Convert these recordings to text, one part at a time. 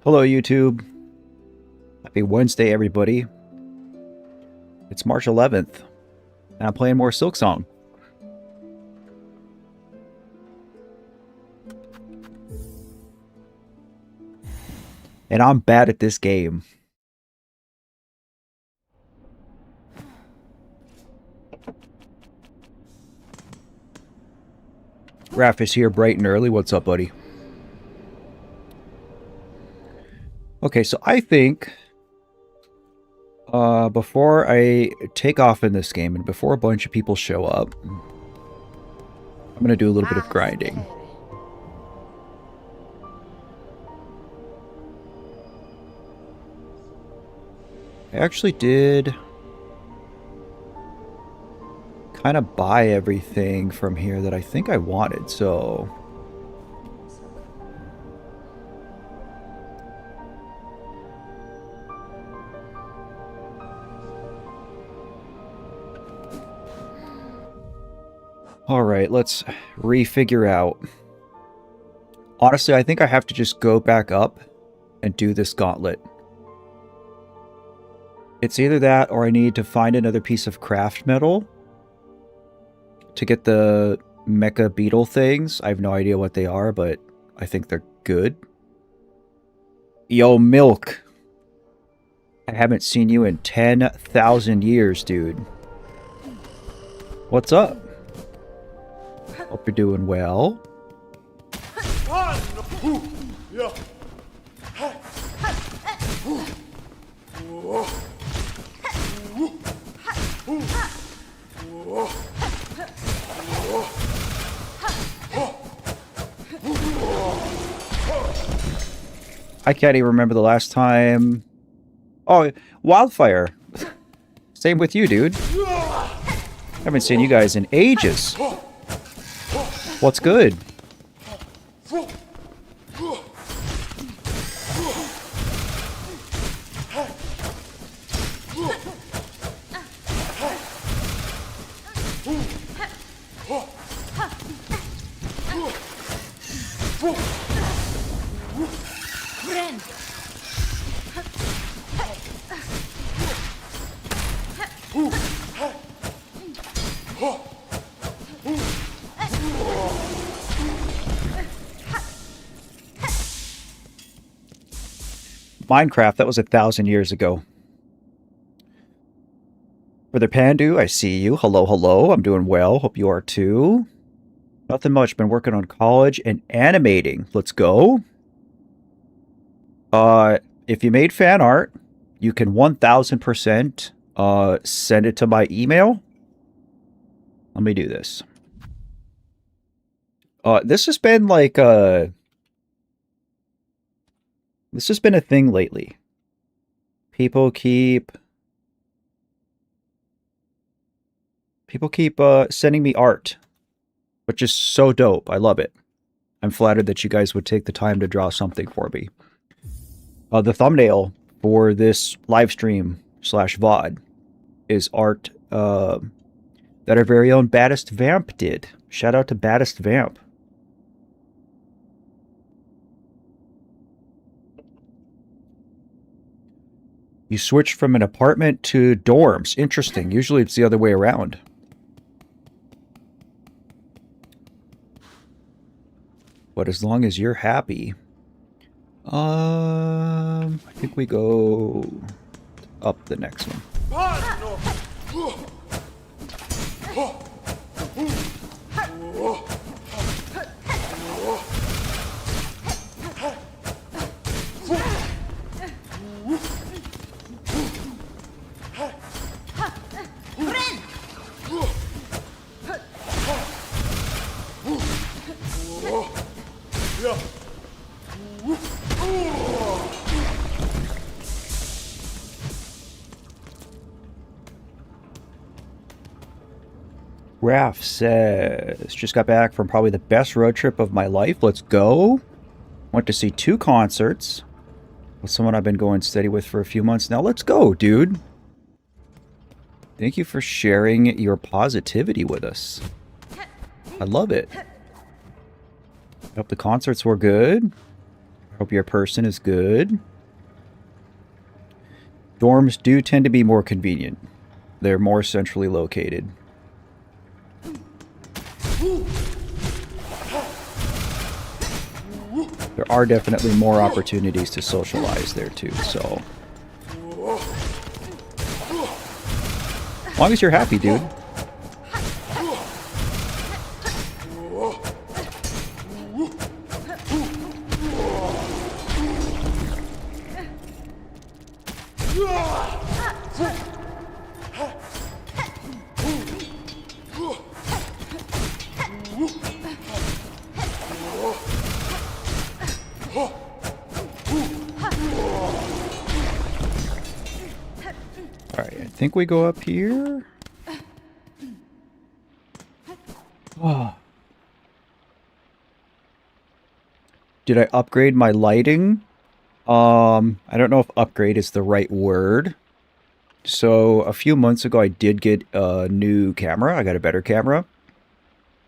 Hello, YouTube. Happy Wednesday, everybody. It's March 11th, and I'm playing more Silksong. And I'm bad at this game. Raph is here bright and early. What's up, buddy? Okay, so I think before I take off in this game and before a bunch of people show up, I'm going to do a little bit of grinding. I actually did kind of buy everything from here that I think I wanted, so... Alright, let's refigure out. Honestly, I think I have to just go back up and do this gauntlet. It's either that or I need to find another piece of craft metal to get the mecha beetle things. I have no idea what they are, but I think they're good. Yo, Milk. I haven't seen you in 10,000 years, dude. What's up? Hope you're doing well. I can't even remember the last time... Oh, Wildfire. Same with you, dude. Haven't seen you guys in ages. What's good? Minecraft, that was 1,000 years ago. Brother Pandu, I see you. Hello, hello. I'm doing well. Hope you are too. Nothing much. Been working on college and animating. Let's go. If you made fan art, you can 1,000% send it to my email. Let me do this. This has been like this has been a thing lately. People keep sending me art, which is so dope. I love it. I'm flattered that you guys would take the time to draw something for me. The thumbnail for this live stream / VOD is art that our very own Baddest Vamp did. Shout out to Baddest Vamp. You switched from an apartment to dorms. Interesting. Usually it's the other way around. But as long as you're happy... I think we go up the next one. Raph says, just got back from probably the best road trip of my life. Let's go. Went to see 2 concerts with someone I've been going steady with for a few months now. Let's go, dude. Thank you for sharing your positivity with us. I love it. Hope the concerts were good. Hope your person is good. Dorms do tend to be more convenient. They're more centrally located. There are definitely more opportunities to socialize there too, so. As long as you're happy, dude. Alright, I think we go up here. Oh. Did I upgrade my lighting? I don't know if upgrade is the right word. So a few months ago I did get a new camera. I got a better camera.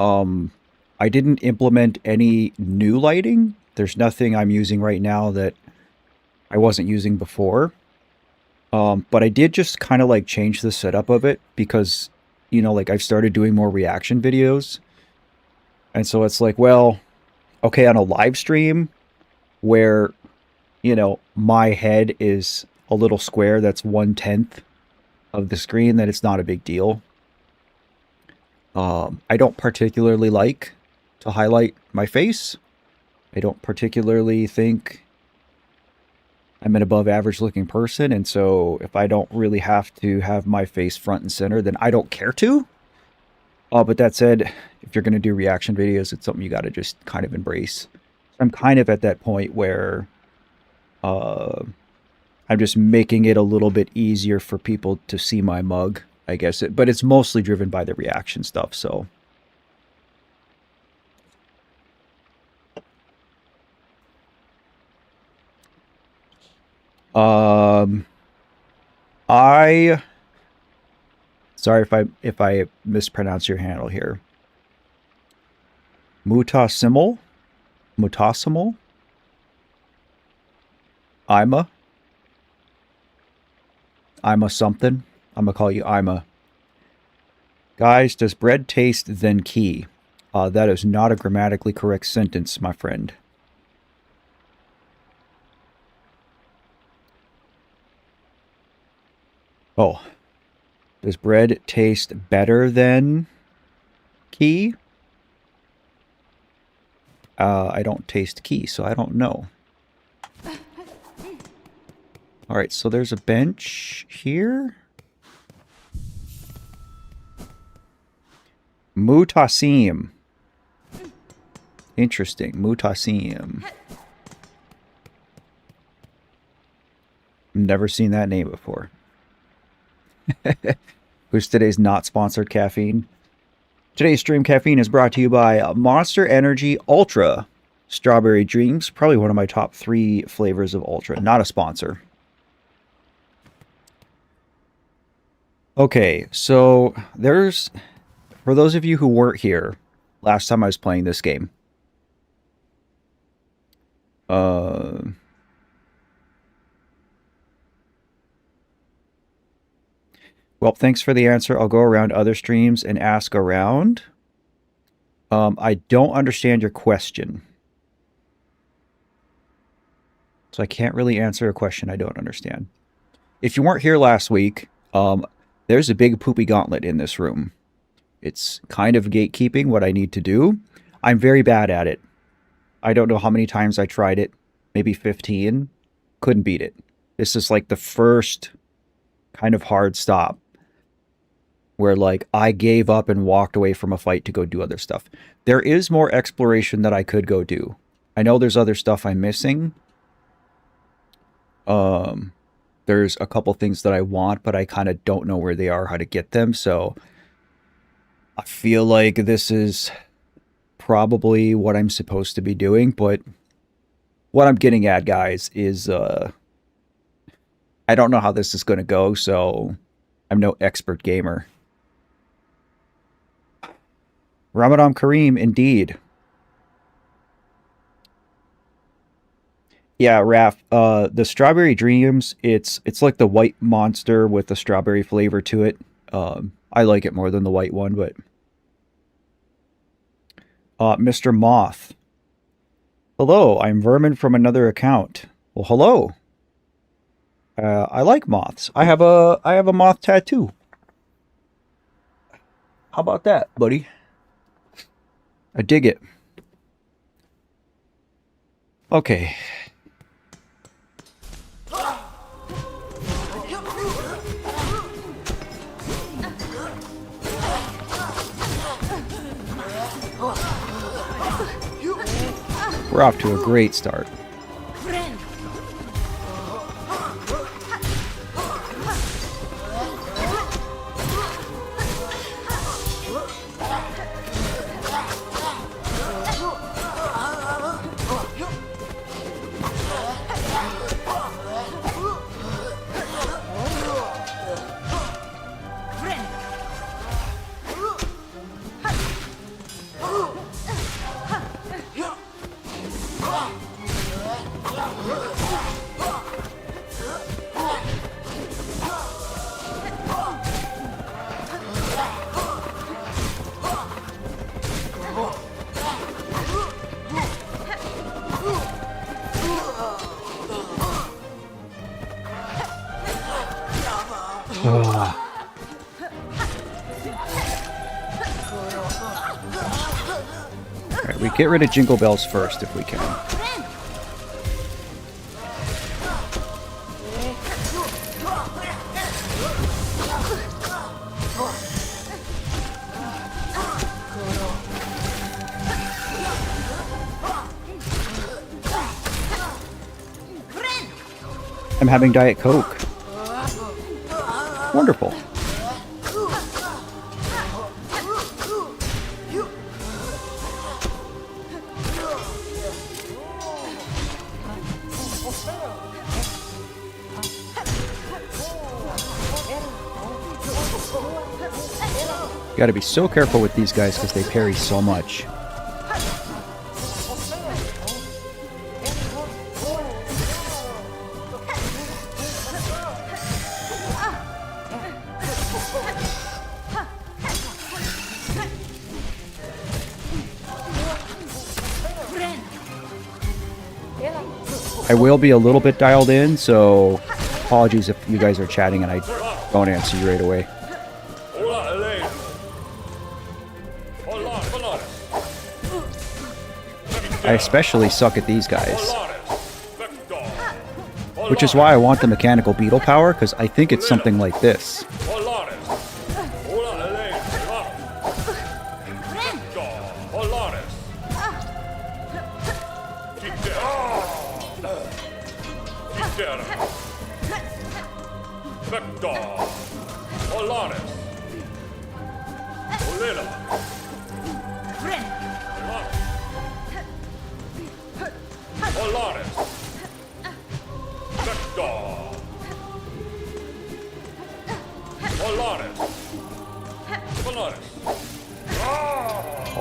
I didn't implement any new lighting. There's nothing I'm using right now that I wasn't using before. But I did just kind of like change the setup of it because, you know, like I've started doing more reaction videos. And so it's like, well, okay, on a live stream where, you know, my head is a little square that's 1/10 of the screen, that it's not a big deal. I don't particularly like to highlight my face. I don't particularly think I'm an above average looking person, and so if I don't really have to have my face front and center, then I don't care to. But that said, if you're going to do reaction videos, it's something you got to just kind of embrace. I'm kind of at that point where I'm just making it a little bit easier for people to see my mug, I guess. But it's mostly driven by the reaction stuff, so. Sorry if I mispronounce your handle here. Mutasimul? Mutasimul? Ima something. I'm gonna call you Ima. Guys, does bread taste then key? That is not a grammatically correct sentence, my friend. Oh. Does bread taste better than key? I don't taste key, so I don't know. Alright, so there's a bench here. Mutasim. Interesting. Mutasim. Never seen that name before. Who's today's not sponsored caffeine? Today's stream caffeine is brought to you by Monster Energy Ultra Strawberry Dreams. Probably one of my top 3 flavors of Ultra. Not a sponsor. Okay, so there's... For those of you who weren't here last time I was playing this game. Well, thanks for the answer. I'll go around other streams and ask around. I don't understand your question. So I can't really answer a question I don't understand. If you weren't here last week, there's a big poopy gauntlet in this room. It's kind of gatekeeping what I need to do. I'm very bad at it. I don't know how many times I tried it. Maybe 15. Couldn't beat it. This is like the first kind of hard stop where like I gave up and walked away from a fight to go do other stuff. There is more exploration that I could go do. I know there's other stuff I'm missing. There's a couple things that I want, but I kind of don't know where they are, how to get them. So I feel like this is probably what I'm supposed to be doing, but what I'm getting at, guys, is I don't know how this is going to go, so I'm no expert gamer. Ramadan Kareem, indeed. Yeah, Raph. The strawberry dreams. It's like the white monster with the strawberry flavor to it. I like it more than the white one, but Mr. Moth. Hello, I'm Vermin from another account. Well, hello. I like moths. I have a moth tattoo. How about that, buddy? I dig it. Okay. We're off to a great start. Alright, we get rid of Jingle Bells first if we can. I'm having Diet Coke. Wonderful. Gotta be so careful with these guys because they parry so much. I will be a little bit dialed in, so apologies if you guys are chatting and I don't answer you right away. I especially suck at these guys. Which is why I want the mechanical beetle power, because I think it's something like this.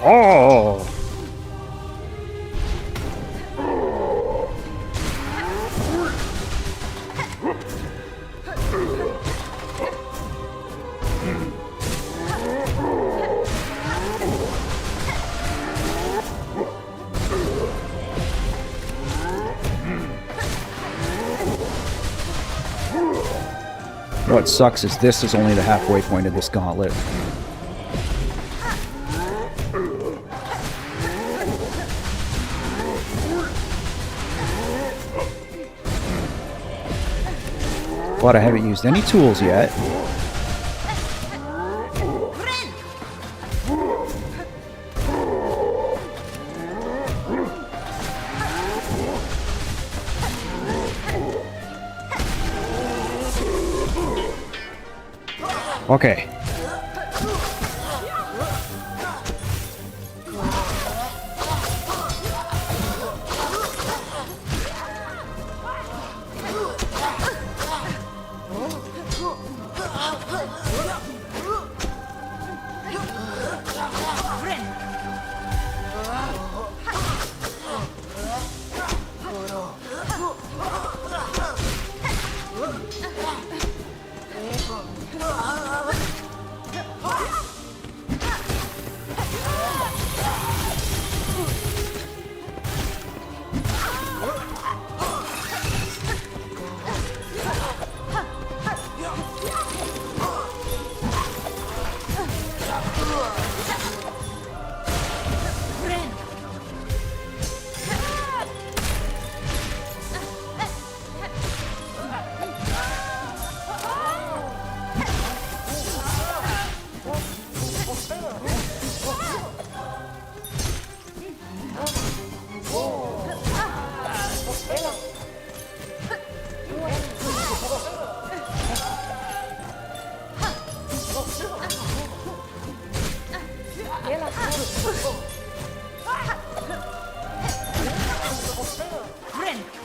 Oh! What sucks is this is only the halfway point of this gauntlet. But I haven't used any tools yet. Okay.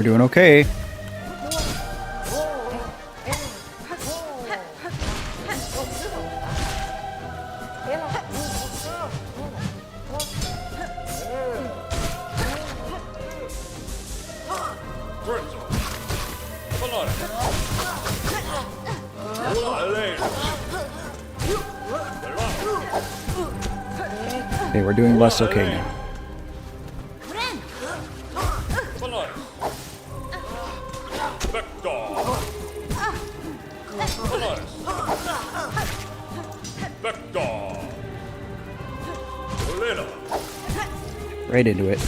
We're doing okay. Okay, we're doing less okay now. Right into it.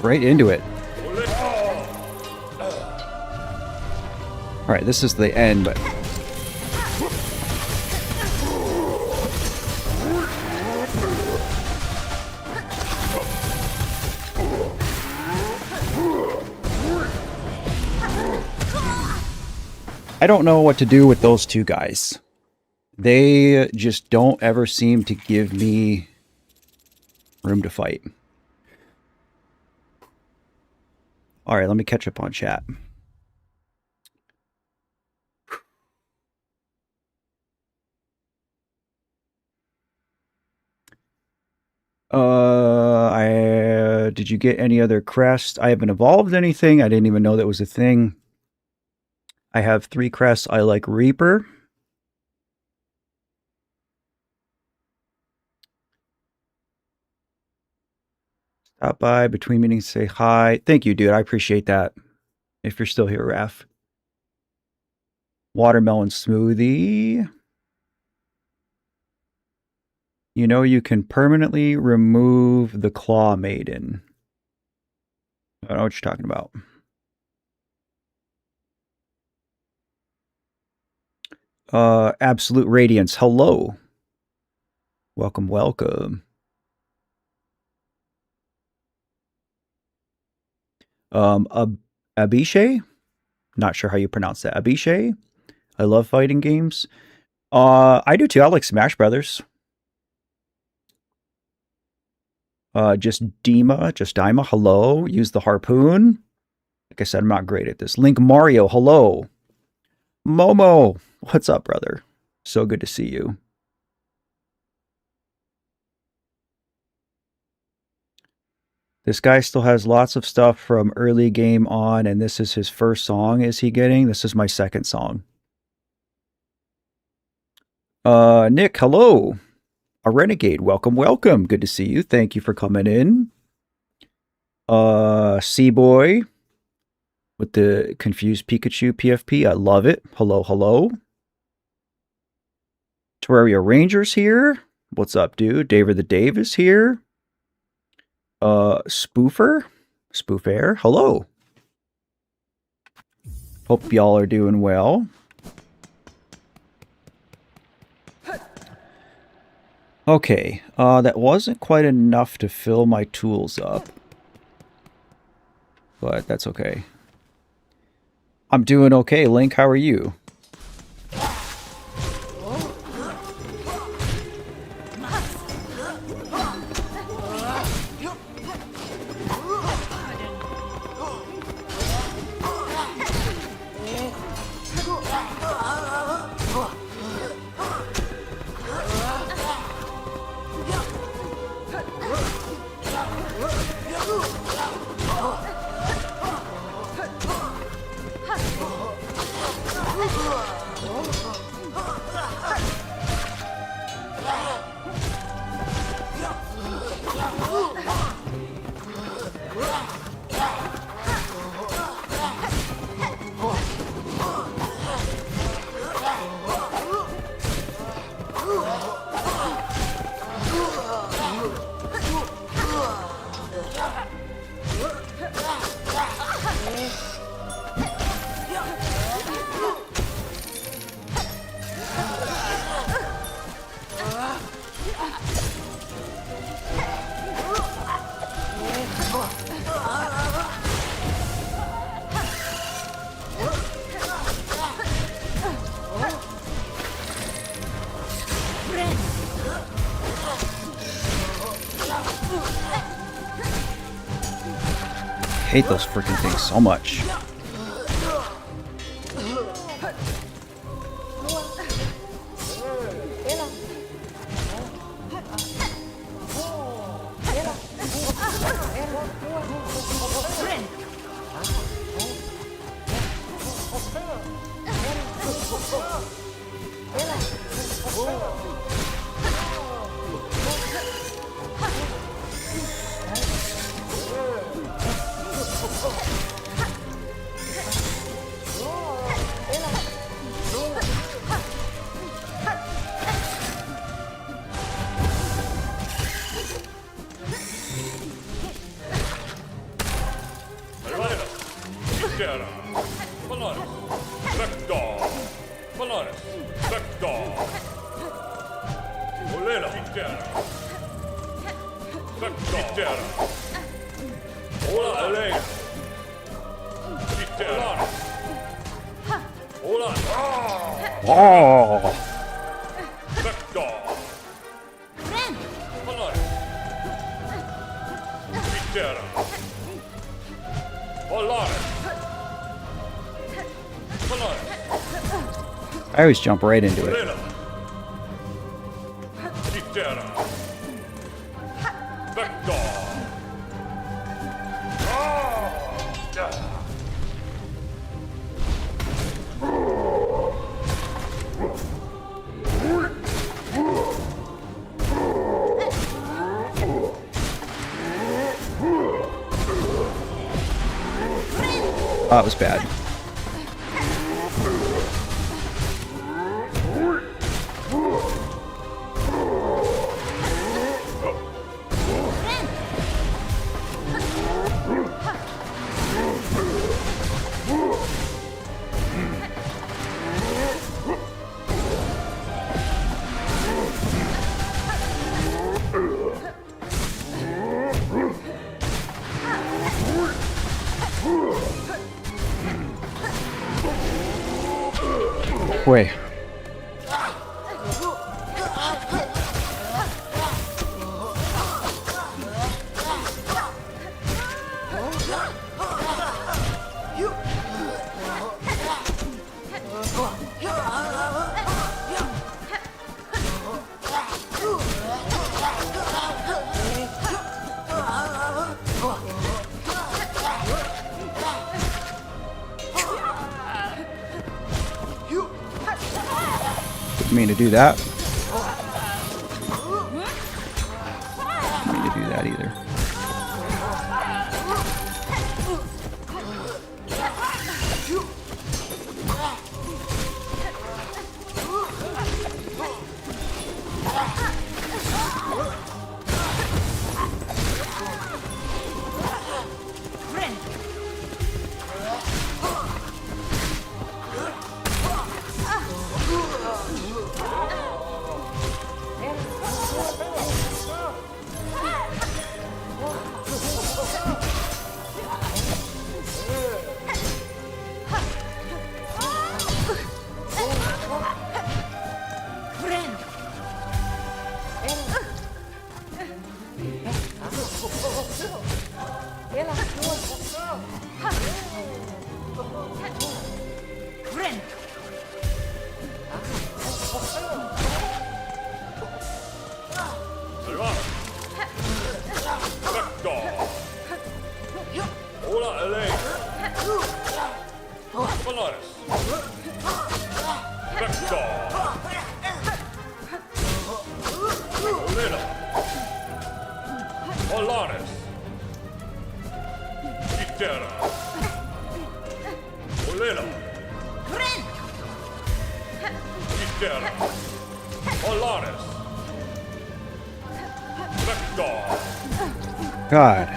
Right into it. Alright, this is the end, but... I don't know what to do with those two guys. They just don't ever seem to give me room to fight. Alright, let me catch up on chat. Did you get any other crests? I haven't evolved anything. I didn't even know that was a thing. I have 3 crests. I like Reaper. Stop by between meetings, say hi. Thank you, dude. I appreciate that. If you're still here, Raph. Watermelon smoothie. You know you can permanently remove the Claw Maiden. I don't know what you're talking about. Absolute Radiance. Hello. Welcome, welcome. Abishay? Not sure how you pronounce that. Abishay? I love fighting games. I do too. I like Smash Brothers. Just Dima, hello. Use the harpoon. Like I said, I'm not great at this. Link Mario, hello. Momo, what's up, brother? So good to see you. This guy still has lots of stuff from early game on, and this is his first song. Is he getting? This is my second song. Nick, hello. A Renegade, welcome, welcome. Good to see you. Thank you for coming in. Seaboy with the confused Pikachu PFP. I love it. Hello, hello. Terraria Rangers here. What's up, dude? David the Dave is here. Spoofair, hello. Hope y'all are doing well. Okay, that wasn't quite enough to fill my tools up. But that's okay. I'm doing okay, Link, how are you? hate those freaking things so much. Oh! I always jump right into it. Oh, that was bad. Wait. Didn't mean to do that. Didn't mean to do that either. God.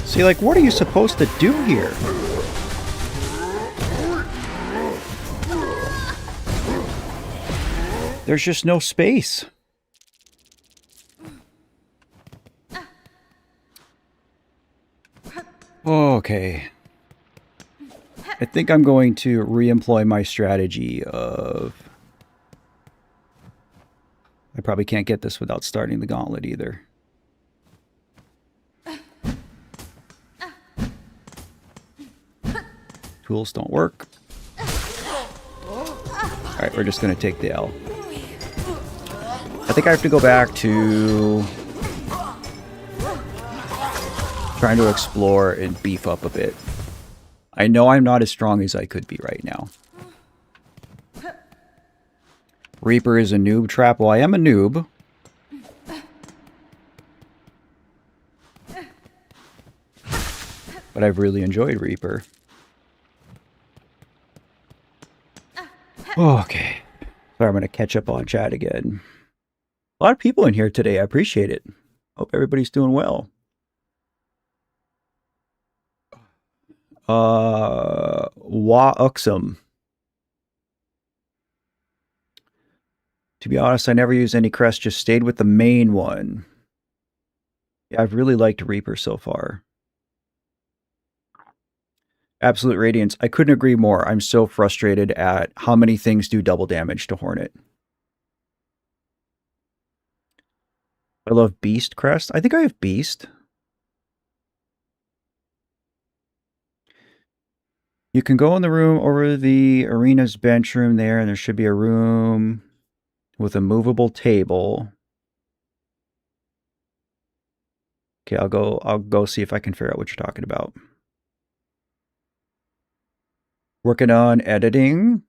See, like, what are you supposed to do here? There's just no space. Okay. I think I'm going to re-employ my strategy of... I probably can't get this without starting the gauntlet either. Tools don't work. Alright, we're just going to take the L. I think I have to go back to trying to explore and beef up a bit. I know I'm not as strong as I could be right now. Reaper is a noob trap. Well, I am a noob. But I've really enjoyed Reaper. Okay. Sorry, I'm going to catch up on chat again. A lot of people in here today. I appreciate it. Hope everybody's doing well. Uxum. To be honest, I never used any crest, just stayed with the main one. Yeah, I've really liked Reaper so far. Absolute Radiance. I couldn't agree more. I'm so frustrated at how many things do double damage to Hornet. I love Beast Crest. I think I have Beast. You can go in the room over the arena's bench room there, and there should be a room with a movable table. Okay, I'll go see if I can figure out what you're talking about. Working on editing.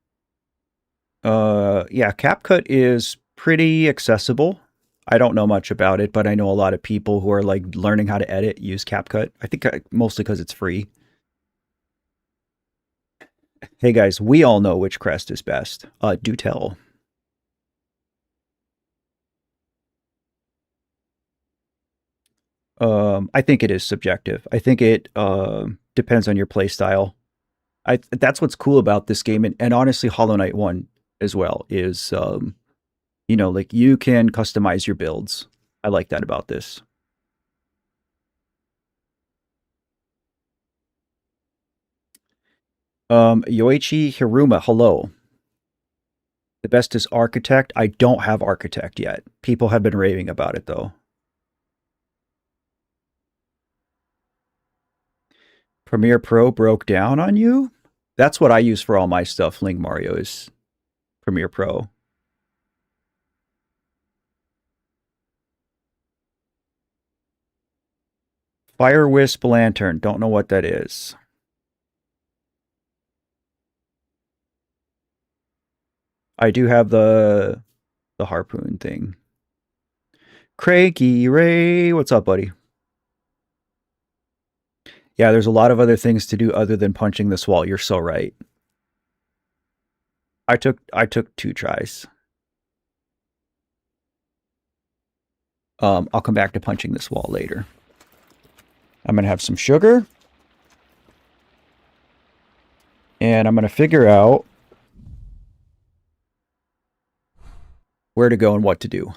Yeah, CapCut is pretty accessible. I don't know much about it, but I know a lot of people who are like learning how to edit use CapCut. I think mostly because it's free. Hey guys, we all know which crest is best. Do tell. I think it is subjective. I think it depends on your play style. That's what's cool about this game, and honestly, Hollow Knight 1 as well is, you know, like you can customize your builds. I like that about this. Yoichi Hiruma, hello. The best is Architect. I don't have Architect yet. People have been raving about it though. Premiere Pro broke down on you? That's what I use for all my stuff, Link Mario, is Premiere Pro. Fire Wisp Lantern. Don't know what that is. I do have the harpoon thing. Craigie Ray, what's up, buddy? Yeah, there's a lot of other things to do other than punching this wall. You're so right. I took 2 tries. I'll come back to punching this wall later. I'm gonna have some sugar. And I'm gonna figure out where to go and what to do.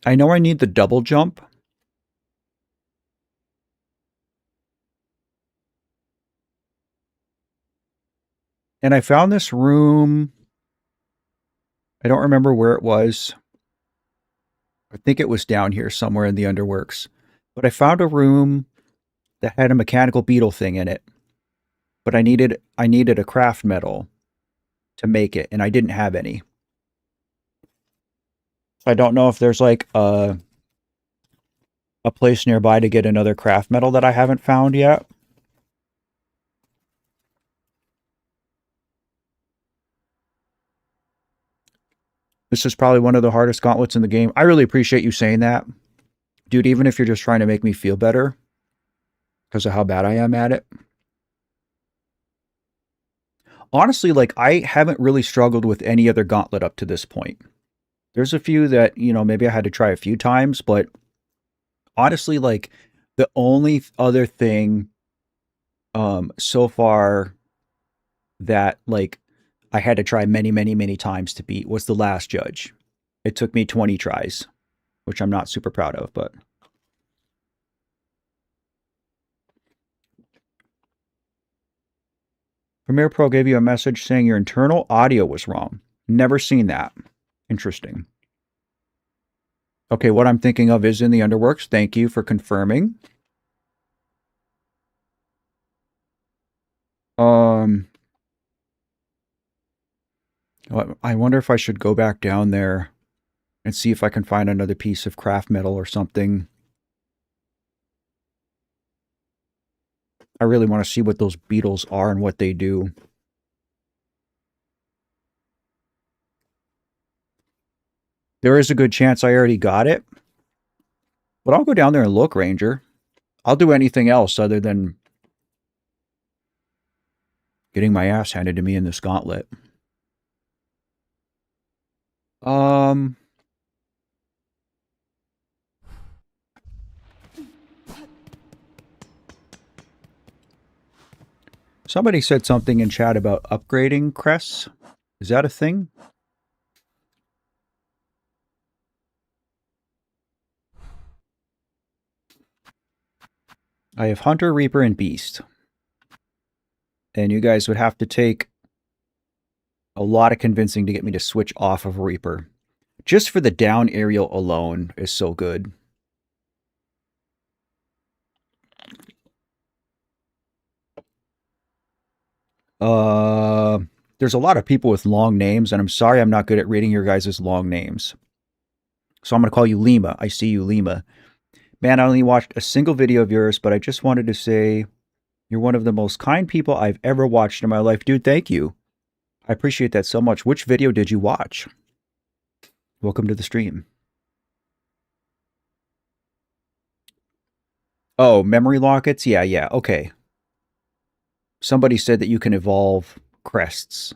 I know I need the double jump. And I found this room. I don't remember where it was. I think it was down here somewhere in the Underworks. But I found a room that had a mechanical beetle thing in it. But I needed a craft metal to make it, and I didn't have any. I don't know if there's like a place nearby to get another craft metal that I haven't found yet. This is probably one of the hardest gauntlets in the game. I really appreciate you saying that. Dude, even if you're just trying to make me feel better because of how bad I am at it. Honestly, like, I haven't really struggled with any other gauntlet up to this point. There's a few that, you know, maybe I had to try a few times, but honestly, like, the only other thing so far that, like, I had to try many, many, many times to beat was the Last Judge. It took me 20 tries, which I'm not super proud of, but... Premiere Pro gave you a message saying your internal audio was wrong. Never seen that. Interesting. Okay, what I'm thinking of is in the underworks. Thank you for confirming. I wonder if I should go back down there and see if I can find another piece of craft metal or something. I really want to see what those beetles are and what they do. There is a good chance I already got it. But I'll go down there and look, Ranger. I'll do anything else other than getting my ass handed to me in this gauntlet. Somebody said something in chat about upgrading crests. Is that a thing? I have Hunter, Reaper, and Beast. And you guys would have to take a lot of convincing to get me to switch off of Reaper. Just for the down aerial alone is so good. There's a lot of people with long names, and I'm sorry I'm not good at reading your guys' long names. So I'm going to call you Lima. I see you, Lima. Man, I only watched a single video of yours, but I just wanted to say you're one of the most kind people I've ever watched in my life. Dude, thank you. I appreciate that so much. Which video did you watch? Welcome to the stream. Oh, memory lockets? Yeah, okay. Somebody said that you can evolve crests.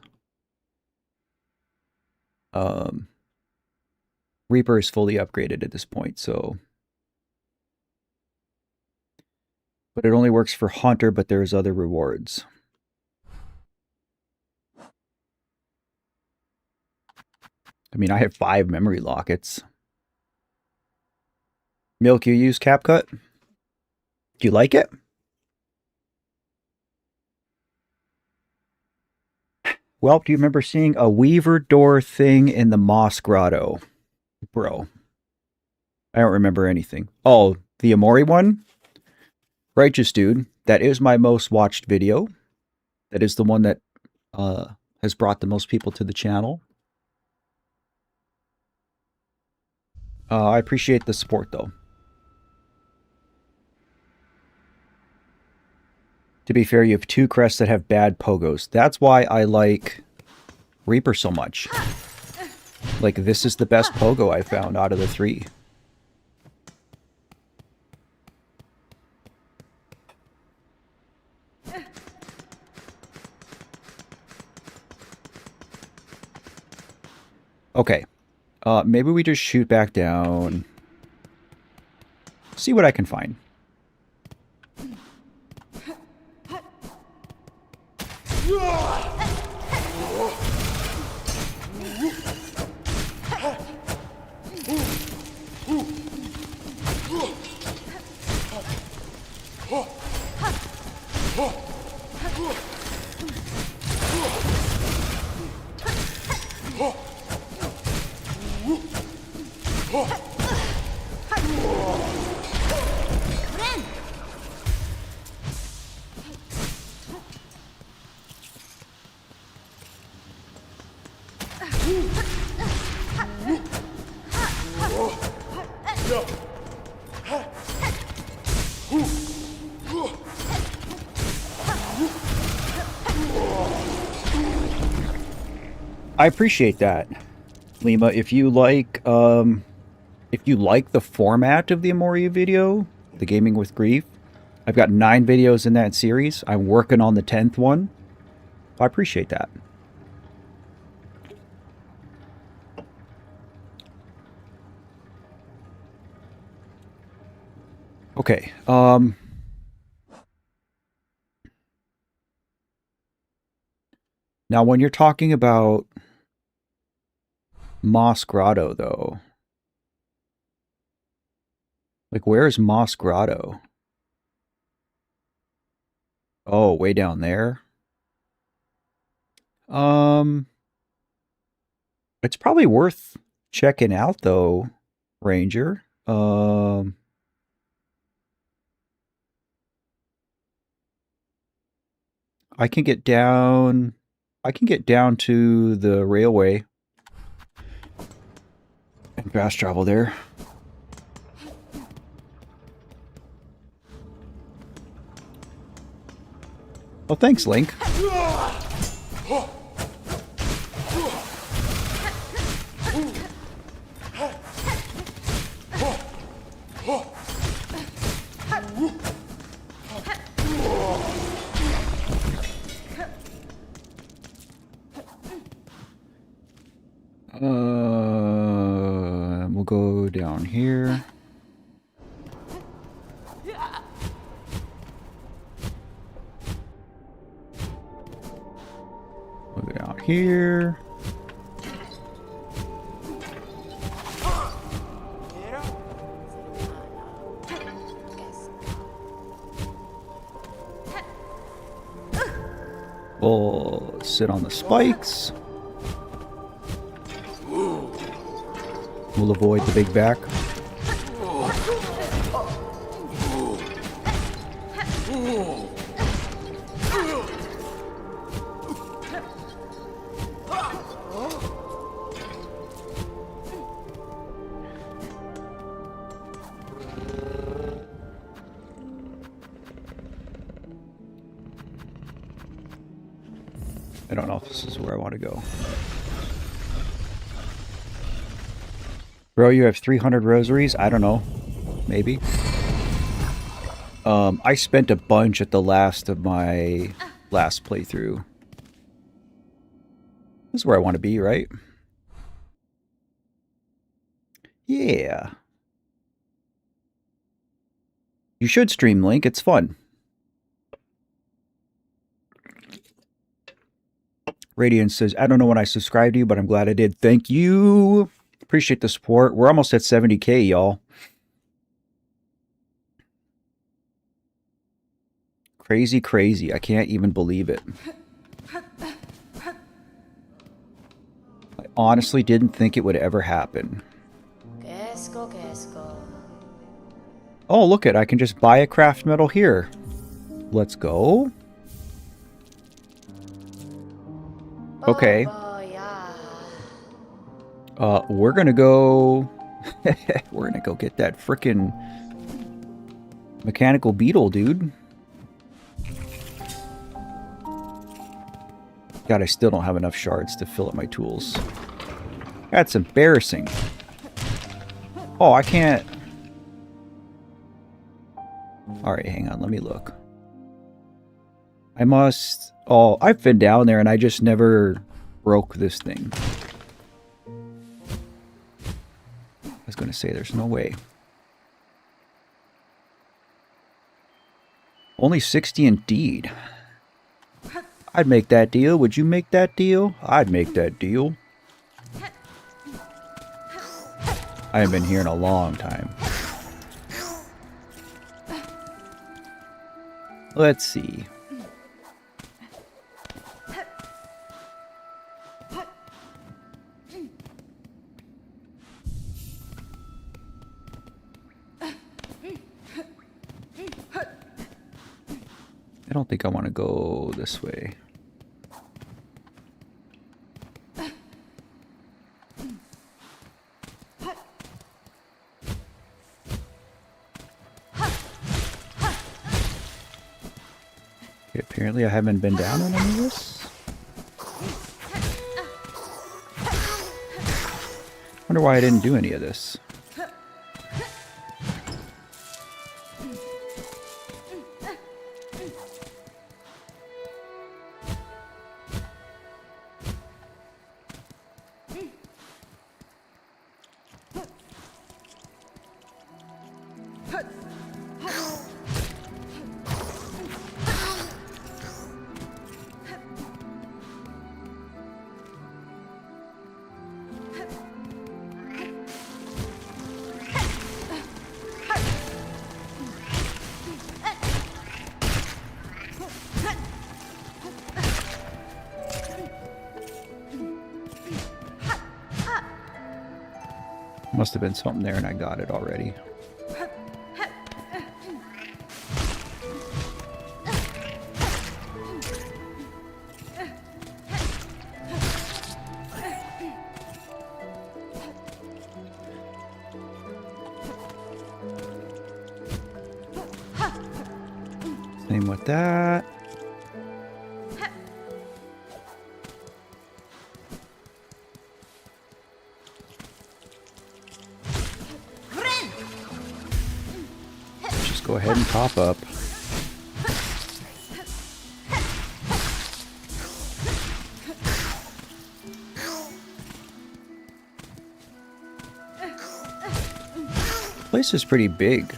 Reaper is fully upgraded at this point, so... But it only works for Hunter, but there's other rewards. I mean, I have 5 memory lockets. Milk, you use CapCut? Do you like it? Well, do you remember seeing a Weaver door thing in the Moss Grotto? Bro. I don't remember anything. Oh, the Amori one? Righteous Dude. That is my most watched video. That is the one that has brought the most people to the channel. I appreciate the support, though. To be fair, you have 2 crests that have bad pogos. That's why I like Reaper so much. Like, this is the best pogo I found out of the 3. Okay. Maybe we just shoot back down. See what I can find. I appreciate that, Lima. If you like the format of the Amoria video, the Gaming with Grief, I've got 9 videos in that series. I'm working on the 10th one. I appreciate that. Okay. Now, when you're talking about Moss Grotto, though. Like, where is Moss Grotto? Oh, way down there? It's probably worth checking out, though, Ranger. I can get down... I can get down to the railway and fast travel there. Oh, thanks, Link. We'll go down here. We'll go down here. We'll sit on the spikes. We'll avoid the big back. I don't know if this is where I want to go. Bro, you have 300 rosaries? I don't know. Maybe. I spent a bunch at the last of my last playthrough. This is where I want to be, right? Yeah. You should stream, Link. It's fun. Radiant says, I don't know when I subscribed to you, but I'm glad I did. Thank you. Appreciate the support. We're almost at 70K, y'all. Crazy, crazy. I can't even believe it. I honestly didn't think it would ever happen. Oh, look it. I can just buy a craft metal here. Let's go. Okay. We're gonna go... we're gonna go get that frickin' mechanical beetle, dude. God, I still don't have enough shards to fill up my tools. That's embarrassing. Oh, I can't... Alright, hang on, let me look. I must... Oh, I've been down there and I just never broke this thing. I was going to say, there's no way. Only 60 indeed. I'd make that deal. Would you make that deal? I'd make that deal. I haven't been here in a long time. Let's see. I don't think I want to go this way. Okay, apparently I haven't been down on any of this. Wonder why I didn't do any of this. Must have been something there and I got it already. Same with that. Just go ahead and pop up. Place is pretty big.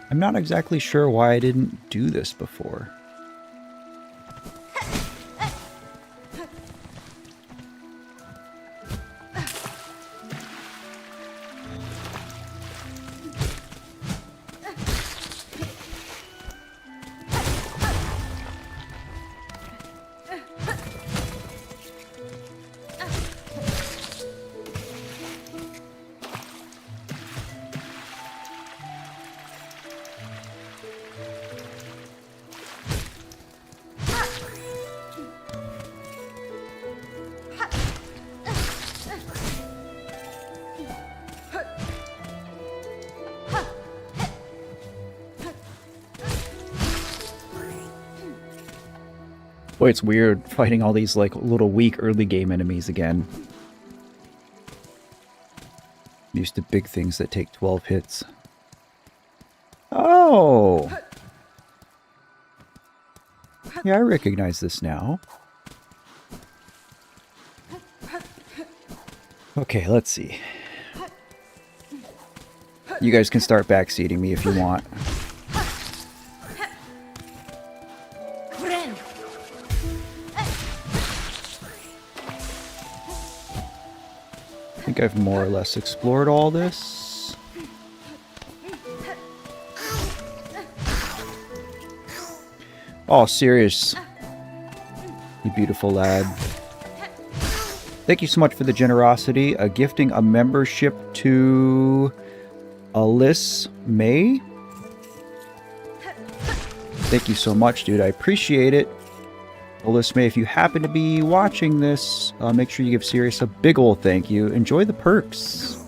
I'm not exactly sure why I didn't do this before. Boy, it's weird fighting all these like little weak early game enemies again. Used to big things that take 12 hits. Oh! Yeah, I recognize this now. Okay, let's see. You guys can start backseating me if you want. I think I've more or less explored all this. Oh, serious. You beautiful lad. Thank you so much for the generosity. Gifting a membership to Alice May. Thank you so much, dude. I appreciate it. Alice May, if you happen to be watching this, make sure you give Sirius a big ol' thank you. Enjoy the perks.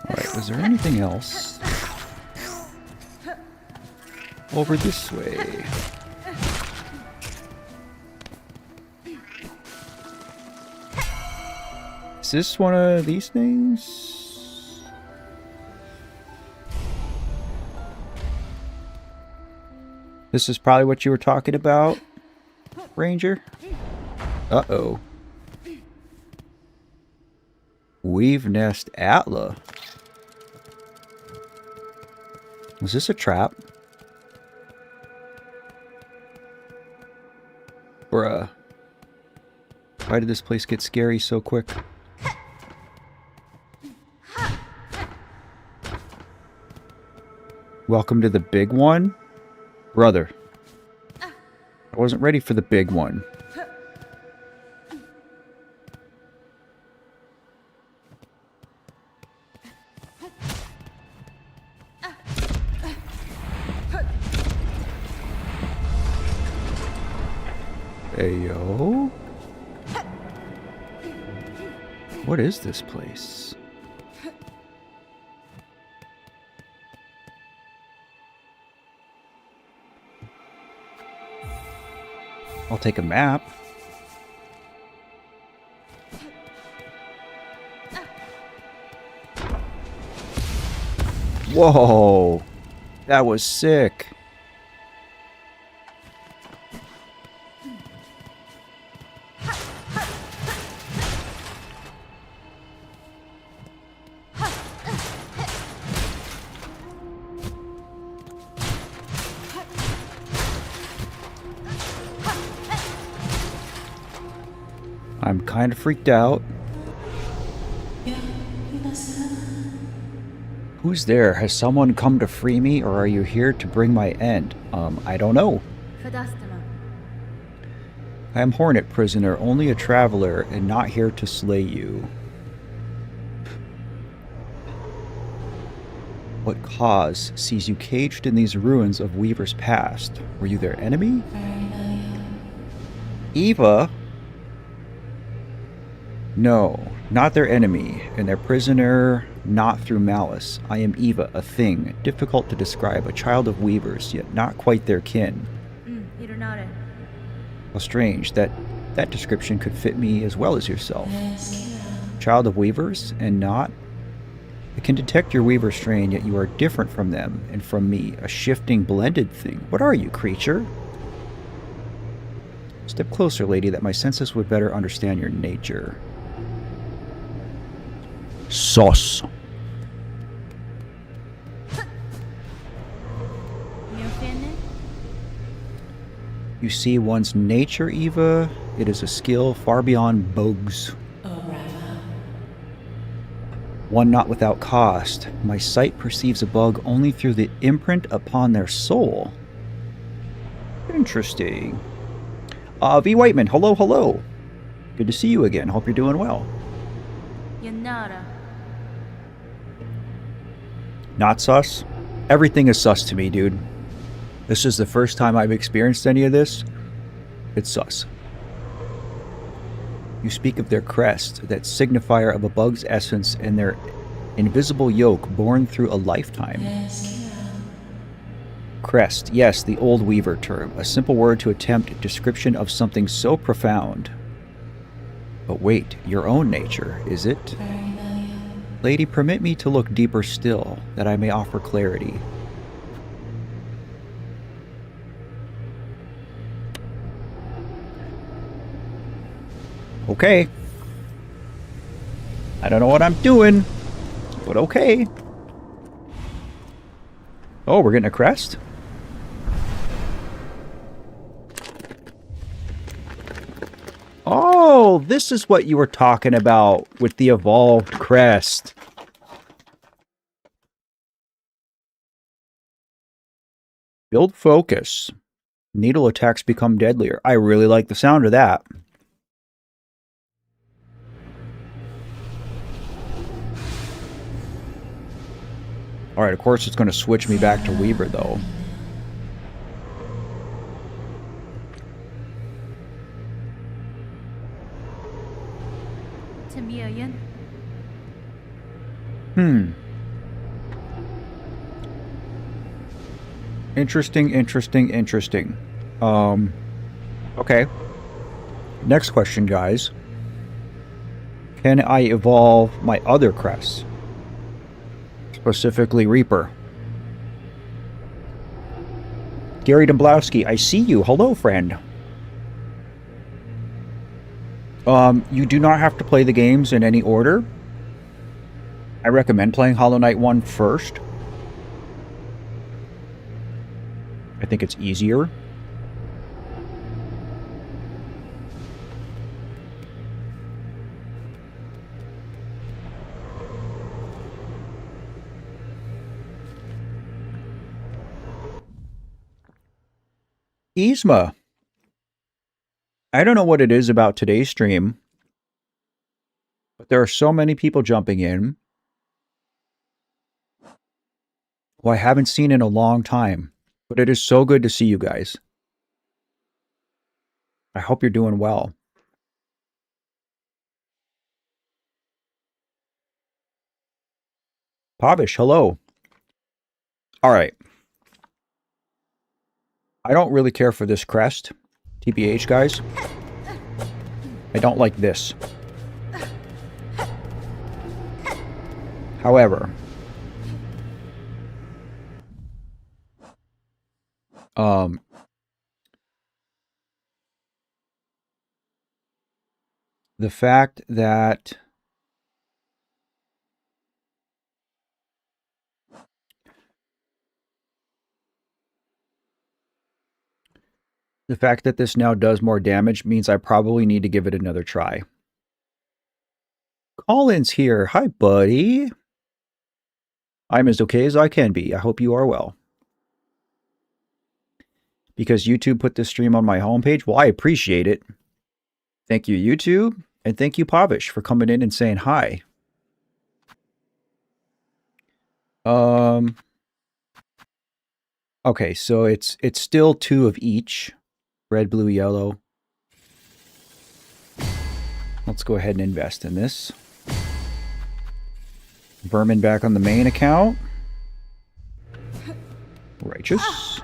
Alright, was there anything else? Over this way. Is this one of these things? This is probably what you were talking about, Ranger? Uh-oh. Weave Nest Atla. Was this a trap? Bruh. Why did this place get scary so quick? Welcome to the big one? Brother. I wasn't ready for the big one. Ayo. What is this place? I'll take a map. Whoa! That was sick. I'm kind of freaked out. Who's there? Has someone come to free me, or are you here to bring my end? I don't know. I am Hornet prisoner, only a traveler, and not here to slay you. What cause sees you caged in these ruins of Weaver's past? Were you their enemy? Eva? No, not their enemy, and their prisoner not through malice. I am Eva, a thing, difficult to describe, a child of Weavers, yet not quite their kin. How strange that description could fit me as well as yourself. Child of Weavers, and not? I can detect your Weaver strain, yet you are different from them, and from me, a shifting, blended thing. What are you, creature? Step closer, lady, that my senses would better understand your nature. Sauce. You see one's nature, Eva? It is a skill far beyond bugs. One not without cost. My sight perceives a bug only through the imprint upon their soul. Interesting. V. Whiteman, hello, hello. Good to see you again. Hope you're doing well. Not sus? Everything is sus to me, dude. This is the first time I've experienced any of this. It's sus. You speak of their crest, that signifier of a bug's essence, and their invisible yoke born through a lifetime. Crest, yes, the old Weaver term, a simple word to attempt a description of something so profound. But wait, your own nature, is it? Lady, permit me to look deeper still, that I may offer clarity. Okay. I don't know what I'm doing, but okay. Oh, we're getting a crest? Oh, this is what you were talking about with the evolved crest. Build focus. Needle attacks become deadlier. I really like the sound of that. Alright, of course it's going to switch me back to Weaver, though. Interesting, interesting, interesting. Okay. Next question, guys. Can I evolve my other crests? Specifically Reaper. Gary Domblowski, I see you. Hello, friend. You do not have to play the games in any order. I recommend playing Hollow Knight 1 first. I think it's easier. Yzma. I don't know what it is about today's stream, but there are so many people jumping in who I haven't seen in a long time. But it is so good to see you guys. I hope you're doing well. Pavish, hello. Alright. I don't really care for this crest. TBH, guys. I don't like this. However, the fact that this now does more damage means I probably need to give it another try. Colin's here. Hi, buddy. I'm as okay as I can be. I hope you are well. Because YouTube put this stream on my homepage? Well, I appreciate it. Thank you, YouTube. And thank you, Pavish, for coming in and saying hi. Okay, so it's still 2 of each. Red, blue, yellow. Let's go ahead and invest in this. Vermin back on the main account. Righteous.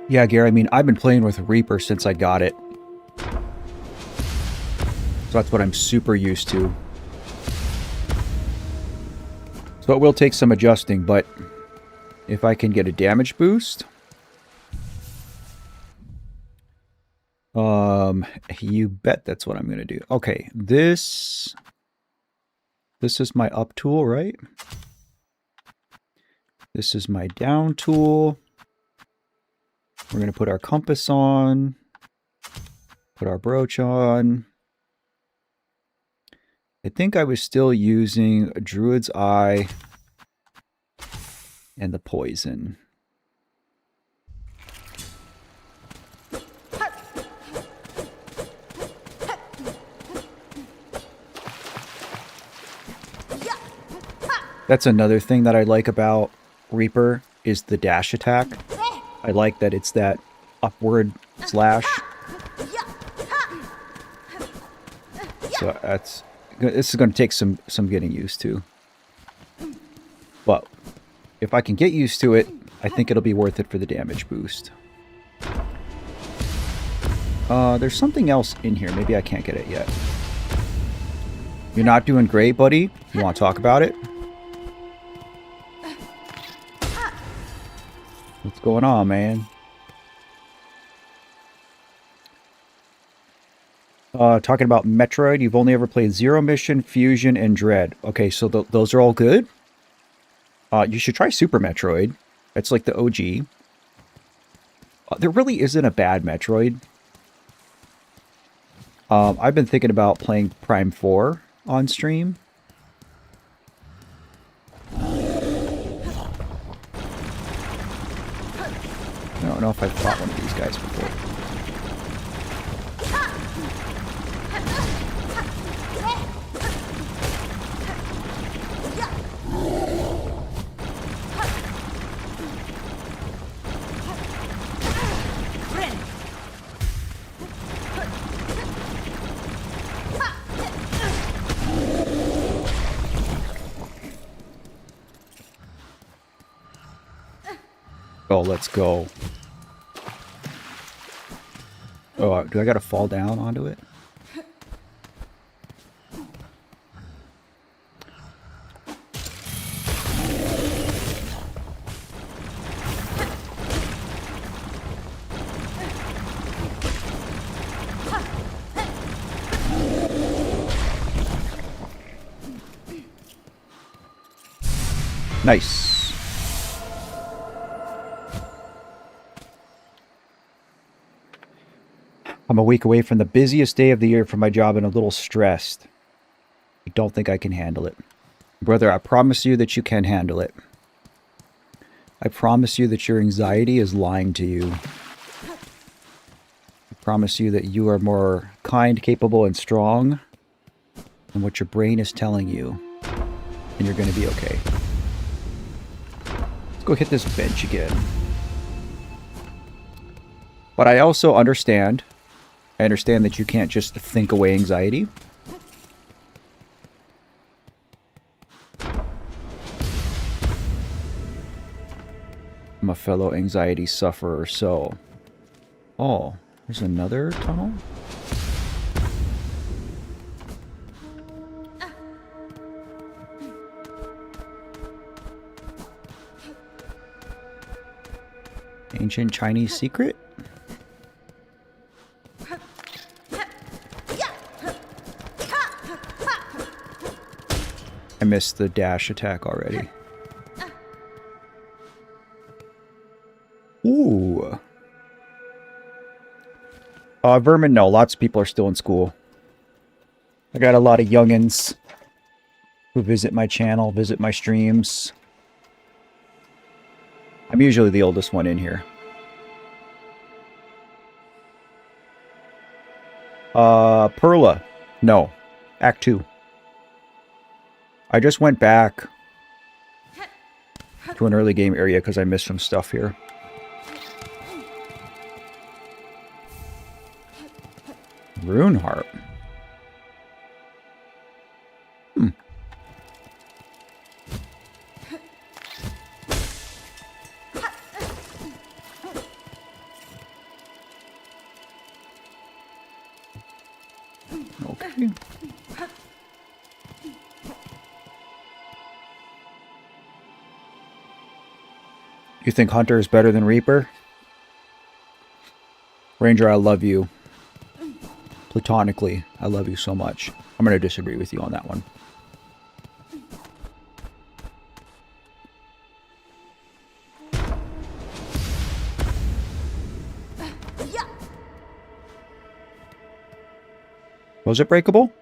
Yeah, Gary, I mean, I've been playing with Reaper since I got it. So that's what I'm super used to. So it will take some adjusting, but if I can get a damage boost... you bet that's what I'm going to do. Okay, this is my up tool, right? This is my down tool. We're going to put our compass on, put our brooch on. I think I was still using a Druid's Eye and the poison. That's another thing that I like about Reaper is the dash attack. I like that it's that upward slash. So this is going to take some getting used to. But if I can get used to it, I think it'll be worth it for the damage boost. There's something else in here. Maybe I can't get it yet. You're not doing great, buddy. You want to talk about it? What's going on, man? Talking about Metroid, you've only ever played Zero Mission, Fusion, and Dread. Okay, so those are all good? You should try Super Metroid. That's like the OG. There really isn't a bad Metroid. I've been thinking about playing Prime 4 on stream. I don't know if I've fought one of these guys before. Oh, let's go. Oh, do I gotta fall down onto it? Nice. I'm a week away from the busiest day of the year for my job and a little stressed. I don't think I can handle it. Brother, I promise you that you can handle it. I promise you that your anxiety is lying to you. I promise you that you are more kind, capable, and strong than what your brain is telling you. And you're going to be okay. Let's go hit this bench again. But I also understand... I understand that you can't just think away anxiety. I'm a fellow anxiety sufferer, so... Oh, there's another tunnel? Ancient Chinese secret? I missed the dash attack already. Ooh. Vermin, no. Lots of people are still in school. I got a lot of youngins who visit my channel, visit my streams. I'm usually the oldest one in here. Perla. No. Act 2. I just went back to an early game area because I missed some stuff here. Rune Harp. Okay. You think Hunter is better than Reaper? Ranger, I love you. Platonically, I love you so much. I'm going to disagree with you on that one. Was it breakable?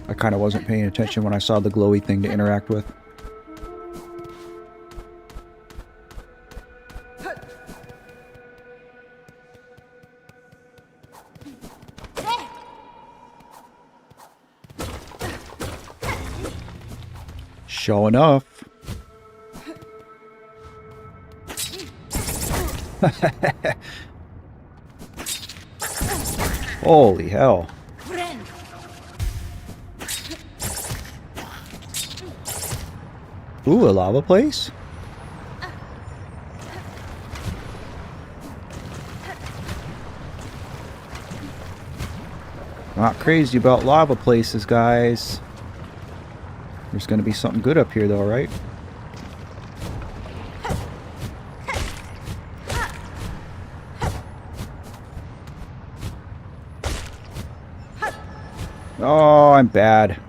I kind of wasn't paying attention when I saw the glowy thing to interact with. Sure enough. Holy hell. Ooh, a lava place? Not crazy about lava places, guys. There's gonna be something good up here though, right? Oh, I'm bad.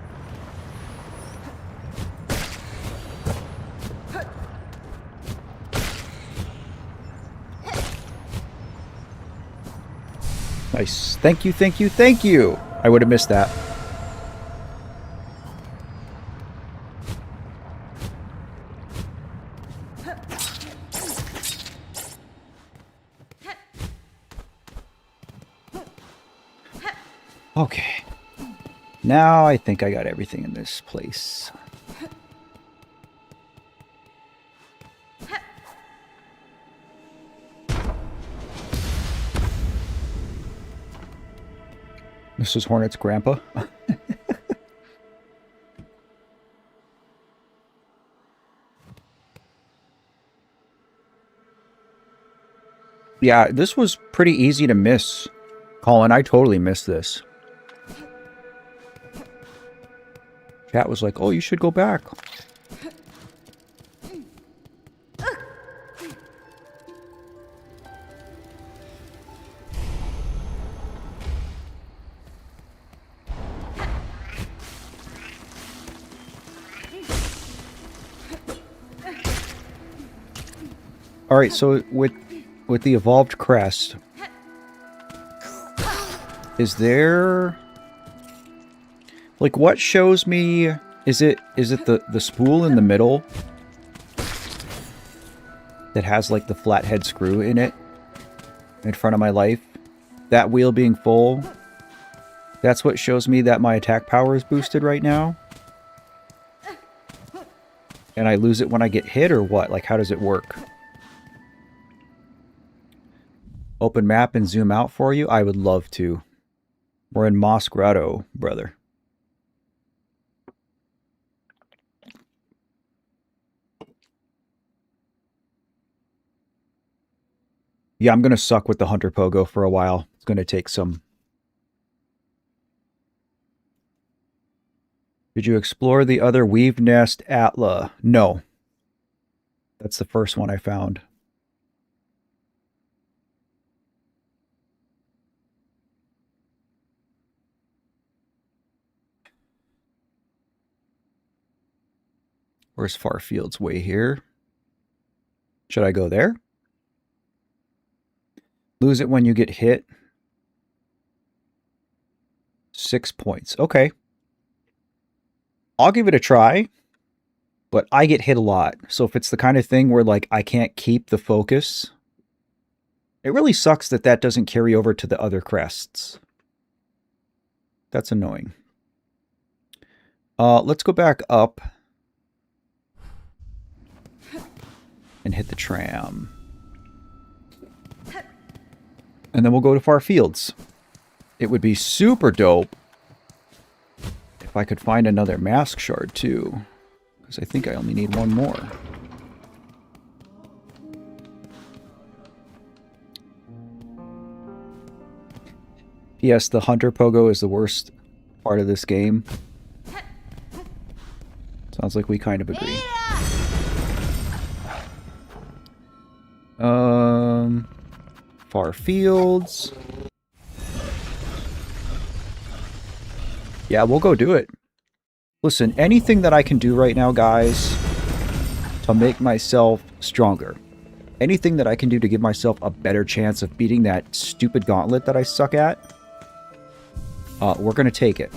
Nice. Thank you, thank you, thank you! I would have missed that. Okay. Now I think I got everything in this place. This is Hornet's grandpa. Yeah, this was pretty easy to miss. Colin, I totally missed this. Chat was like, oh, you should go back. Alright, so with the evolved crest, is there... like, what shows me... Is it the spool in the middle that has, like, the flathead screw in it in front of my life? That wheel being full? That's what shows me that my attack power is boosted right now? And I lose it when I get hit, or what? Like, how does it work? Open map and zoom out for you? I would love to. We're in Moss Grotto, brother. Yeah, I'm going to suck with the Hunter Pogo for a while. It's going to take some... Did you explore the other Weave Nest Atla? No. That's the first one I found. Where's Farfield's Way here? Should I go there? Lose it when you get hit. 6 points. Okay. I'll give it a try, but I get hit a lot. So if it's the kind of thing where, like, I can't keep the focus, it really sucks that that doesn't carry over to the other crests. That's annoying. Let's go back up and hit the tram. And then we'll go to Far Fields. It would be super dope if I could find another mask shard too, because I think I only need one more. P.S. The Hunter Pogo is the worst part of this game. Sounds like we kind of agree. Far Fields. Yeah, we'll go do it. Listen, anything that I can do right now, guys, to make myself stronger. Anything that I can do to give myself a better chance of beating that stupid gauntlet that I suck at, we're going to take it.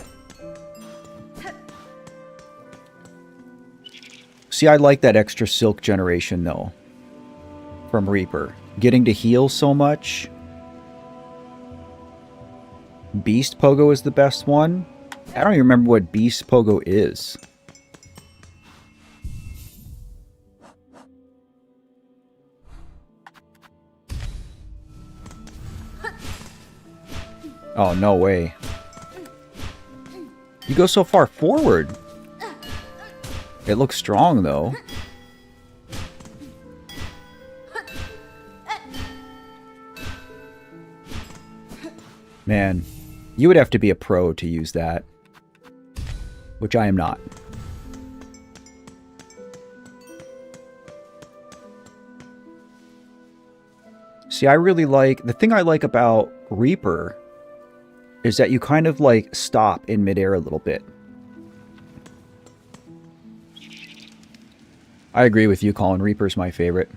See, I like that extra silk generation, though, from Reaper. Getting to heal so much. Beast Pogo is the best one. I don't even remember what Beast Pogo is. Oh, no way. You go so far forward. It looks strong, though. Man, you would have to be a pro to use that. Which I am not. See, I really like... The thing I like about Reaper is that you kind of, like, stop in midair a little bit. I agree with you, Colin. Reaper's my favorite.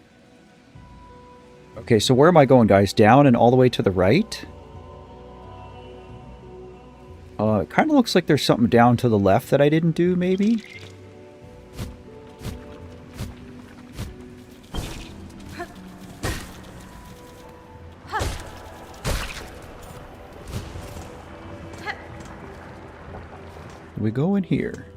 Okay, so where am I going, guys? Down and all the way to the right? It kind of looks like there's something down to the left that I didn't do, maybe? We go in here.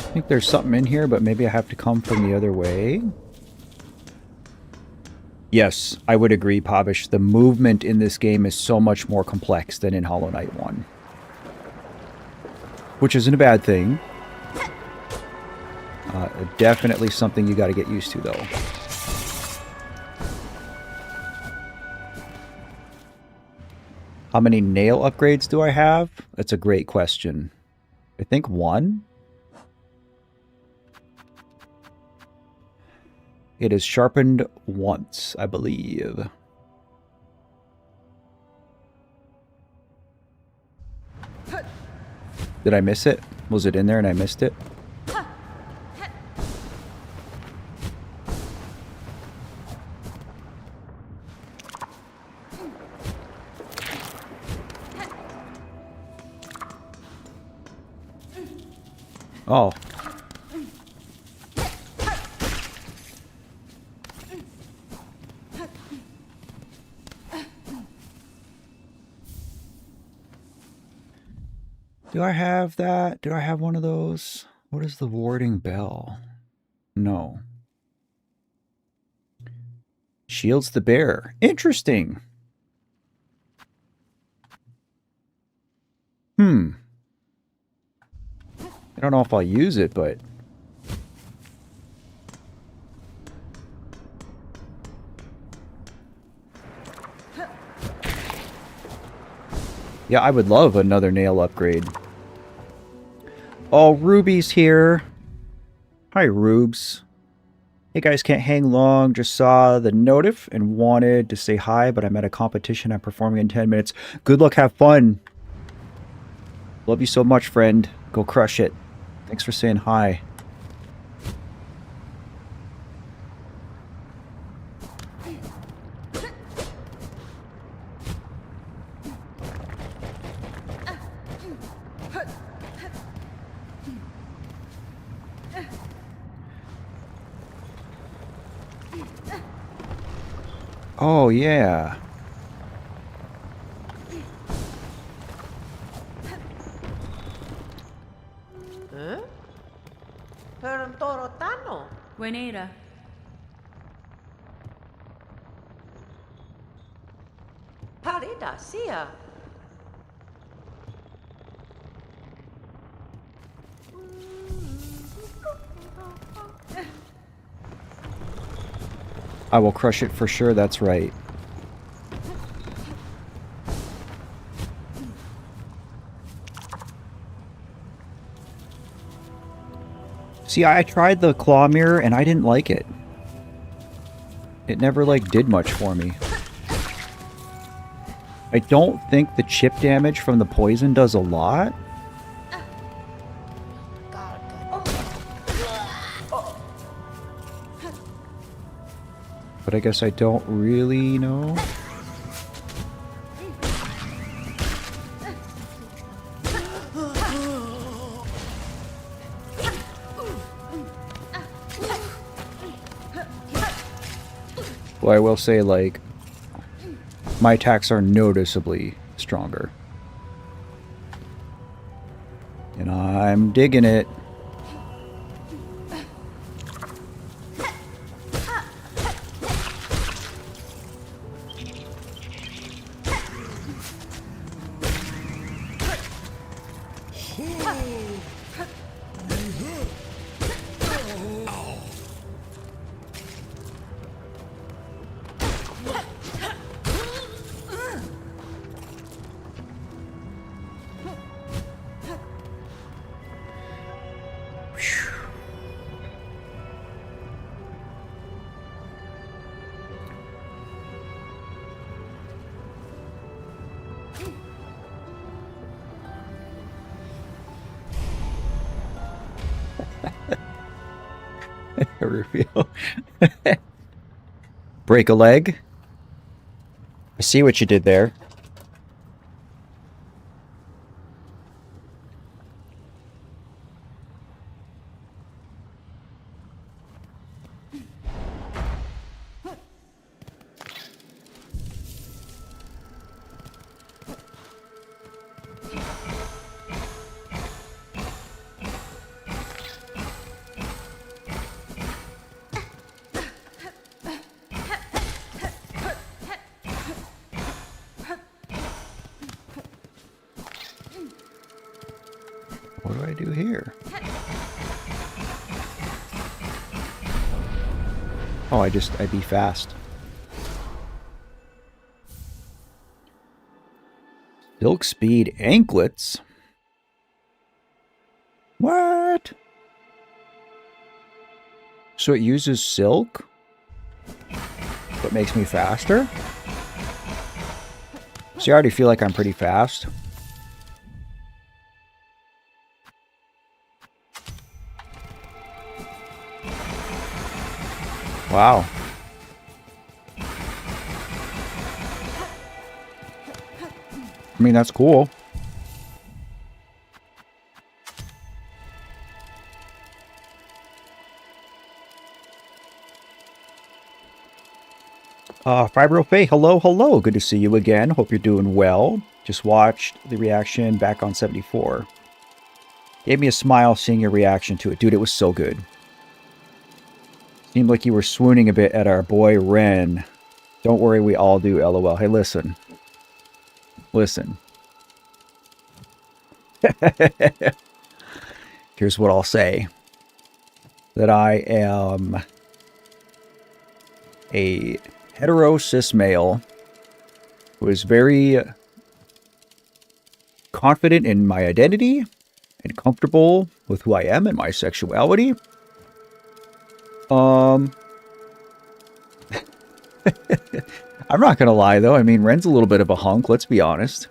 I think there's something in here, but maybe I have to come from the other way. Yes, I would agree, Pavish. The movement in this game is so much more complex than in Hollow Knight 1. Which isn't a bad thing. Definitely something you got to get used to, though. How many nail upgrades do I have? That's a great question. I think 1. It is sharpened once, I believe. Did I miss it? Was it in there and I missed it? Oh. Do I have that? Do I have one of those? What is the warding bell? No. Shields the bear. Interesting. I don't know if I'll use it, but... yeah, I would love another nail upgrade. Oh, Ruby's here. Hi, Rubes. Hey guys, can't hang long. Just saw the notif and wanted to say hi, but I'm at a competition. I'm performing in 10 minutes. Good luck, have fun. Love you so much, friend. Go crush it. Thanks for saying hi. Oh, yeah. Huh? Pero toro tano. Buenera. Parida sia. I will crush it for sure, that's right. See, I tried the claw mirror and I didn't like it. It never, like, did much for me. I don't think the chip damage from the poison does a lot. But I guess I don't really know. Well, I will say, like, my attacks are noticeably stronger. And I'm digging it. Reveal. Break a leg. I see what you did there. What do I do here? Oh, I be fast. Silk speed anklets? What? So it uses silk? But makes me faster? See, I already feel like I'm pretty fast. Wow. I mean, that's cool. Fibro Faye, hello, hello. Good to see you again. Hope you're doing well. Just watched the reaction back on 74. Gave me a smile seeing your reaction to it. Dude, it was so good. Seemed like you were swooning a bit at our boy Ren. Don't worry, we all do, lol. Hey, listen. Listen. Here's what I'll say. That I am a hetero cis male who is very confident in my identity and comfortable with who I am and my sexuality. I'm not gonna lie though. I mean, Ren's a little bit of a hunk. Let's be honest.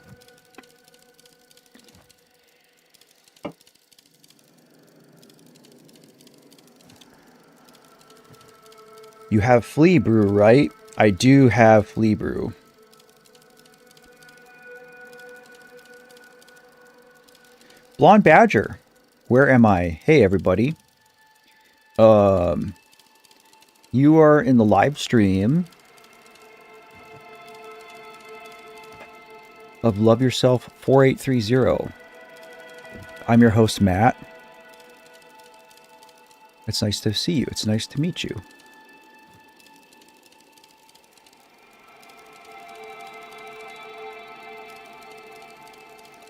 You have Flea Brew, right? I do have Flea Brew. Blonde Badger. Where am I? Hey, everybody. You are in the live stream of Love Yourself 4830. I'm your host, Matt. It's nice to see you. It's nice to meet you.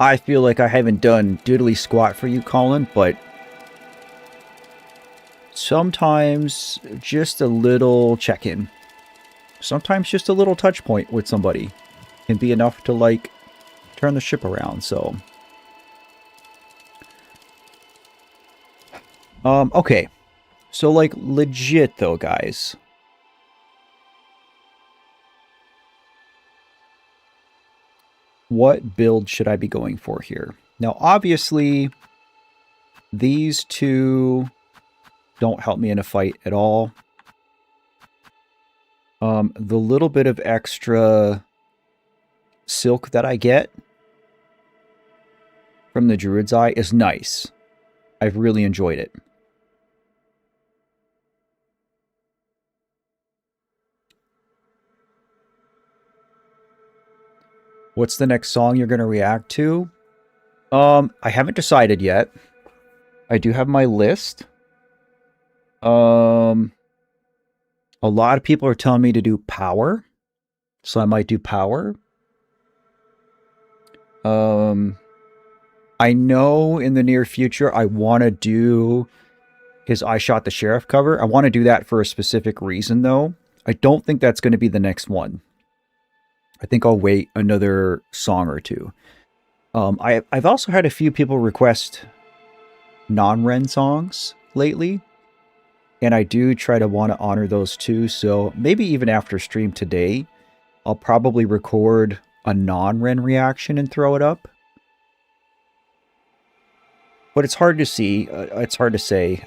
I feel like I haven't done diddly squat for you, Colin, but sometimes just a little check-in. Sometimes just a little touch point with somebody can be enough to, like, turn the ship around, so. Okay. So, like, legit, though, guys. What build should I be going for here? Now, obviously, these two don't help me in a fight at all. The little bit of extra silk that I get from the Druid's Eye is nice. I've really enjoyed it. What's the next song you're going to react to? I haven't decided yet. I do have my list. A lot of people are telling me to do Power, so I might do Power. I know in the near future I want to do his I Shot the Sheriff cover. I want to do that for a specific reason, though. I don't think that's going to be the next one. I think I'll wait another song or two. I've also had a few people request non-Ren songs lately, and I do try to want to honor those too, so maybe even after stream today, I'll probably record a non-Ren reaction and throw it up. But it's hard to see. It's hard to say.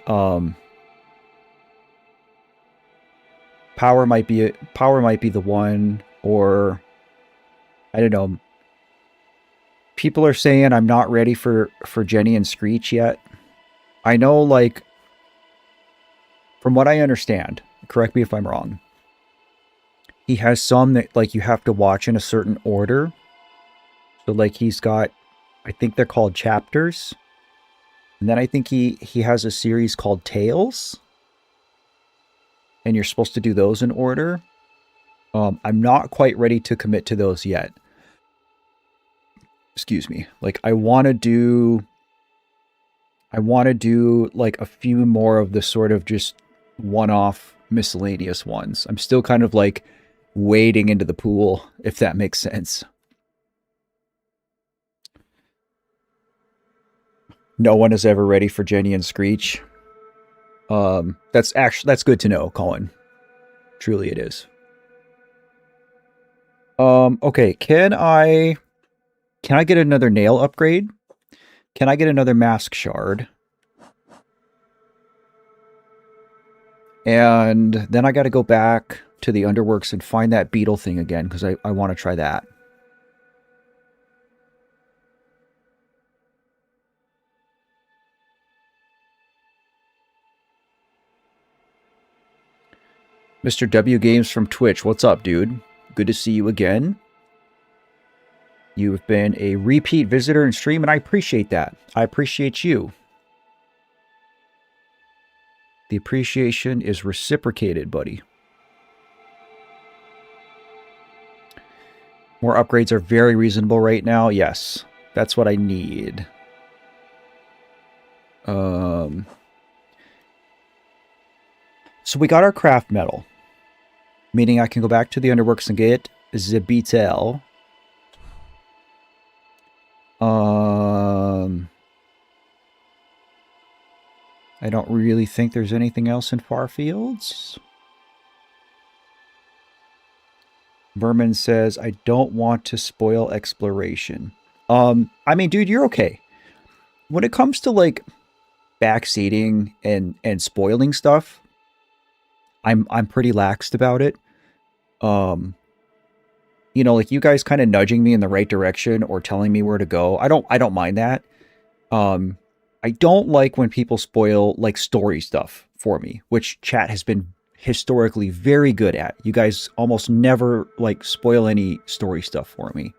Power might be the one, or I don't know. People are saying I'm not ready for Jenny and Screech yet. I know, like, from what I understand, correct me if I'm wrong, he has some that, like, you have to watch in a certain order. So, like, he's got, I think they're called chapters. And then I think he has a series called Tales. And you're supposed to do those in order. I'm not quite ready to commit to those yet. Excuse me. Like, I want to do like a few more of the sort of just one-off miscellaneous ones. I'm still kind of like wading into the pool, if that makes sense. No one is ever ready for Jenny and Screech. That's good to know, Colin. Truly it is. Okay, can I get another nail upgrade? Can I get another mask shard? And then I got to go back to the Underworks and find that beetle thing again, because I want to try that. Mr. W Games from Twitch, what's up, dude? Good to see you again. You've been a repeat visitor in stream, and I appreciate that. I appreciate you. The appreciation is reciprocated, buddy. More upgrades are very reasonable right now. Yes, that's what I need. So we got our craft metal, meaning I can go back to the Underworks and get the beetle. I don't really think there's anything else in Farfields. Vermin says, I don't want to spoil exploration. I mean, dude, you're okay. When it comes to like backseating and spoiling stuff, I'm pretty laxed about it. Um, like you guys kind of nudging me in the right direction or telling me where to go. I don't mind that. Um, I don't like when people spoil like story stuff for me, which chat has been historically very good at. You guys almost never like spoil any story stuff for me.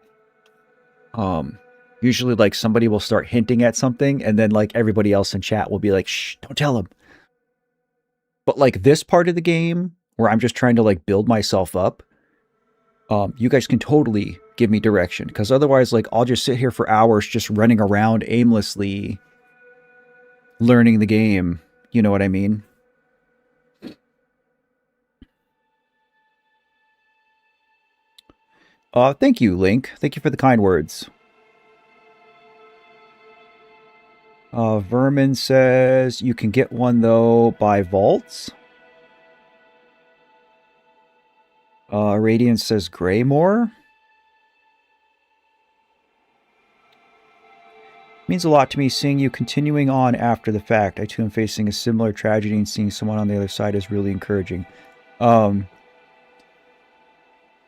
Usually like somebody will start hinting at something and then like everybody else in chat will be like, "Shh, don't tell him." But like this part of the game where I'm just trying to like build myself up, you guys can totally give me direction because otherwise like I'll just sit here for hours just running around aimlessly learning the game. You know what I mean? Thank you, Link. Thank you for the kind words. Vermin says you can get one though by vaults. Radiant says Greymore. Means a lot to me seeing you continuing on after the fact. I too am facing a similar tragedy and seeing someone on the other side is really encouraging.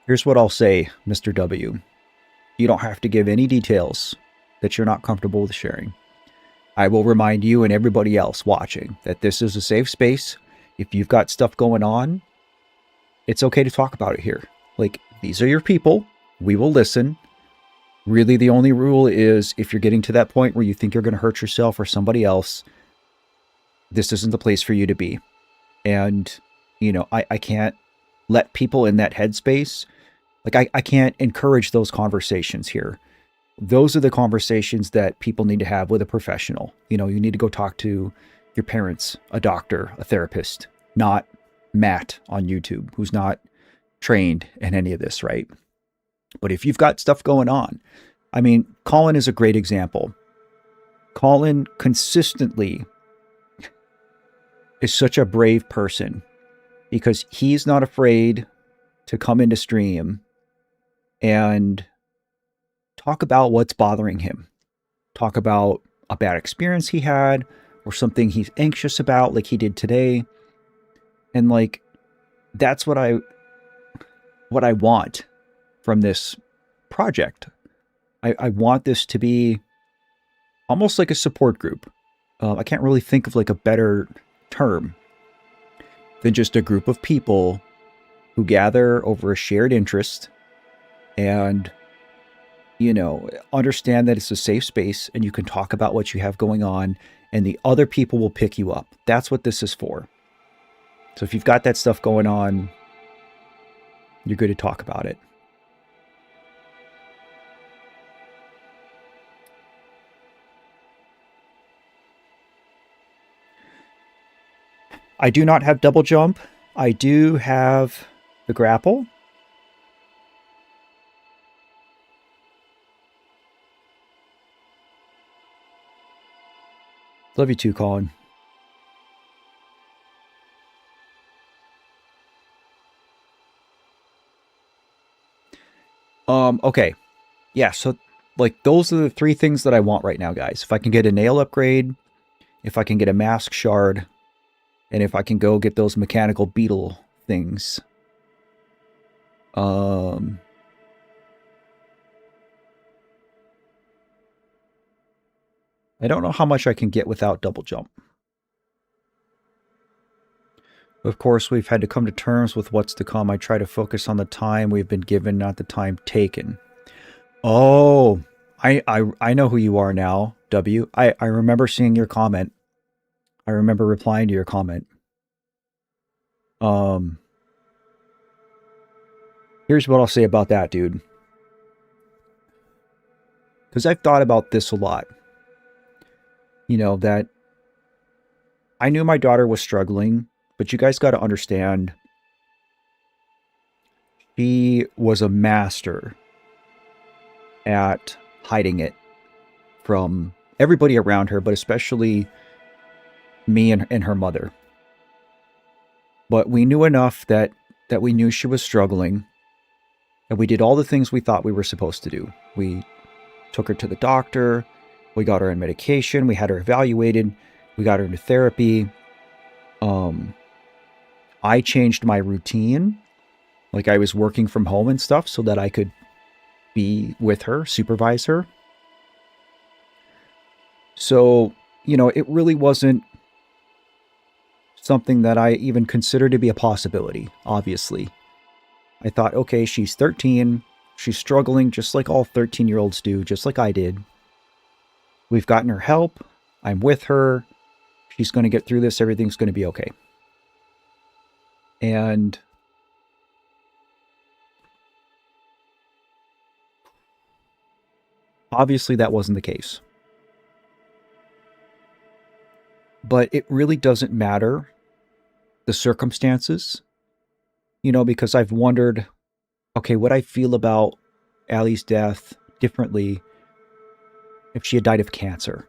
Here's what I'll say, Mr. W. You don't have to give any details that you're not comfortable with sharing. I will remind you and everybody else watching that this is a safe space. If you've got stuff going on, it's okay to talk about it here. Like, these are your people. We will listen. Really, the only rule is if you're getting to that point where you think you're going to hurt yourself or somebody else, this isn't the place for you to be. And, I can't let people in that headspace, like, I can't encourage those conversations here. Those are the conversations that people need to have with a professional. You need to go talk to your parents, a doctor, a therapist, not Matt on YouTube, who's not trained in any of this, right? But if you've got stuff going on, I mean, Colin is a great example. Colin consistently is such a brave person because he's not afraid to come into stream and talk about what's bothering him. Talk about a bad experience he had or something he's anxious about like he did today. And like that's what I want from this project. I want this to be almost like a support group. I can't really think of like a better term than just a group of people who gather over a shared interest and, understand that it's a safe space and you can talk about what you have going on and the other people will pick you up. That's what this is for. So if you've got that stuff going on, you're good to talk about it. I do not have double jump. I do have the grapple. Love you too, Colin. Okay. Yeah, so like those are the three things that I want right now, guys. If I can get a nail upgrade, if I can get a mask shard, and if I can go get those mechanical beetle things. I don't know how much I can get without double jump. Of course, we've had to come to terms with what's to come. I try to focus on the time we've been given, not the time taken. Oh, I know who you are now, W. I remember seeing your comment. I remember replying to your comment. Here's what I'll say about that, dude. Because I've thought about this a lot. That I knew my daughter was struggling, but you guys got to understand she was a master at hiding it from everybody around her, but especially me and her mother. But we knew enough that we knew she was struggling. And we did all the things we thought we were supposed to do. We took her to the doctor. We got her on medication. We had her evaluated. We got her into therapy. I changed my routine. Like I was working from home and stuff so that I could be with her, supervise her. So, it really wasn't something that I even considered to be a possibility, obviously. I thought, okay, she's 13. She's struggling just like all 13-year-olds do, just like I did. We've gotten her help. I'm with her. She's going to get through this. Everything's going to be okay. And obviously that wasn't the case. But it really doesn't matter the circumstances, because I've wondered, okay, would I feel about Allie's death differently if she had died of cancer,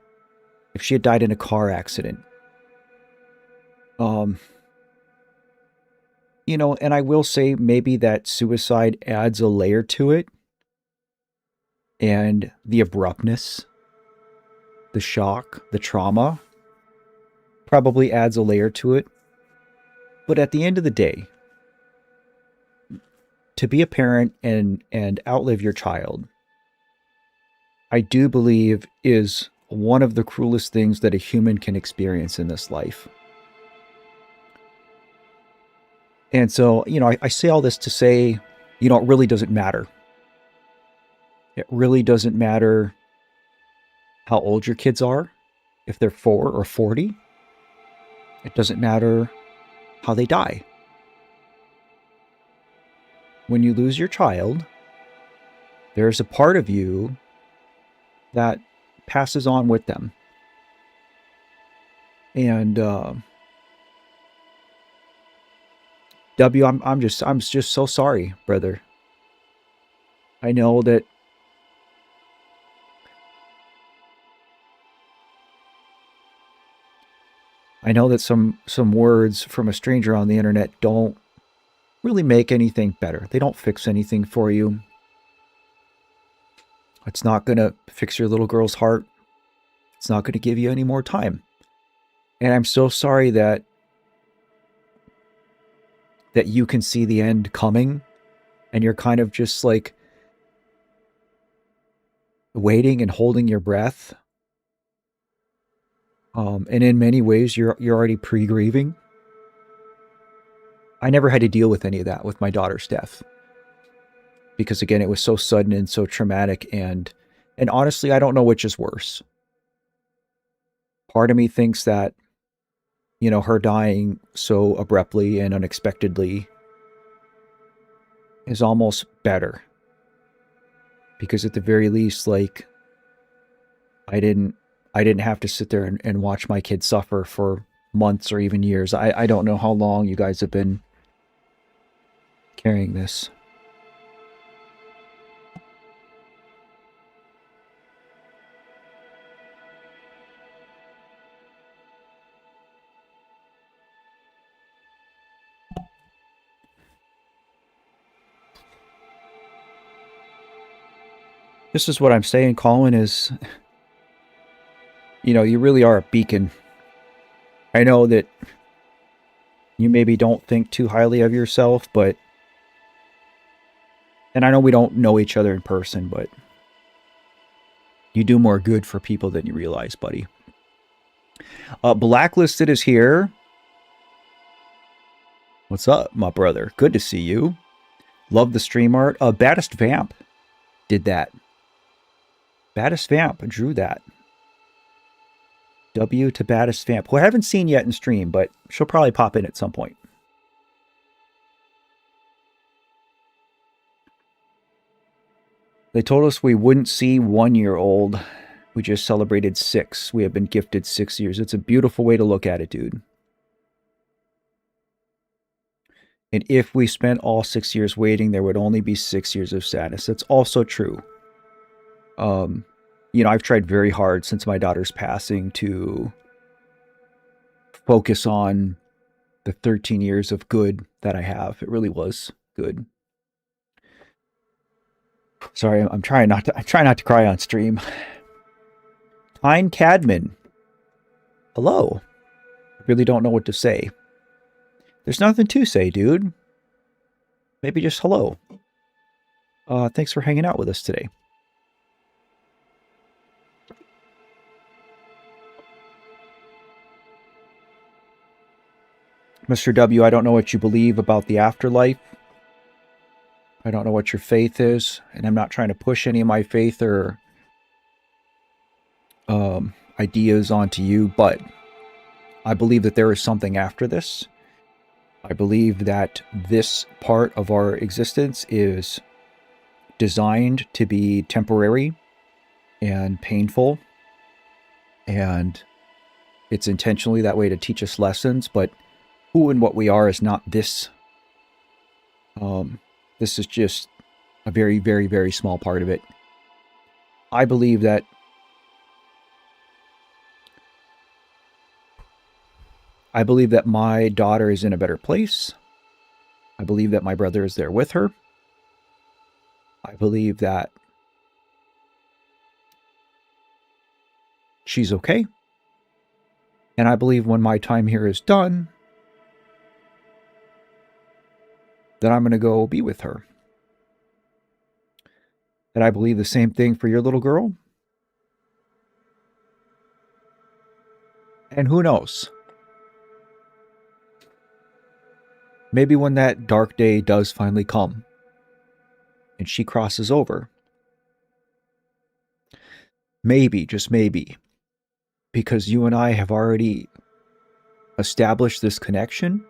if she had died in a car accident? And I will say maybe that suicide adds a layer to it, and the abruptness, the shock, the trauma probably adds a layer to it. But at the end of the day, to be a parent and outlive your child, I do believe is one of the cruelest things that a human can experience in this life. And so, I say all this to say, it really doesn't matter. It really doesn't matter how old your kids are, if they're 4 or 40. It doesn't matter how they die. When you lose your child, there's a part of you that passes on with them. And W, I'm just so sorry, brother. I know that some words from a stranger on the internet don't really make anything better. They don't fix anything for you. It's not going to fix your little girl's heart. It's not going to give you any more time. And I'm so sorry that you can see the end coming and you're kind of just like waiting and holding your breath. And in many ways, you're already pre-grieving. I never had to deal with any of that with my daughter's death. Because again, it was so sudden and so traumatic, and honestly, I don't know which is worse. Part of me thinks that, her dying so abruptly and unexpectedly is almost better. Because at the very least, like, I didn't have to sit there and watch my kid suffer for months or even years. I don't know how long you guys have been carrying this. This is what I'm saying, Colin, is, you really are a beacon. I know that you maybe don't think too highly of yourself, but, and I know we don't know each other in person, but you do more good for people than you realize, buddy. Blacklisted is here. What's up, my brother? Good to see you. Love the stream art. Baddest Vamp did that. Baddest Vamp drew that. W to Baddest Vamp, who I haven't seen yet in stream, but she'll probably pop in at some point. They told us we wouldn't see 1-year-old. We just celebrated 6. We have been gifted 6 years. It's a beautiful way to look at it, dude. And if we spent all 6 years waiting, there would only be 6 years of sadness. That's also true. I've tried very hard since my daughter's passing to focus on the 13 years of good that I have. It really was good. Sorry, I'm trying not to cry on stream. Tyne Cadman. Hello. I really don't know what to say. There's nothing to say, dude. Maybe just hello. Thanks for hanging out with us today. Mr. W, I don't know what you believe about the afterlife. I don't know what your faith is, and I'm not trying to push any of my faith or ideas onto you, but I believe that there is something after this. I believe that this part of our existence is designed to be temporary and painful, and it's intentionally that way to teach us lessons, but who and what we are is not this. This is just a very, very, very small part of it. I believe that my daughter is in a better place. I believe that my brother is there with her. I believe that she's okay. And I believe when my time here is done, that I'm going to go be with her. And I believe the same thing for your little girl. And who knows? Maybe when that dark day does finally come, and she crosses over, maybe, just maybe, because you and I have already established this connection,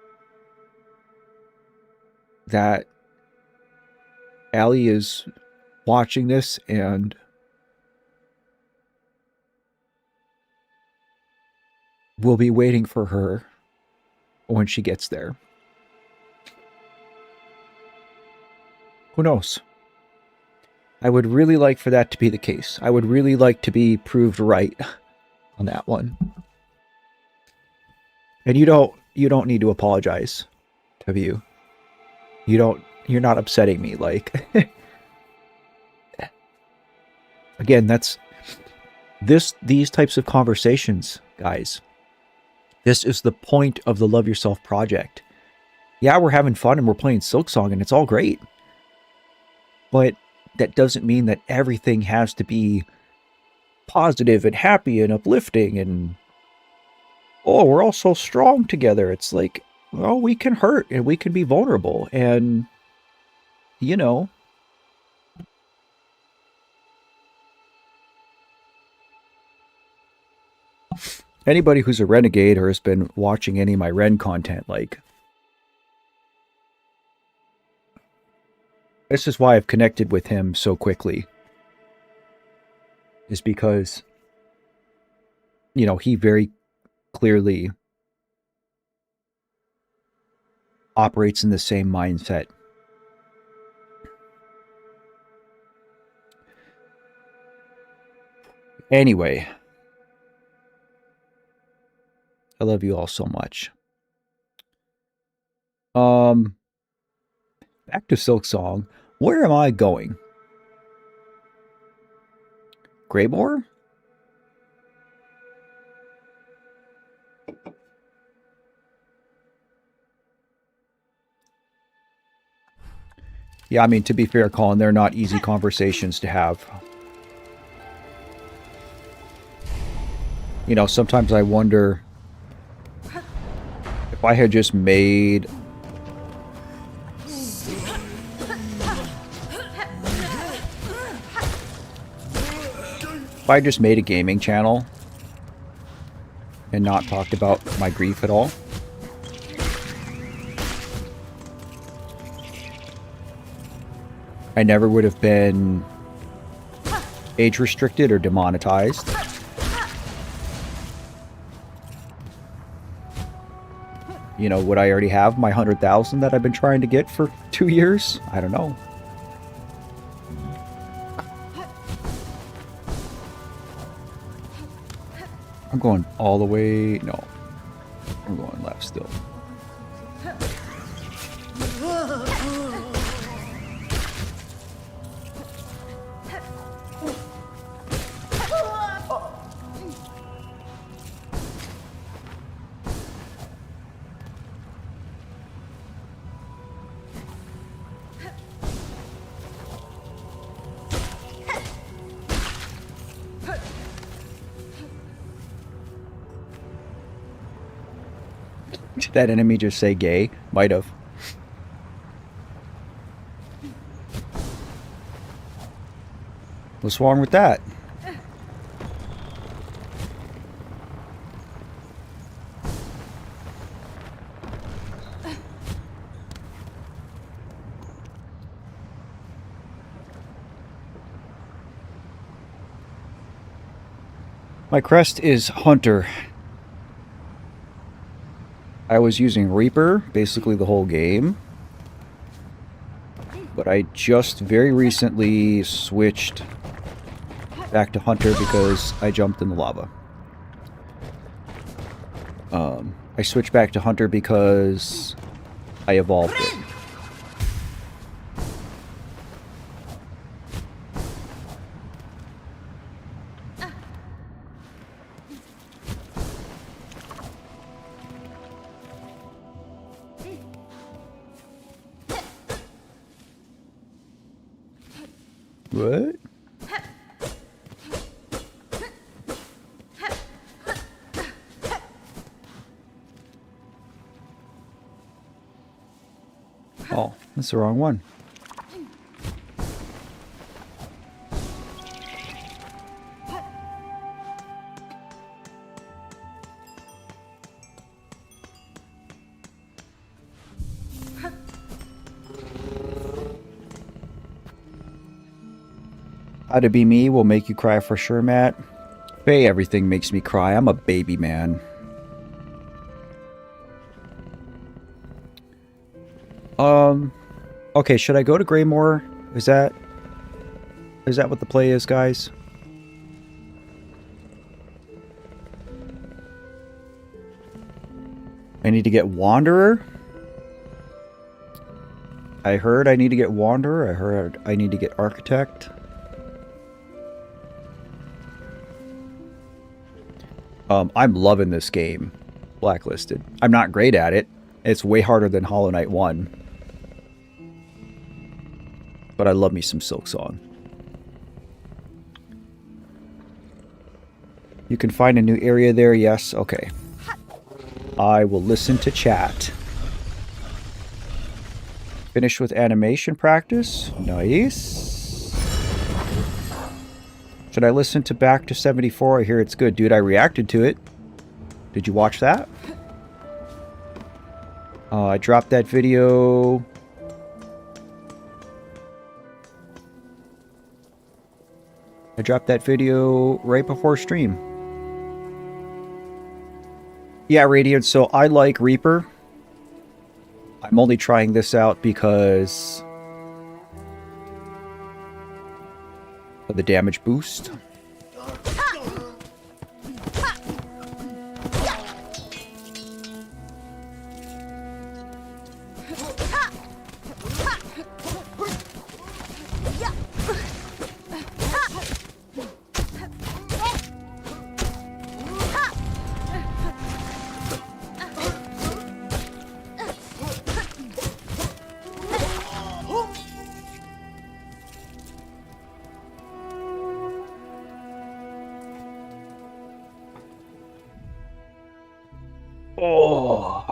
that Allie is watching this and will be waiting for her when she gets there. Who knows? I would really like for that to be the case. I would really like to be proved right on that one. And you don't need to apologize, W. You're not upsetting me, like. Again, that's these types of conversations, guys. This is the point of the Love Yourself project. Yeah, we're having fun and we're playing Silksong and it's all great. But that doesn't mean that everything has to be positive and happy and uplifting and, oh, we're all so strong together. It's like, well, we can hurt and we can be vulnerable and, you know, anybody who's a renegade or has been watching any of my Ren content, like, this is why I've connected with him so quickly. Is because, you know, he very clearly operates in the same mindset. Anyway, I love you all so much. Back to Silksong. Where am I going? Greymore? Yeah, I mean, to be fair, Colin, they're not easy conversations to have. You know, sometimes I wonder if I had just made... If I just made a gaming channel and not talked about my grief at all, I never would have been age restricted or demonetized. You know, would I already have my 100,000 that I've been trying to get for 2 years? I don't know. I'm going all the way... No. I'm going left still. Did that enemy just say gay? Might have. What's wrong with that? My crest is Hunter. I was using Reaper basically the whole game. But I just very recently switched back to Hunter because I jumped in the lava. I switched back to Hunter because I evolved it. What? Oh, that's the wrong one. How to Be Me will make you cry for sure, Matt. Hey, everything makes me cry. I'm a baby man. Okay, should I go to Greymore? Is that what the play is, guys? I need to get Wanderer. I heard I need to get Wanderer. I heard I need to get Architect. I'm loving this game, Blacklisted. I'm not great at it. It's way harder than Hollow Knight 1. But I love me some Silksong. You can find a new area there, yes? Okay. I will listen to chat. Finish with animation practice. Nice. Should I listen to Back to 74? I hear it's good. Dude, I reacted to it. Did you watch that? I dropped that video. I dropped that video right before stream. Yeah, Radiant, so I like Reaper. I'm only trying this out because of the damage boost. Oh.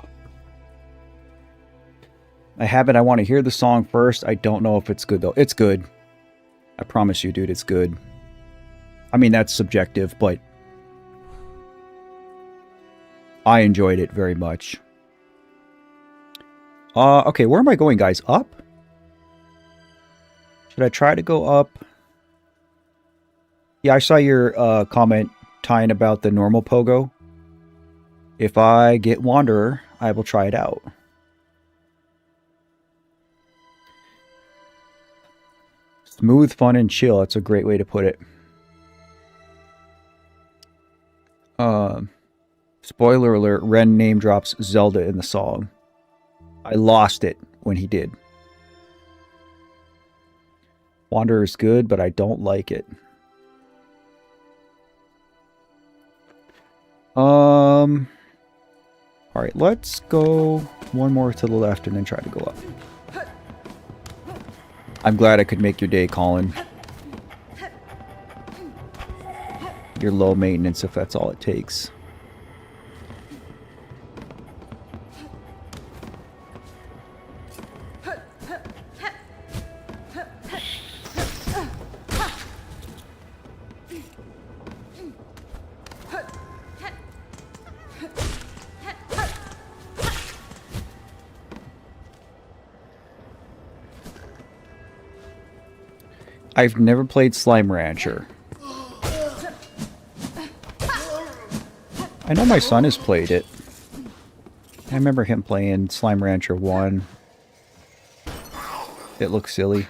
I have it. I want to hear the song first. I don't know if it's good, though. It's good. I promise you, dude, it's good. I mean, that's subjective, but I enjoyed it very much. Okay, where am I going, guys? Up? Should I try to go up? Yeah, I saw your comment, Tyne, about the normal pogo. If I get Wanderer, I will try it out. Smooth, fun, and chill. That's a great way to put it. Spoiler alert, Ren name drops Zelda in the song. I lost it when he did. Wanderer is good, but I don't like it. Alright, let's go one more to the left and then try to go up. I'm glad I could make your day, Colin. You're low maintenance if that's all it takes. I've never played Slime Rancher. I know my son has played it. I remember him playing Slime Rancher 1. It looks silly.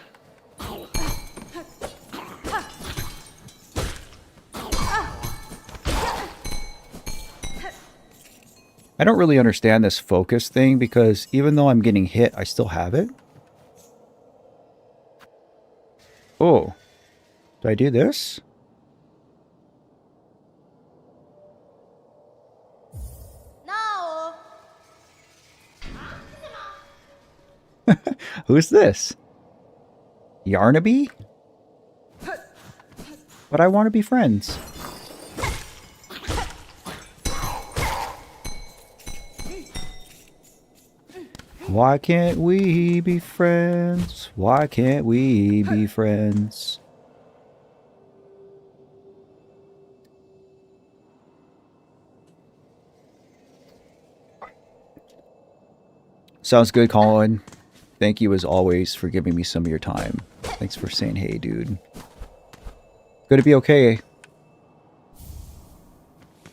I don't really understand this focus thing because even though I'm getting hit, I still have it. Oh. Do I do this? No. Who's this? Yarnaby? But I want to be friends. Why can't we be friends? Why can't we be friends? Sounds good, Colin. Thank you as always for giving me some of your time. Thanks for saying hey, dude. Gonna be okay.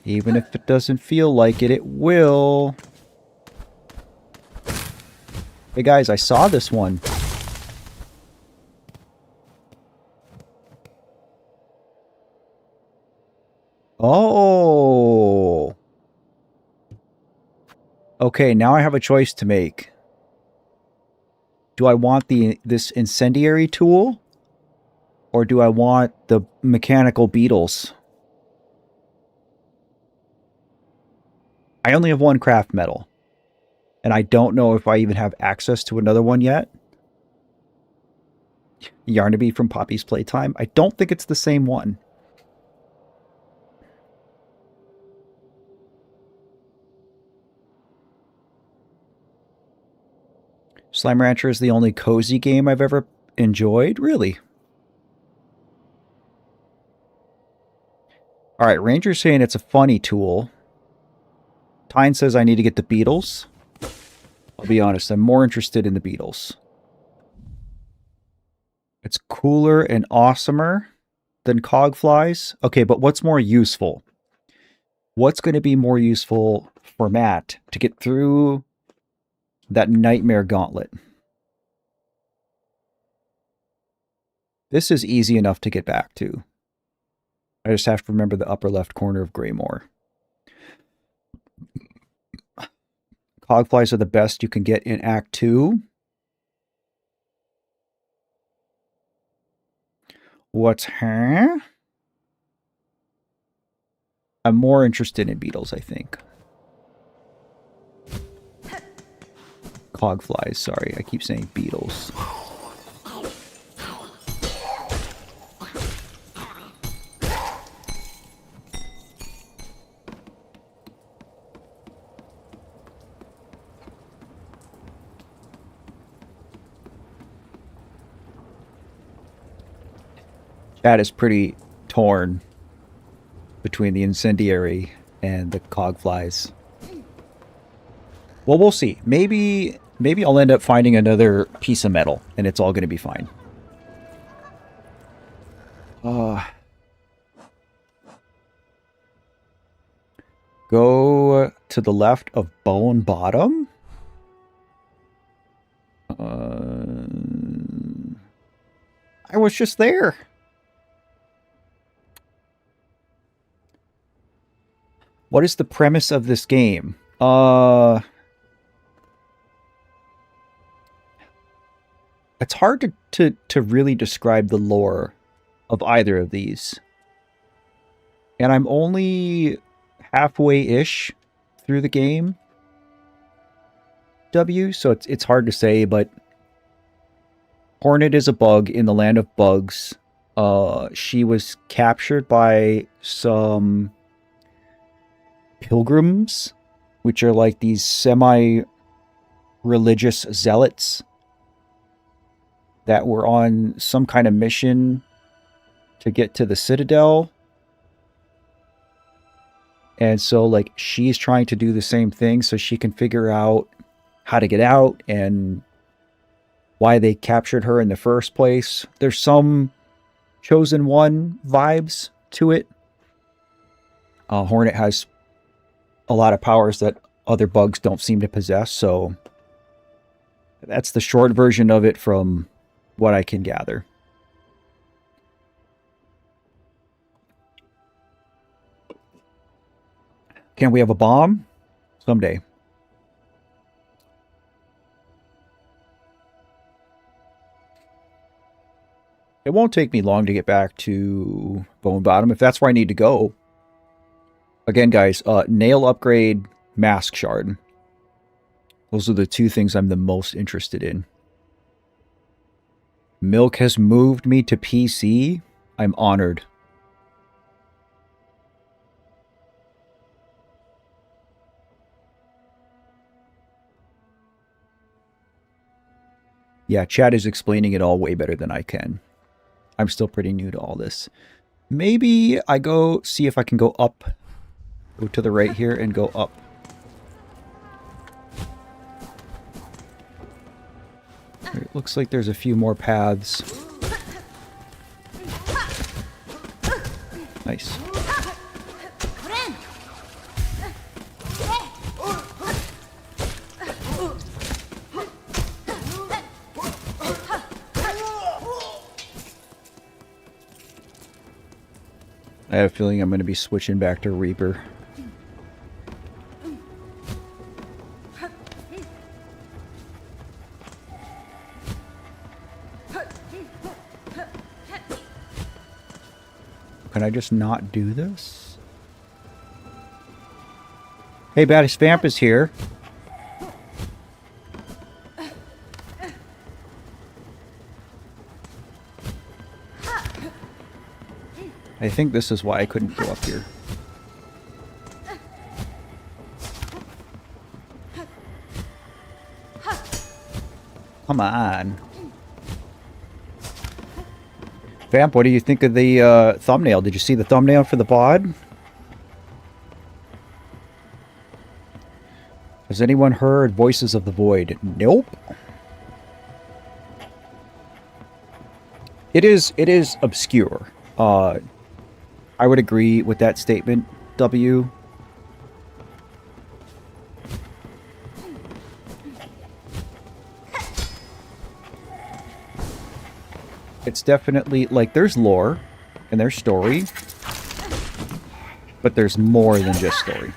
Even if it doesn't feel like it, it will. Hey guys, I saw this one. Oh. Okay, now I have a choice to make. Do I want this incendiary tool? Or do I want the mechanical beetles? I only have one craft metal. And I don't know if I even have access to another one yet. Yarnaby from Poppy's Playtime. I don't think it's the same one. Slime Rancher is the only cozy game I've ever enjoyed? Really? Alright, Ranger's saying it's a funny tool. Tyne says I need to get the beetles. I'll be honest, I'm more interested in the beetles. It's cooler and awesomer than cogflies. Okay, but what's more useful? What's going to be more useful for Matt to get through that nightmare gauntlet? This is easy enough to get back to. I just have to remember the upper left corner of Greymoor. Cogflies are the best you can get in Act 2. What's huh? I'm more interested in beetles, I think. Cogflies, sorry. I keep saying beetles. Chat is pretty torn between the incendiary and the cogflies. Well, we'll see. Maybe I'll end up finding another piece of metal, and it's all going to be fine. Go to the left of Bone Bottom. I was just there. What is the premise of this game? It's hard to really describe the lore of either of these. And I'm only halfway-ish through the game. So it's hard to say, but Hornet is a bug in the land of bugs. She was captured by some pilgrims, which are like these semi-religious zealots that were on some kind of mission to get to the Citadel. And so, like, she's trying to do the same thing so she can figure out how to get out and why they captured her in the first place. There's some Chosen One vibes to it. Hornet has a lot of powers that other bugs don't seem to possess, so that's the short version of it from what I can gather. Can we have a bomb? Someday. It won't take me long to get back to Bone Bottom if that's where I need to go. Again, guys, nail upgrade, mask shard. Those are the two things I'm the most interested in. Milk has moved me to PC. I'm honored. Yeah, Chad is explaining it all way better than I can. I'm still pretty new to all this. Maybe I go see if I can go up. Go to the right here and go up. It looks like there's a few more paths. Nice. I have a feeling I'm going to be switching back to Reaper. Can I just not do this? Hey, Baddest Vamp is here. I think this is why I couldn't go up here. Come on. Vamp, what do you think of the thumbnail? Did you see the thumbnail for the pod? Has anyone heard Voices of the Void? Nope. It is obscure. I would agree with that statement, W. It's definitely, like, there's lore and there's story, but there's more than just story.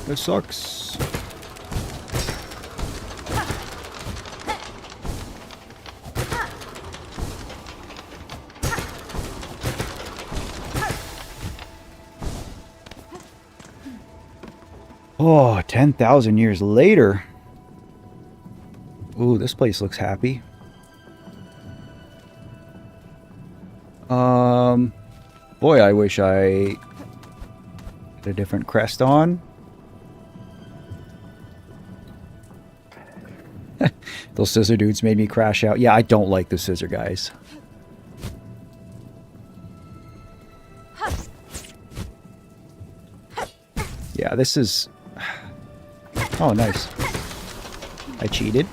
This sucks. Oh, 10,000 years later. Ooh, this place looks happy. Boy, I wish I had a different crest on. Those scissor dudes made me crash out. Yeah, I don't like the scissor guys. Yeah, this is... Oh, nice. I cheated.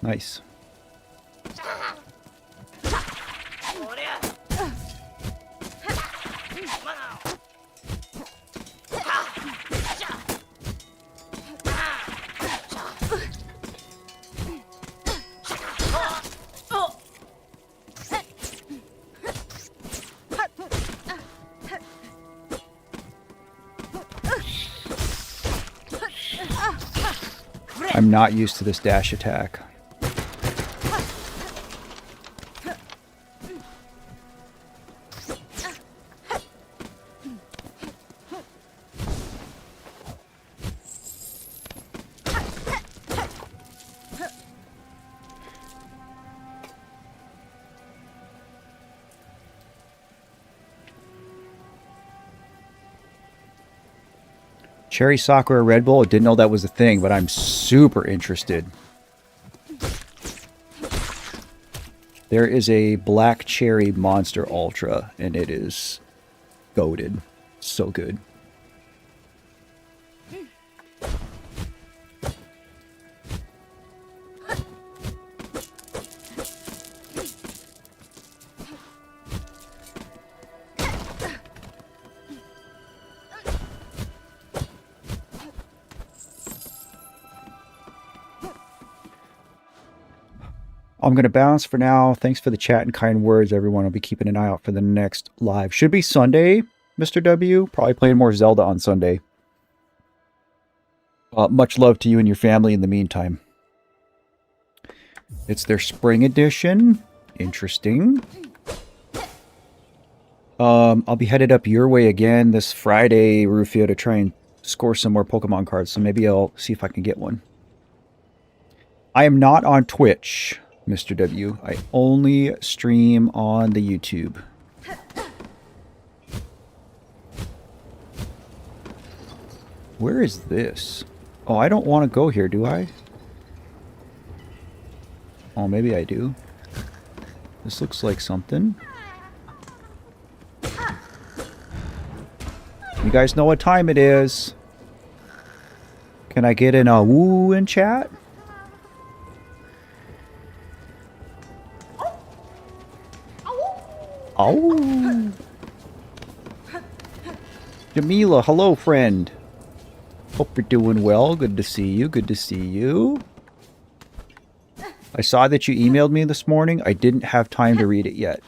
Nice. I'm not used to this dash attack. Cherry Sakura Red Bull. Didn't know that was a thing, but I'm super interested. There is a Black Cherry Monster Ultra, and it is goated. So good. I'm going to bounce for now. Thanks for the chat and kind words, everyone. I'll be keeping an eye out for the next live. Should be Sunday, Mr. W. Probably playing more Zelda on Sunday. Much love to you and your family in the meantime. It's their spring edition. Interesting. I'll be headed up your way again this Friday, Rufio, to try and score some more Pokemon cards. So maybe I'll see if I can get one. I am not on Twitch, Mr. W. I only stream on the YouTube. Where is this? Oh, I don't want to go here, do I? Oh, maybe I do. This looks like something. You guys know what time it is. Can I get in a woo in chat? Oh. Jamila, hello, friend. Hope you're doing well. Good to see you. Good to see you. I saw that you emailed me this morning. I didn't have time to read it yet.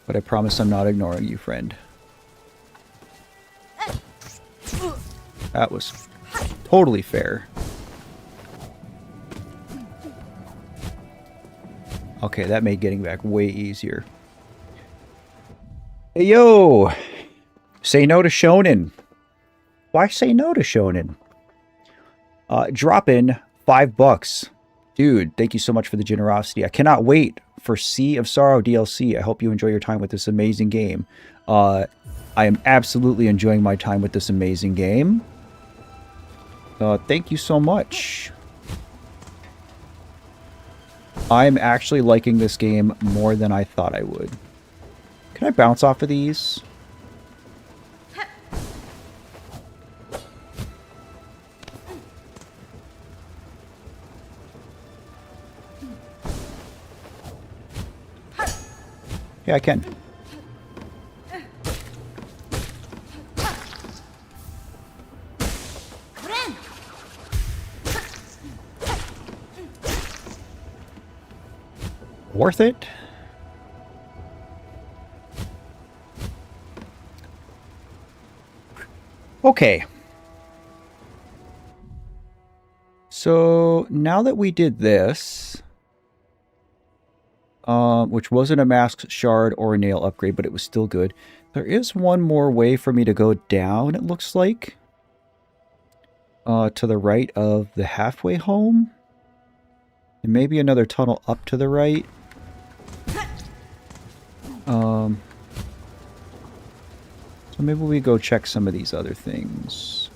But I promise I'm not ignoring you, friend. That was totally fair. Okay, that made getting back way easier. Hey, yo! Say no to Shonen. Why say no to Shonen? Drop in $5. Dude, thank you so much for the generosity. I cannot wait for Sea of Sorrow DLC. I hope you enjoy your time with this amazing game. I am absolutely enjoying my time with this amazing game. Thank you so much. I'm actually liking this game more than I thought I would. Can I bounce off of these? Yeah, I can. Worth it? Okay. So now that we did this, which wasn't a mask shard or a nail upgrade, but it was still good. There is one more way for me to go down, it looks like. To the right of the halfway home. And maybe another tunnel up to the right. So maybe we go check some of these other things.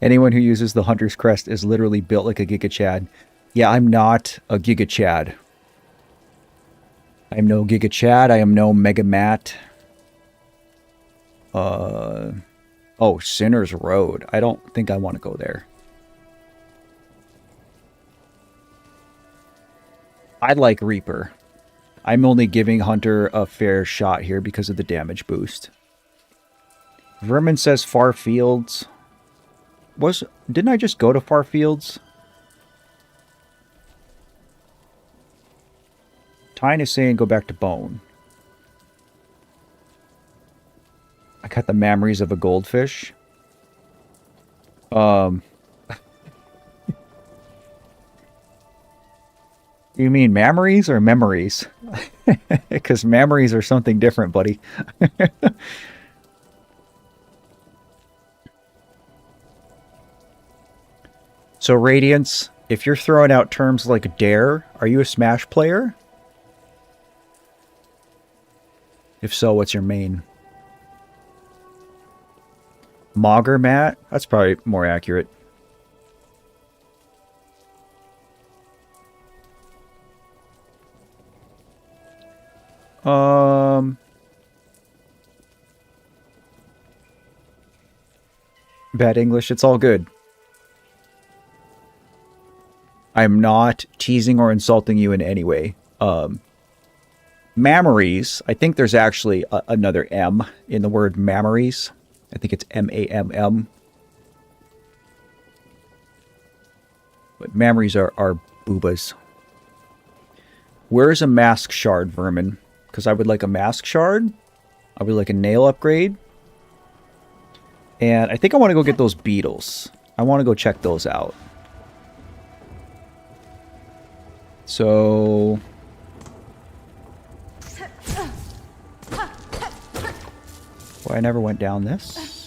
Anyone who uses the Hunter's Crest is literally built like a Giga Chad. Yeah, I'm not a Giga Chad. I'm no Giga Chad. I am no Mega Matt. Oh, Sinner's Road. I don't think I want to go there. I like Reaper. I'm only giving Hunter a fair shot here because of the damage boost. Vermin says Far Fields. Didn't I just go to Far Fields? Tyne is saying go back to Bone. I got the memories of a goldfish. You mean memories or memories? Because memories are something different, buddy. So, Radiance, if you're throwing out terms like dare, are you a Smash player? If so, what's your main? Mogger Matt? That's probably more accurate. Bad English, it's all good. I'm not teasing or insulting you in any way. Mammaries, I think there's actually another M in the word mammaries. I think it's M-A-M-M. But mammaries are boobas. Where's a mask shard, Vermin? Because I would like a mask shard. I would like a nail upgrade. And I think I want to go get those beetles. I want to go check those out. So... well, I never went down this.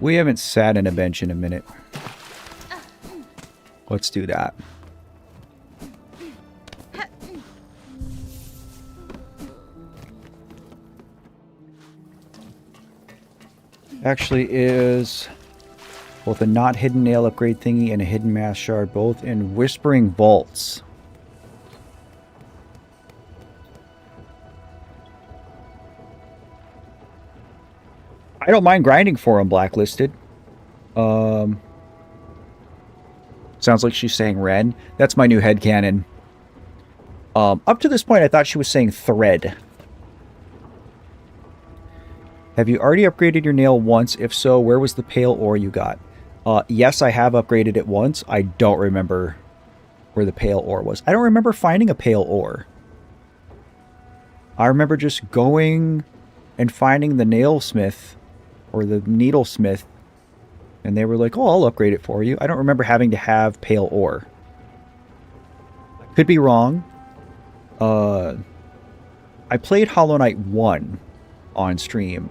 We haven't sat in a bench in a minute. Let's do that. Actually is both a not hidden nail upgrade thingy and a hidden mass shard, both in Whispering Vaults. I don't mind grinding for him, Blacklisted. Sounds like she's saying Ren. That's my new headcanon. Up to this point, I thought she was saying Thread. Have you already upgraded your nail once? If so, where was the pale ore you got? Yes, I have upgraded it once. I don't remember where the pale ore was. I don't remember finding a pale ore. I remember just going and finding the nailsmith or the needlesmith, and they were like, oh, I'll upgrade it for you. I don't remember having to have pale ore. I could be wrong. I played Hollow Knight 1 on stream.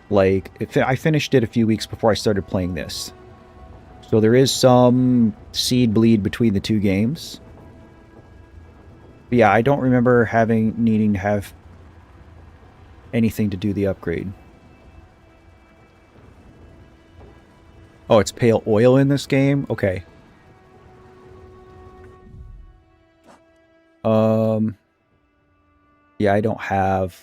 Like, I finished it a few weeks before I started playing this. So there is some seed bleed between the two games. But yeah, I don't remember needing to have anything to do the upgrade. Oh, it's pale oil in this game? Okay. Yeah, I don't have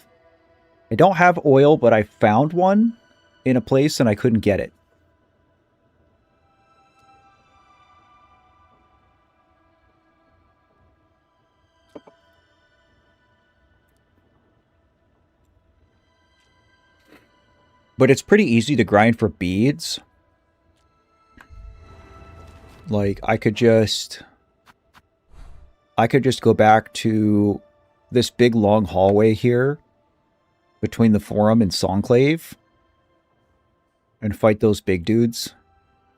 oil, but I found one in a place and I couldn't get it. But it's pretty easy to grind for beads. Like, I could just go back to this big long hallway here between the forum and Songclave and fight those big dudes.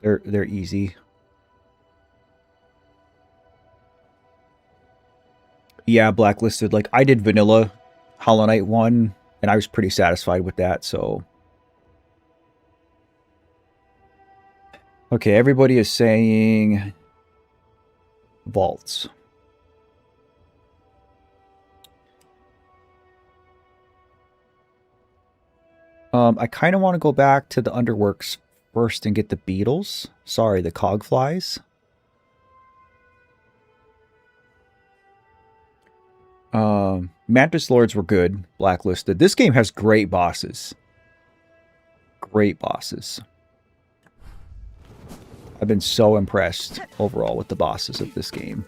They're easy. Yeah, Blacklisted. Like, I did vanilla Hollow Knight 1 and I was pretty satisfied with that, so okay, everybody is saying vaults. I kind of want to go back to the Underworks first and get the beetles. Sorry, the cogflies. Mantis Lords were good, Blacklisted. This game has great bosses. Great bosses. I've been so impressed overall with the bosses of this game.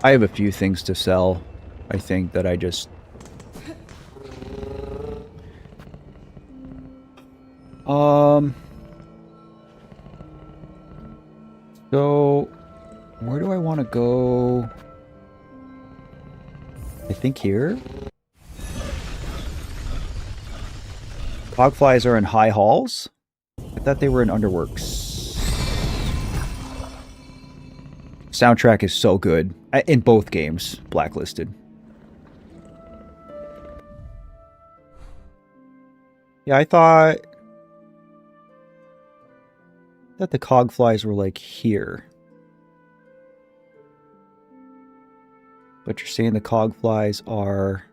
I have a few things to sell, I think, that I just... So, where do I want to go? I think here? Cogflies are in high halls? I thought they were in underworks. Soundtrack is so good. In both games, Blacklisted. Yeah, I thought that the Cogflies were like here. But you're saying the Cogflies are...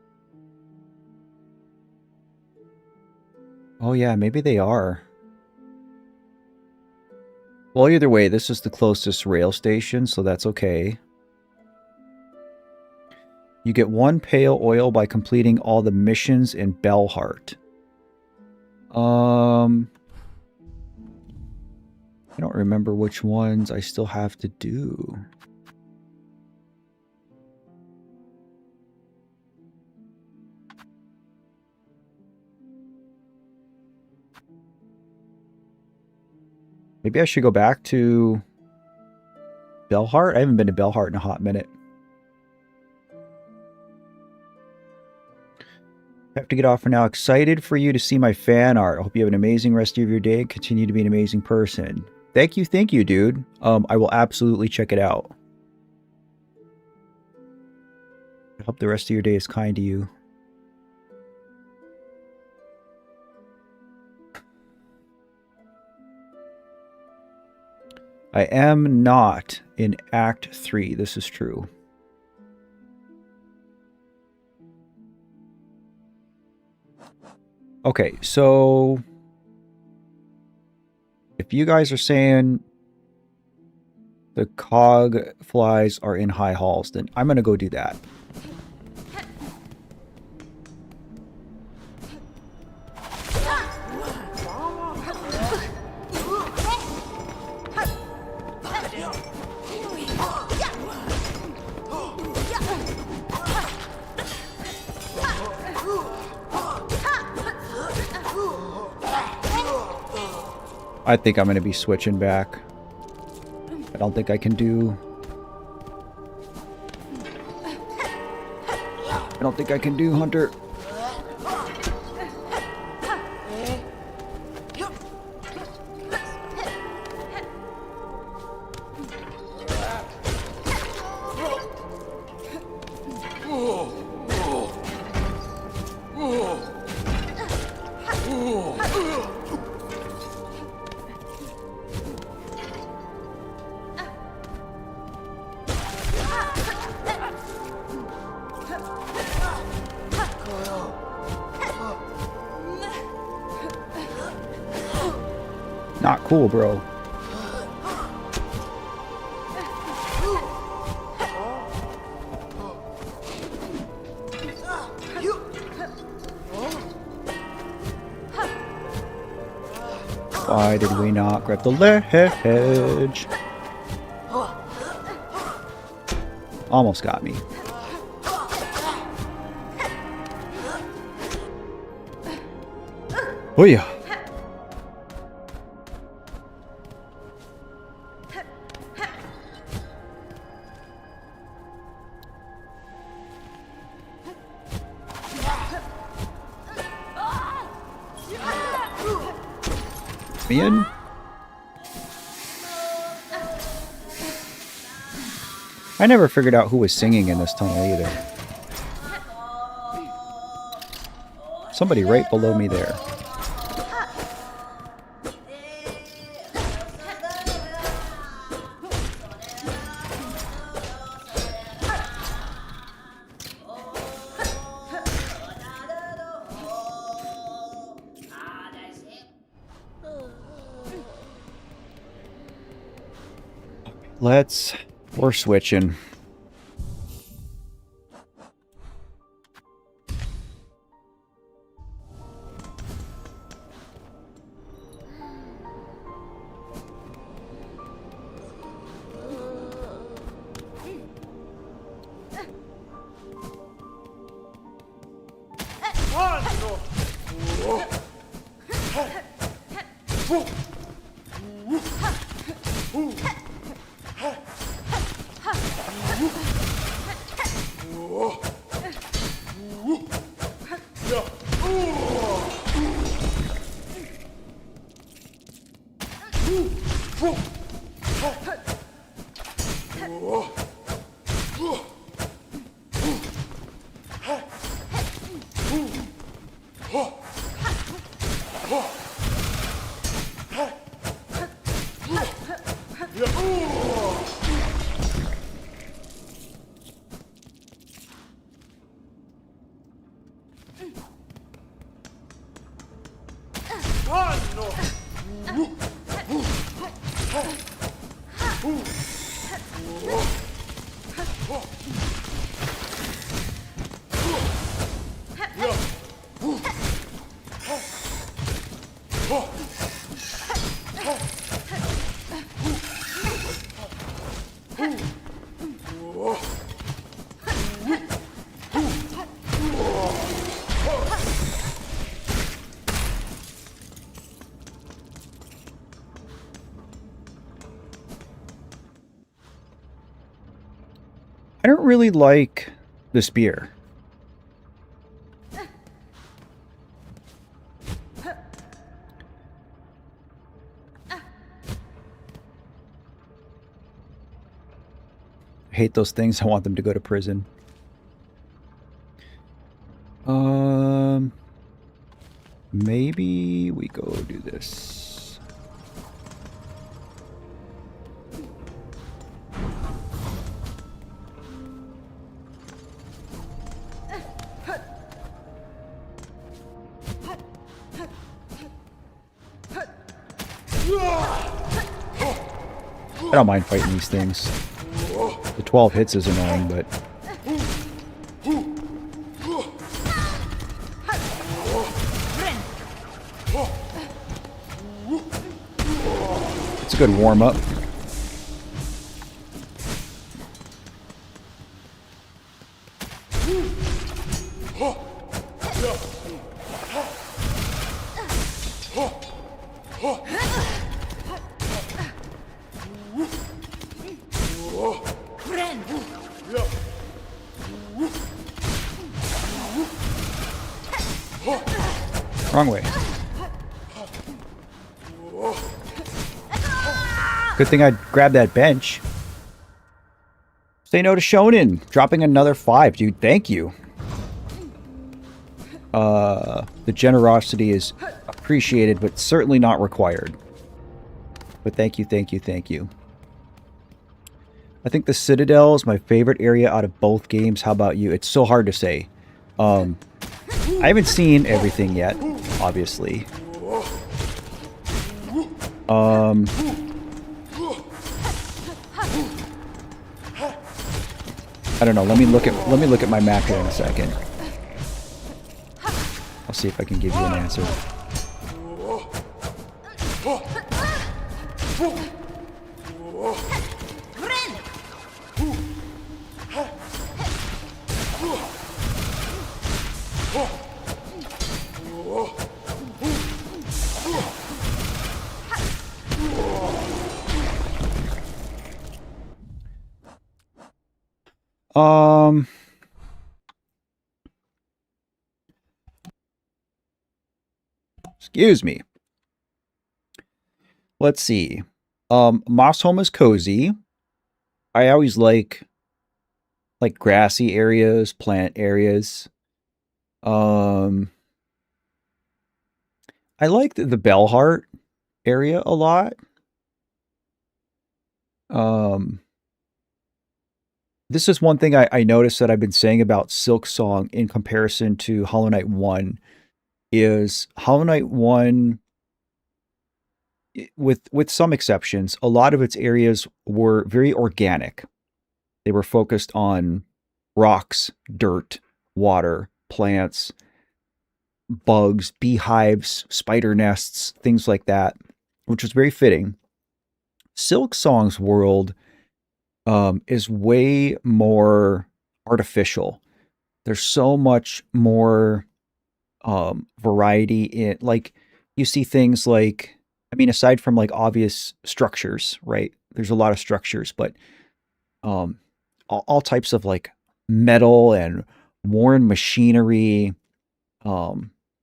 Oh yeah, maybe they are. Well, either way, this is the closest rail station, so that's okay. You get 1 pale oil by completing all the missions in Bellheart. I don't remember which ones I still have to do. Maybe I should go back to Bellheart? I haven't been to Bellheart in a hot minute. I have to get off for now. Excited for you to see my fan art. I hope you have an amazing rest of your day and continue to be an amazing person. Thank you, dude. I will absolutely check it out. I hope the rest of your day is kind to you. I am not in Act 3. This is true. Okay, so if you guys are saying the cog flies are in high halls, then I'm going to go do that. I think I'm going to be switching back. I don't think I can do... I don't think I can do Hunter. Not cool, bro. Why did we not grab the ledge? Almost got me. Oh yeah. In. I never figured out who was singing in this tunnel either. Somebody right below me there. We're switching. I don't really like the spear. I hate those things. I want them to go to prison. Maybe we go do this. I don't mind fighting these things. The 12 hits is annoying, but... it's a good warm-up. Wrong way. Good thing I grabbed that bench. Say no to Shonen. Dropping another 5, dude. Thank you. The generosity is appreciated, but certainly not required. But thank you, thank you, thank you. I think the Citadel is my favorite area out of both games. How about you? It's so hard to say. I haven't seen everything yet, obviously. I don't know. Let me look at my map here in a second. I'll see if I can give you an answer. Excuse me. Let's see. Moss Home is cozy. I always like grassy areas, plant areas. I like the Bellheart area a lot. This is one thing I noticed that I've been saying about Silksong in comparison to Hollow Knight 1 is Hollow Knight 1, with some exceptions, a lot of its areas were very organic. They were focused on rocks, dirt, water, plants, bugs, beehives, spider nests, things like that, which was very fitting. Silksong's world is way more artificial. There's so much more variety in, like, you see things like I mean, aside from like obvious structures, right? There's a lot of structures, but um, all types of like metal and worn machinery,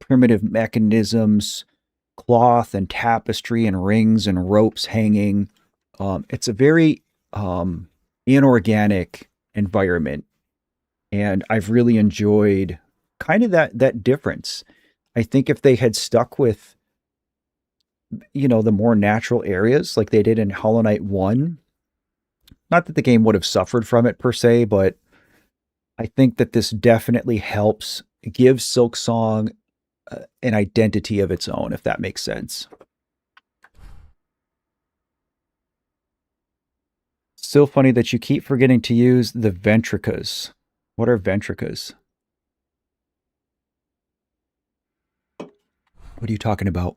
primitive mechanisms, cloth and tapestry and rings and ropes hanging. It's a very inorganic environment, and I've really enjoyed kind of that difference. I think if they had stuck with the more natural areas like they did in Hollow Knight 1, not that the game would have suffered from it per se, but I think that this definitely helps give Silksong an identity of its own, if that makes sense. Still funny that you keep forgetting to use the ventricas. What are ventricas? What are you talking about?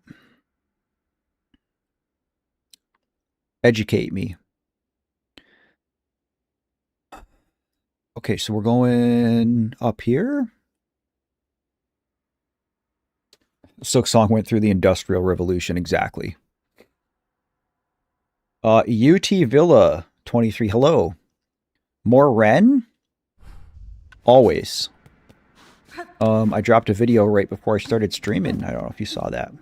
Educate me. Okay, so we're going up here. Silksong went through the Industrial Revolution, exactly. UT Villa 23, hello. More Ren? Always. I dropped a video right before I started streaming. I don't know if you saw that.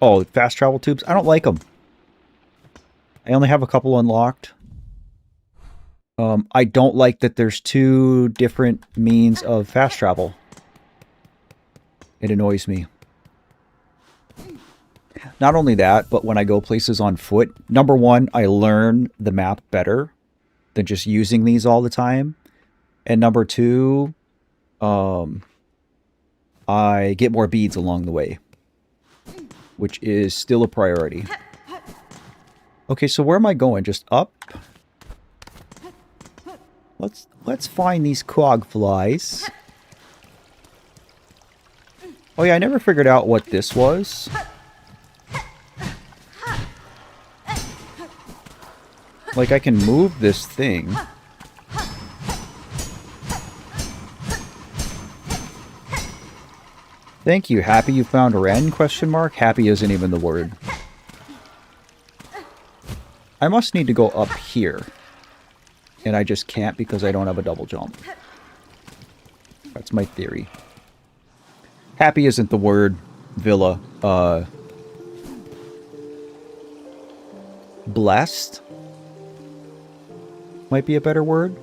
Oh, fast travel tubes? I don't like them. I only have a couple unlocked. I don't like that there's two different means of fast travel. It annoys me. Not only that, but when I go places on foot, number one, I learn the map better than just using these all the time. And number two, I get more beads along the way, which is still a priority. Okay, so where am I going? Just up? Let's find these cog flies. Oh yeah, I never figured out what this was. Like, I can move this thing. Thank you. Happy you found Ren? Question mark. Happy isn't even the word. I must need to go up here. And I just can't because I don't have a double jump. That's my theory. Happy isn't the word, Villa. Blessed might be a better word.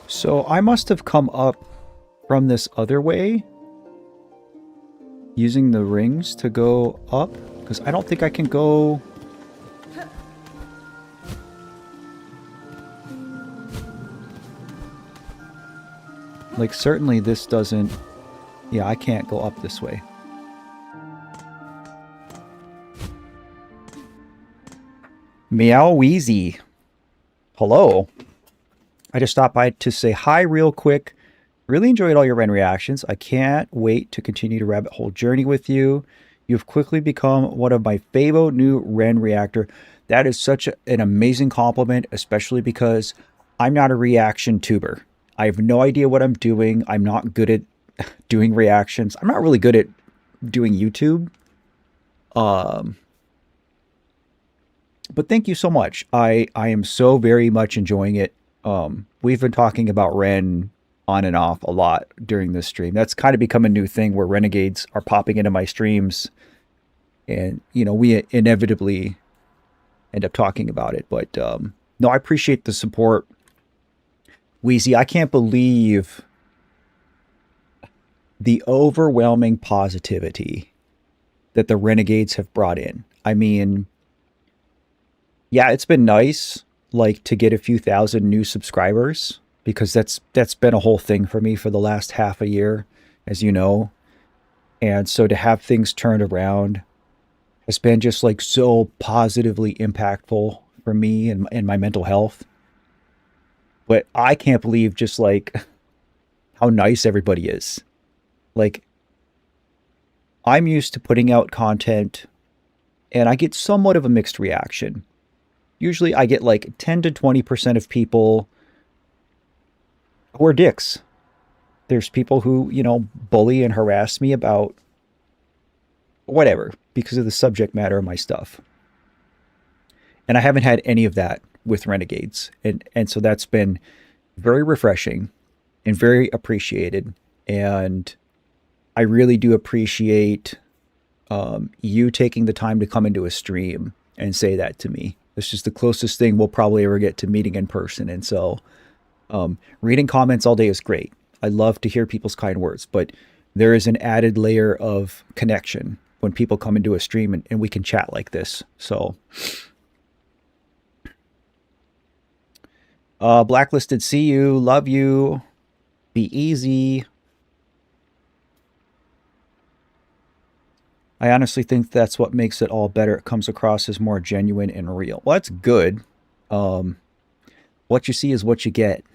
So I must have come up from this other way using the rings to go up, because I don't think I can go... Like, certainly this doesn't... Yeah, I can't go up this way. Meow Wheezy. Hello. I just stopped by to say hi real quick. Really enjoyed all your Ren reactions. I can't wait to continue to rabbit hole journey with you. You've quickly become one of my favorite new Ren reactor. That is such an amazing compliment, especially because I'm not a reaction tuber. I have no idea what I'm doing. I'm not good at doing reactions. I'm not really good at doing YouTube. But thank you so much. I am so very much enjoying it. We've been talking about Ren on and off a lot during this stream. That's kind of become a new thing where renegades are popping into my streams, and we inevitably end up talking about it. But no, I appreciate the support, Wheezy. I can't believe the overwhelming positivity that the renegades have brought in. I mean, yeah, it's been nice, like, to get a few thousand new subscribers, because that's been a whole thing for me for the last half a year, as you know. And so to have things turned around has been just like so positively impactful for me and my mental health. But I can't believe just like how nice everybody is. Like, I'm used to putting out content and I get somewhat of a mixed reaction. Usually I get like 10 to 20% of people who are dicks. There's people who, bully and harass me about whatever because of the subject matter of my stuff. And I haven't had any of that with Renegades. And so that's been very refreshing and very appreciated. And I really do appreciate you taking the time to come into a stream and say that to me. It's just the closest thing we'll probably ever get to meeting in person. And so reading comments all day is great. I love to hear people's kind words, but there is an added layer of connection when people come into a stream and we can chat like this. So Blacklisted, see you, love you, be easy. I honestly think that's what makes it all better. It comes across as more genuine and real. Well, that's good. What you see is what you get.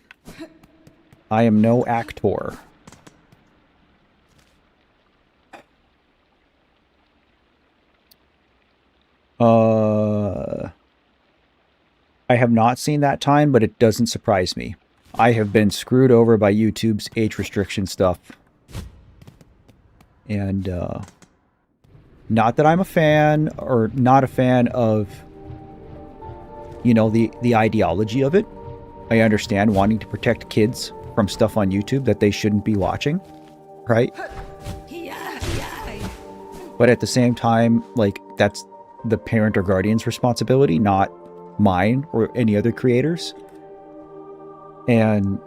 I am no actor. I have not seen that time, but it doesn't surprise me. I have been screwed over by YouTube's age restriction stuff. And, not that I'm a fan or not a fan of, the ideology of it. I understand wanting to protect kids from stuff on YouTube that they shouldn't be watching, right? But at the same time, like, that's the parent or guardian's responsibility, not mine or any other creators. And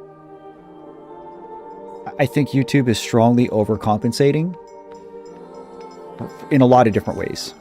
I think YouTube is strongly overcompensating in a lot of different ways.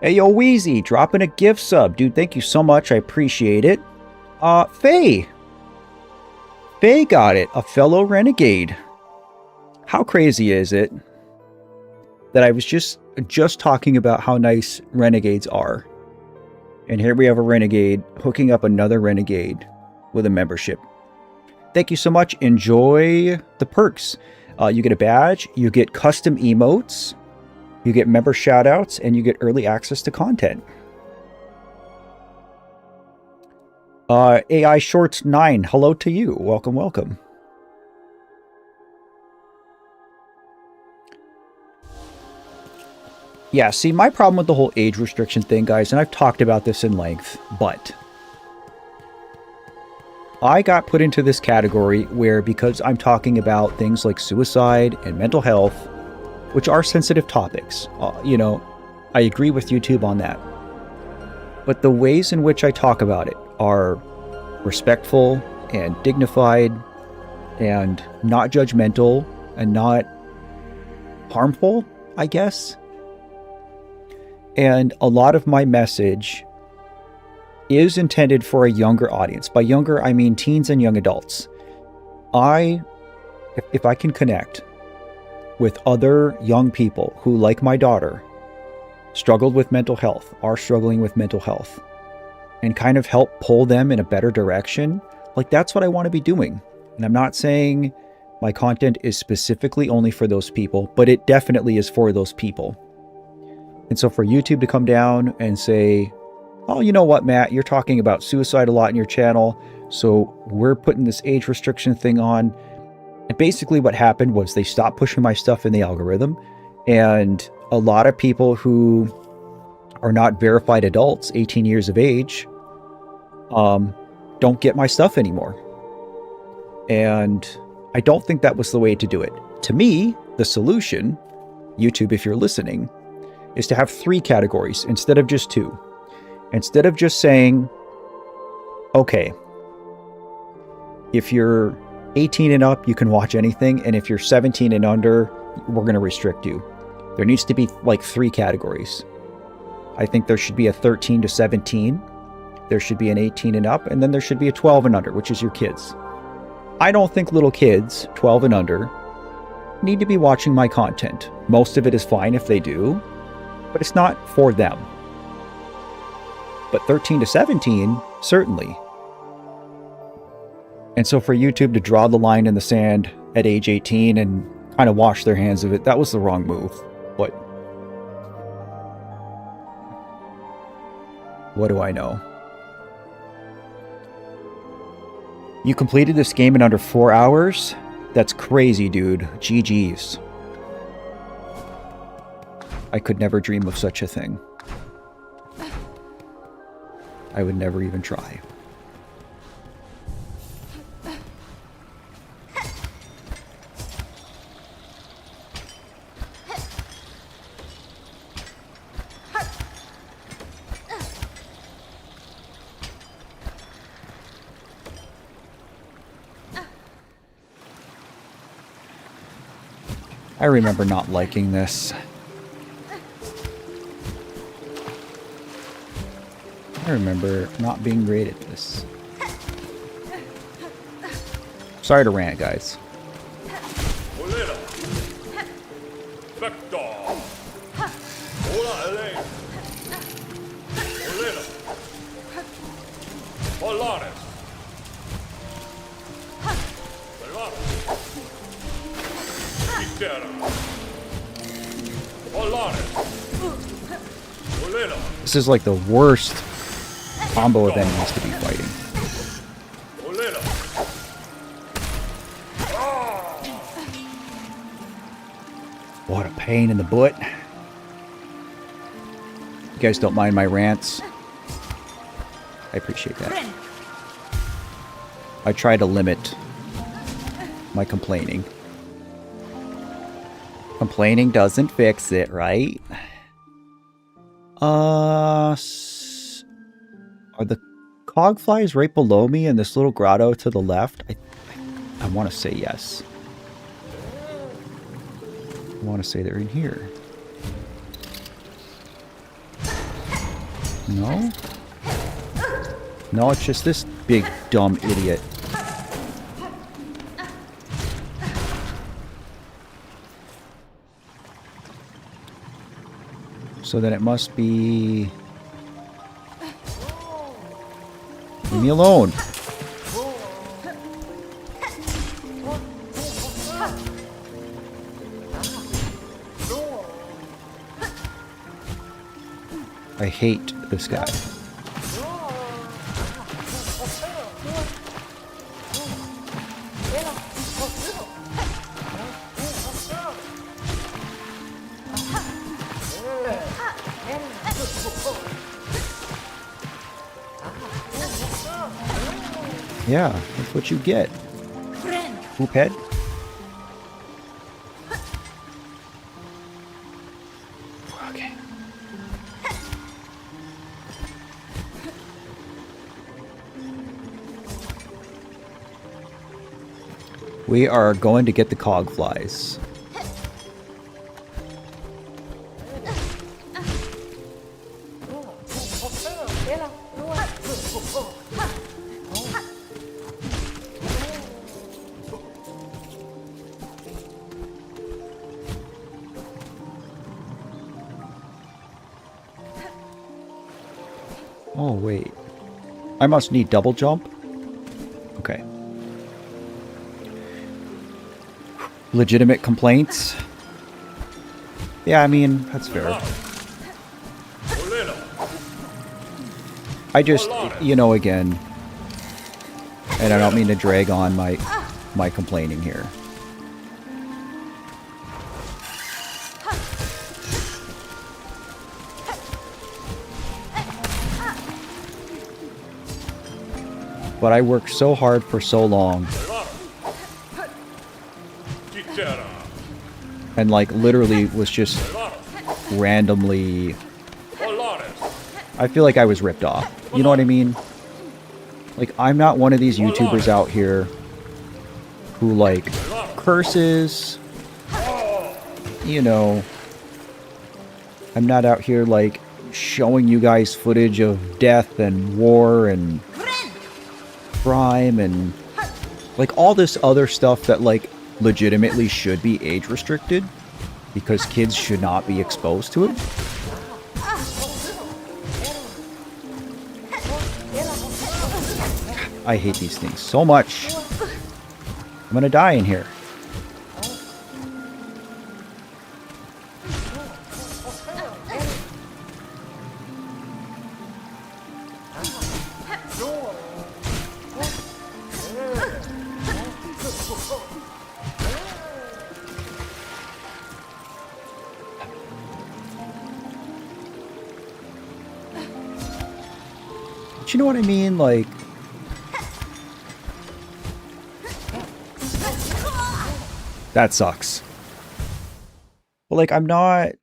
Hey, yo, Wheezy, dropping a gift sub. Dude, thank you so much. I appreciate it. Faye. Faye got it. A fellow renegade. How crazy is it that I was just talking about how nice renegades are. And here we have a renegade hooking up another renegade with a membership. Thank you so much. Enjoy the perks. You get a badge. You get custom emotes. You get member shoutouts, and you get early access to content. AI Shorts 9, hello to you. Welcome, welcome. Yeah, see, my problem with the whole age restriction thing, guys, and I've talked about this in length, but I got put into this category where, because I'm talking about things like suicide and mental health, which are sensitive topics. I agree with YouTube on that. But the ways in which I talk about it are respectful and dignified and not judgmental and not harmful, I guess. And a lot of my message is intended for a younger audience. By younger, I mean teens and young adults. If I can connect with other young people who, like my daughter, struggled with mental health, are struggling with mental health, and kind of help pull them in a better direction, like, that's what I want to be doing. And I'm not saying my content is specifically only for those people, but it definitely is for those people. And so for YouTube to come down and say, oh, you know what, Matt, you're talking about suicide a lot in your channel, so we're putting this age restriction thing on. And basically what happened was they stopped pushing my stuff in the algorithm, and a lot of people who are not verified adults, 18 years of age, don't get my stuff anymore. And I don't think that was the way to do it. To me, the solution, YouTube, if you're listening, is to have 3 categories instead of just 2. Instead of just saying, okay, if you're 18 and up, you can watch anything, and if you're 17 and under, we're going to restrict you. There needs to be like 3 categories. I think there should be a 13 to 17 there should be an 18 and up, and then there should be a 12 and under, which is your kids. I don't think little kids, 12 and under, need to be watching my content. Most of it is fine if they do, but it's not for them. But 13 to 17, certainly. And so for YouTube to draw the line in the sand at age 18 and kind of wash their hands of it, that was the wrong move. But what do I know? You completed this game in under 4 hours? That's crazy, dude. GG's. I could never dream of such a thing. I would never even try. I remember not liking this. I remember not being great at this. Sorry to rant, guys. This is like the worst combo of enemies to be fighting. What a pain in the butt. You guys don't mind my rants? I appreciate that. I try to limit my complaining. Complaining doesn't fix it, right? Are the cogflies right below me in this little grotto to the left? I want to say yes. I want to say they're in here. No? No, it's just this big dumb idiot. So then it must be... Leave me alone. I hate this guy. Yeah, that's what you get. Poop head. Okay. We are going to get the cogflies. Oh, wait. I must need double jump? Okay. Legitimate complaints? Yeah, I mean, that's fair. I just, you know, again, and I don't mean to drag on my complaining here. But I worked so hard for so long. And like literally was just randomly... I feel like I was ripped off. You know what I mean? Like, I'm not one of these YouTubers out here who like curses. You know, I'm not out here like showing you guys footage of death and war and crime and like all this other stuff that like legitimately should be age restricted because kids should not be exposed to it. I hate these things so much. I'm gonna die in here. But you know what I mean? Like, that sucks. But like, I'm not...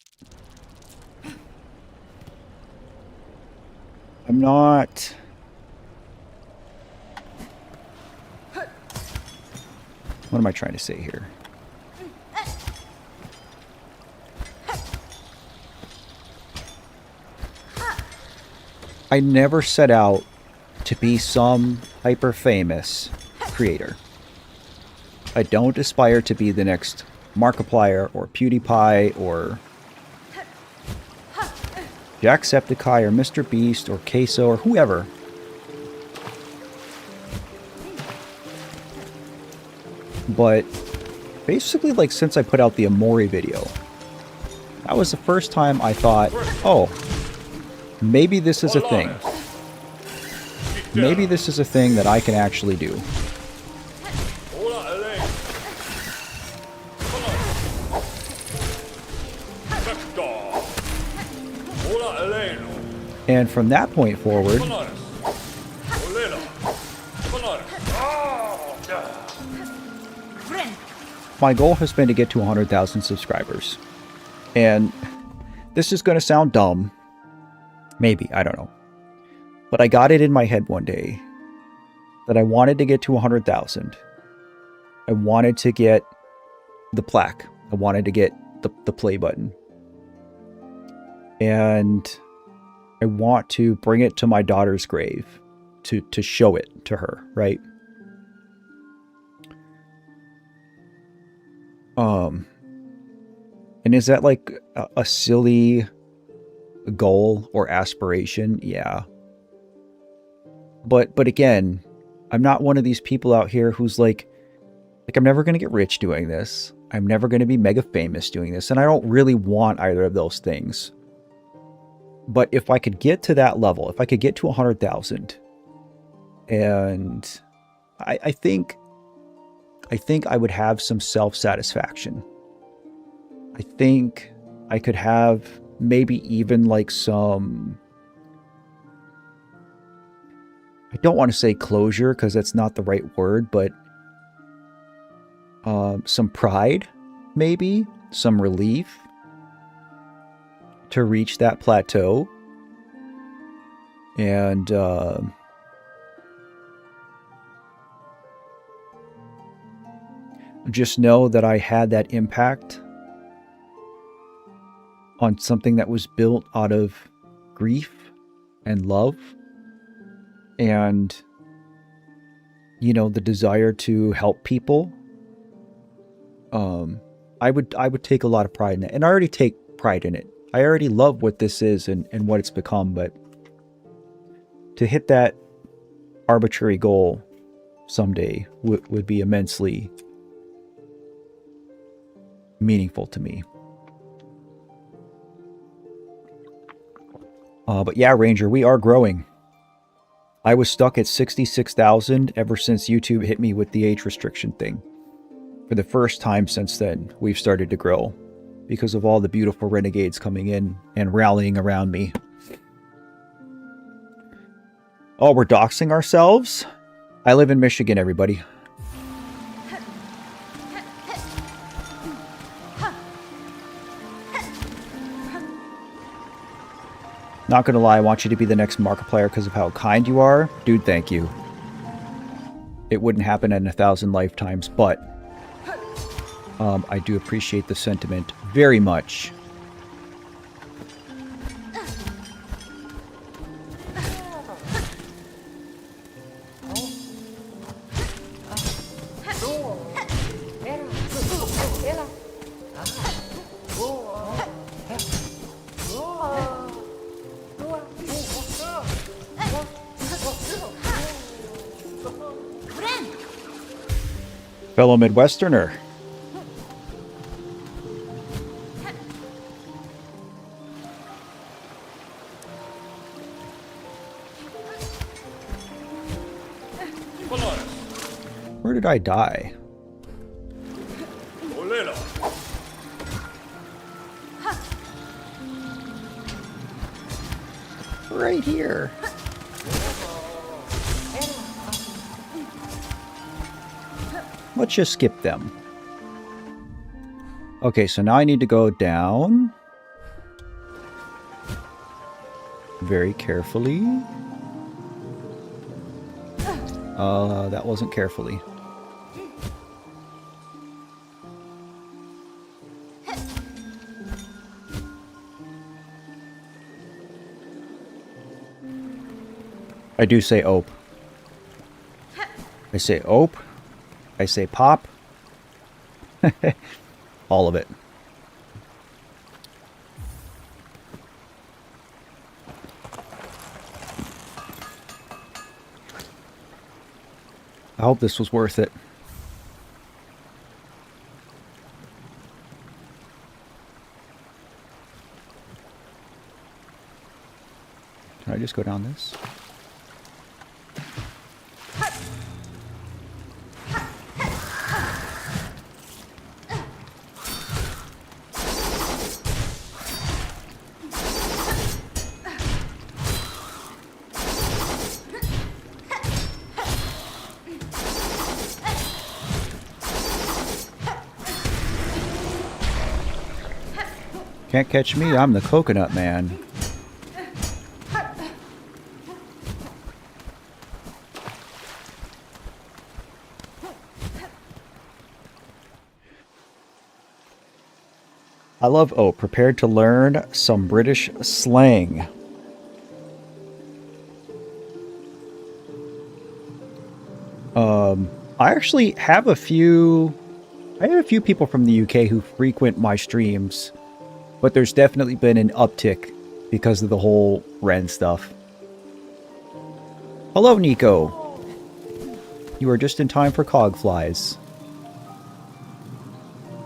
What am I trying to say here? I never set out to be some hyper-famous creator. I don't aspire to be the next Markiplier or PewDiePie or Jacksepticeye or Mr. Beast or Queso or whoever. But basically, like, since I put out the Amori video, that was the first time I thought, oh, maybe this is a thing. Maybe this is a thing that I can actually do. And from that point forward, my goal has been to get to 100,000 subscribers. And this is going to sound dumb. Maybe, I don't know. But I got it in my head one day that I wanted to get to 100,000. I wanted to get the plaque. I wanted to get the play button. And I want to bring it to my daughter's grave to show it to her, right? And is that like a silly goal or aspiration? Yeah. But again, I'm not one of these people out here who's like I'm never going to get rich doing this. I'm never going to be mega famous doing this. And I don't really want either of those things. But if I could get to that level, if I could get to 100,000, and I think I would have some self-satisfaction. I think I could have maybe even like some, I don't want to say closure because that's not the right word, but some pride, maybe some relief to reach that plateau. And just know that I had that impact on something that was built out of grief and love and, you know, the desire to help people. I would take a lot of pride in it, and I already take pride in it. I already love what this is and what it's become, but to hit that arbitrary goal someday would be immensely meaningful to me. But yeah, Ranger, we are growing. I was stuck at 66,000 ever since YouTube hit me with the age restriction thing. For the first time since then, we've started to grow because of all the beautiful renegades coming in and rallying around me. Oh, we're doxing ourselves? I live in Michigan, everybody. Not gonna lie, I want you to be the next Markiplier because of how kind you are. Dude, thank you. It wouldn't happen in 1,000 lifetimes, but I do appreciate the sentiment very much. Fellow Midwesterner. Where did I die? Right here. Let's just skip them. Okay, so now I need to go down. Very carefully. That wasn't carefully. I do say ope. I say ope. I say pop. All of it. I hope this was worth it. Can I just go down this? Can't catch me, I'm the coconut man. I love ope. Prepared to learn some British slang. I actually have a few... I have a few people from the UK who frequent my streams, but there's definitely been an uptick because of the whole Ren stuff. Hello, Nico. You are just in time for cogflies.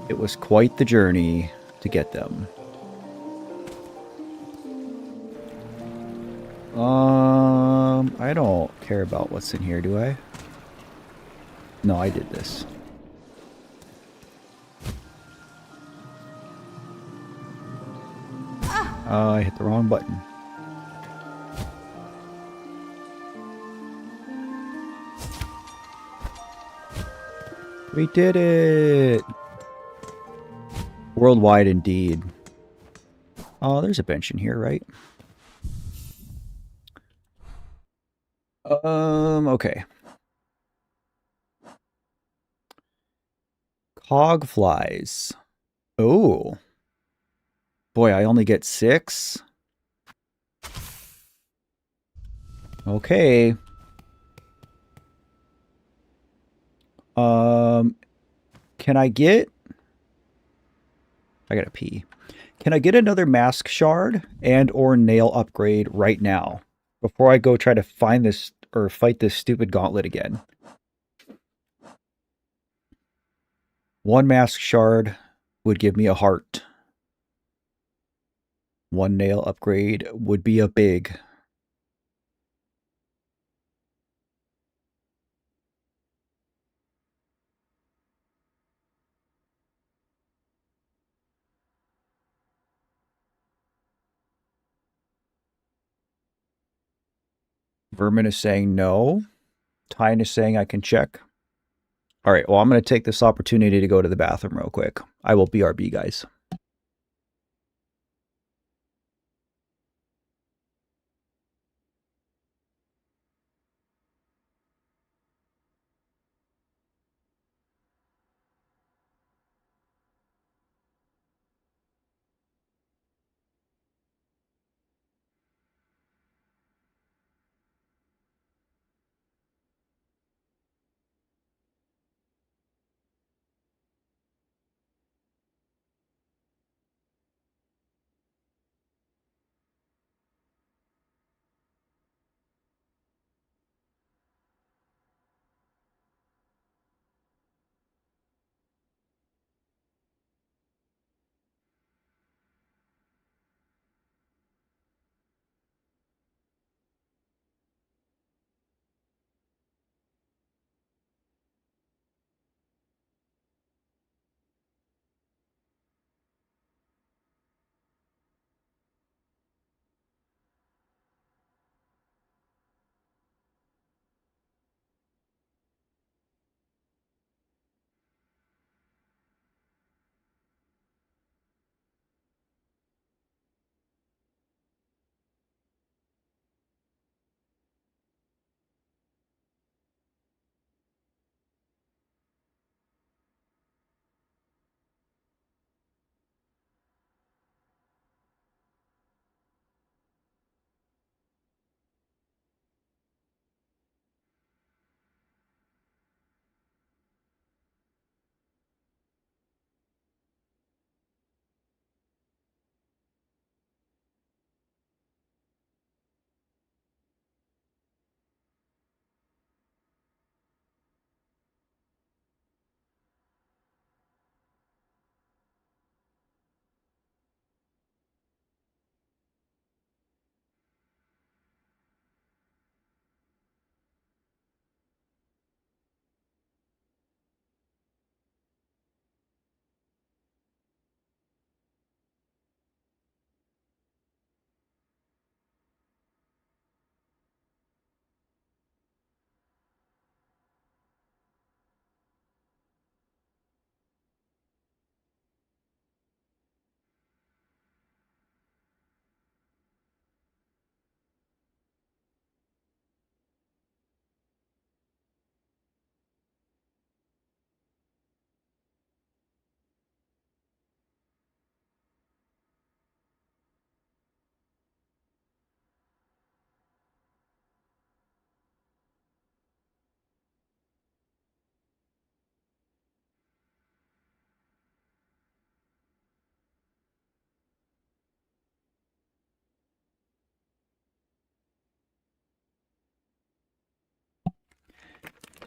It was quite the journey to get them. I don't care about what's in here, do I? No, I did this. I hit the wrong button. We did it! Worldwide indeed. Oh, there's a bench in here, right? Okay. Cogflies. Oh. Boy, I only get 6? Okay. Can I get... I gotta pee. Can I get another mask shard and or nail upgrade right now? Before I go try to find this or fight this stupid gauntlet again. One mask shard would give me a heart. One nail upgrade would be a big. Vermin is saying no. Tyne is saying I can check. All right, well, I'm going to take this opportunity to go to the bathroom real quick. I will BRB, guys.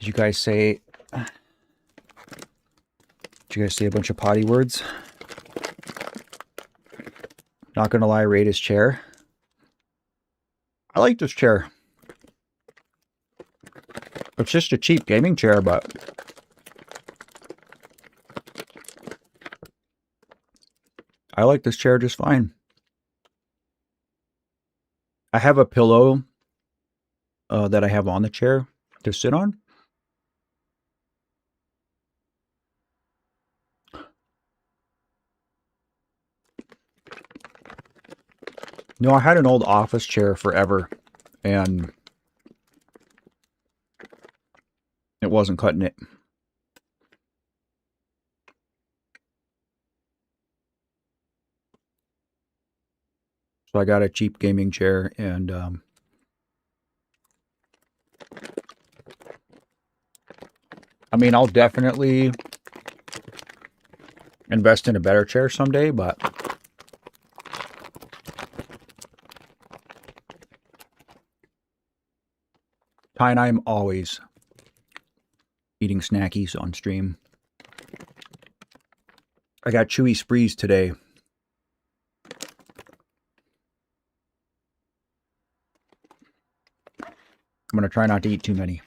Did you guys say... Did you guys say a bunch of potty words? Not gonna lie, rate his chair. I like this chair. It's just a cheap gaming chair, but... I like this chair just fine. I have a pillow that I have on the chair to sit on. No, I had an old office chair forever, and it wasn't cutting it. So I got a cheap gaming chair, and I mean, I'll definitely invest in a better chair someday, but Ty and I am always eating snackies on stream. I got chewy sprees today. I'm going to try not to eat too many.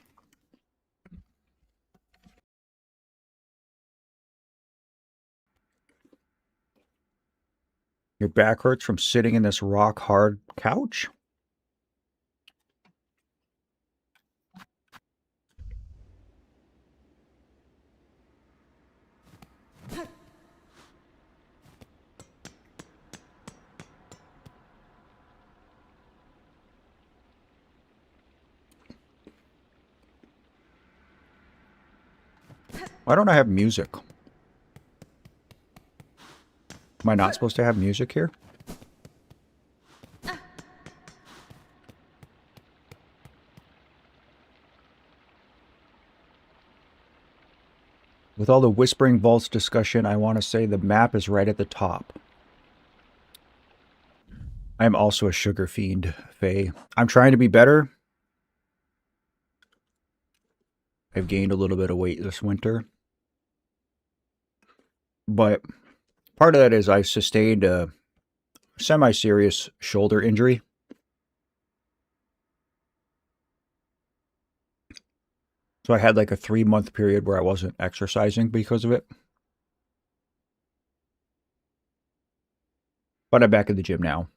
Your back hurts from sitting in this rock hard couch? Why don't I have music? Am I not supposed to have music here? With all the Whispering Vaults discussion, I want to say the map is right at the top. I am also a sugar fiend, Faye. I'm trying to be better. I've gained a little bit of weight this winter. But part of that is I sustained a semi-serious shoulder injury. So I had like a 3-month period where I wasn't exercising because of it. But I'm back in the gym now.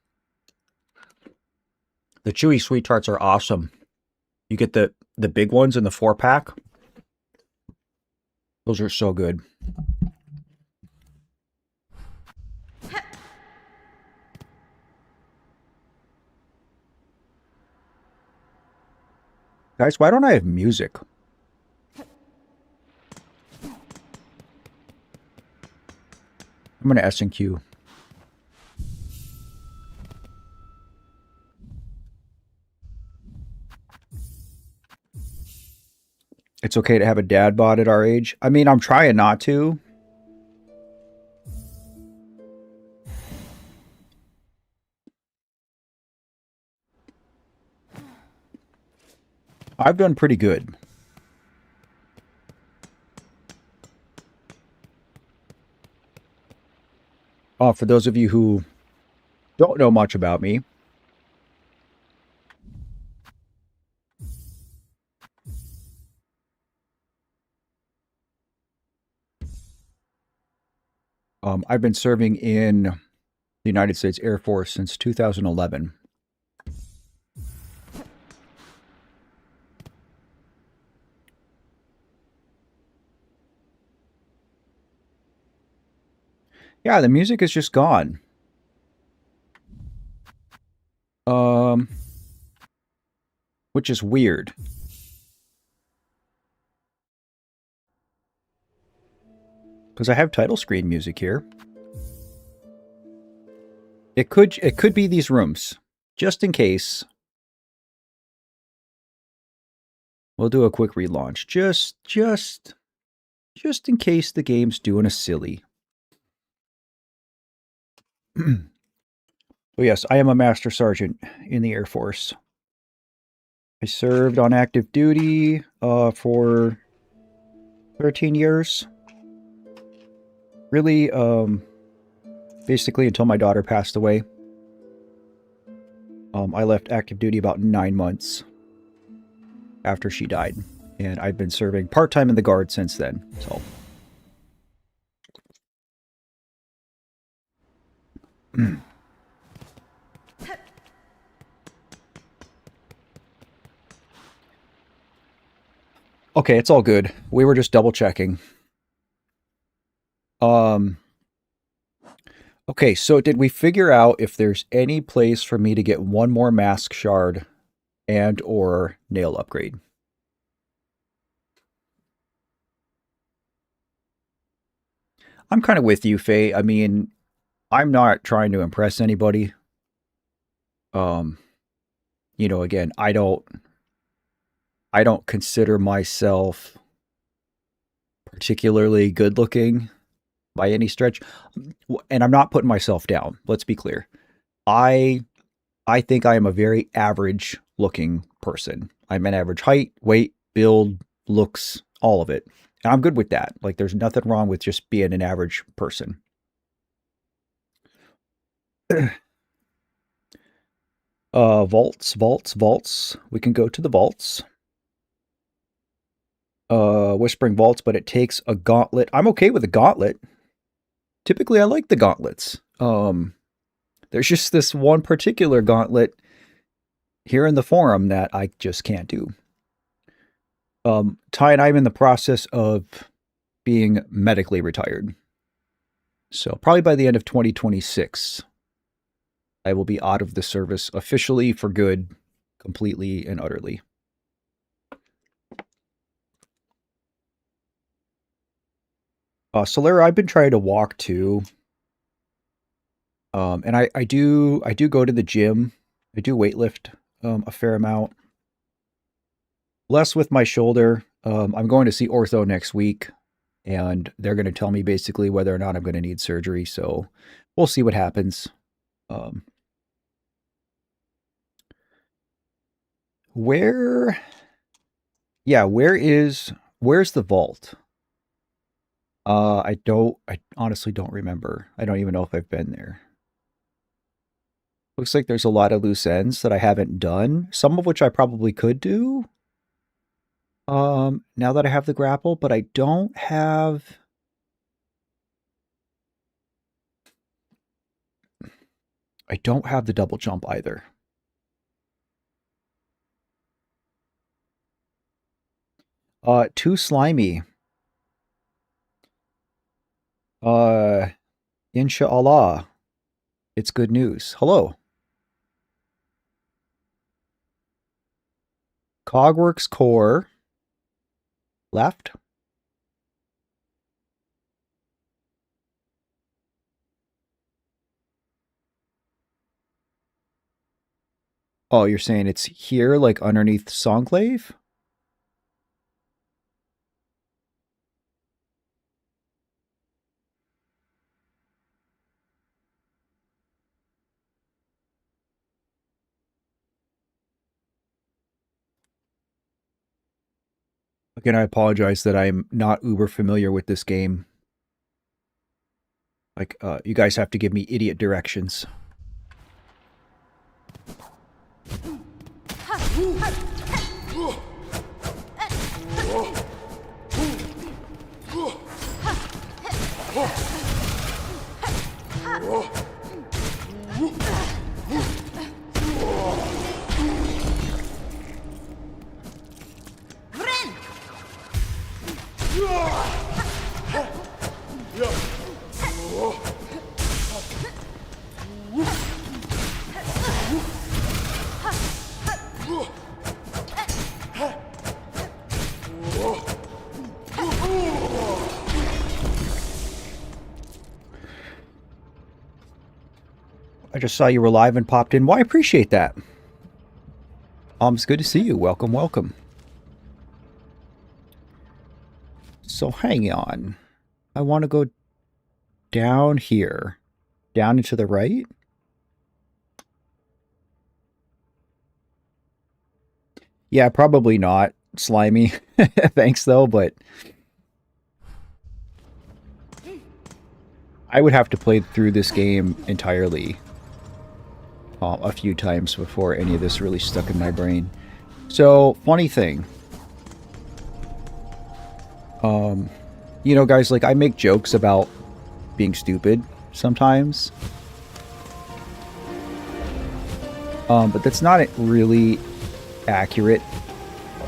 The chewy sweet tarts are awesome. You get the big ones in the 4-pack. Those are so good. Guys, why don't I have music? I'm going to S&Q. It's okay to have a dad bod at our age. I mean, I'm trying not to. I've done pretty good. For those of you who don't know much about me, I've been serving in the United States Air Force since 2011. Yeah, the music is just gone. Which is weird. Because I have title screen music here. It could be these rooms. Just in case. We'll do a quick relaunch. Just in case the game's doing a silly. Oh yes, I am a Master Sergeant in the Air Force. I served on active duty for 13 years. Really, basically until my daughter passed away. I left active duty about 9 months after she died. And I've been serving part-time in the Guard since then, so... Okay, it's all good. We were just double-checking. Okay, so did we figure out if there's any place for me to get one more mask shard and or nail upgrade? I'm kind of with you, Faye. I mean, I'm not trying to impress anybody. You know, again, I don't consider myself particularly good looking by any stretch. And I'm not putting myself down. Let's be clear. I I think I am a very average looking person. I'm an average height, weight, build, looks, all of it. And I'm good with that. Like there's nothing wrong with just being an average person. Vaults. We can go to the vaults. Whispering vaults, but it takes a gauntlet. I'm okay with a gauntlet. Typically I like the gauntlets. There's just this one particular gauntlet here in the forum that I just can't do. Ty and I am in the process of being medically retired. So probably by the end of 2026, I will be out of the service officially for good, completely and utterly. Solera, I've been trying to walk too. And I do go to the gym. I do weightlift a fair amount. Less with my shoulder. I'm going to see ortho next week, and they're going to tell me basically whether or not I'm going to need surgery. So we'll see what happens. Where's the vault? I honestly don't remember. I don't even know if I've been there. Looks like there's a lot of loose ends that I haven't done, some of which I probably could do. Now that I have the grapple, but I don't have the double jump either. Too slimy. Inshallah. It's good news. Hello. Cogworks core. Left. Oh, you're saying it's here, like underneath Songclave? Again, I apologize that I'm not uber familiar with this game. Like, you guys have to give me idiot directions. I just saw you were live and popped in. Well, I appreciate that. It's good to see you. Welcome, welcome. So hang on. I want to go down here. Down and to the right? Yeah, probably not slimy. Thanks though, but I would have to play through this game entirely a few times before any of this really stuck in my brain. So, funny thing. You know, guys, like, I make jokes about being stupid sometimes. But that's not really accurate.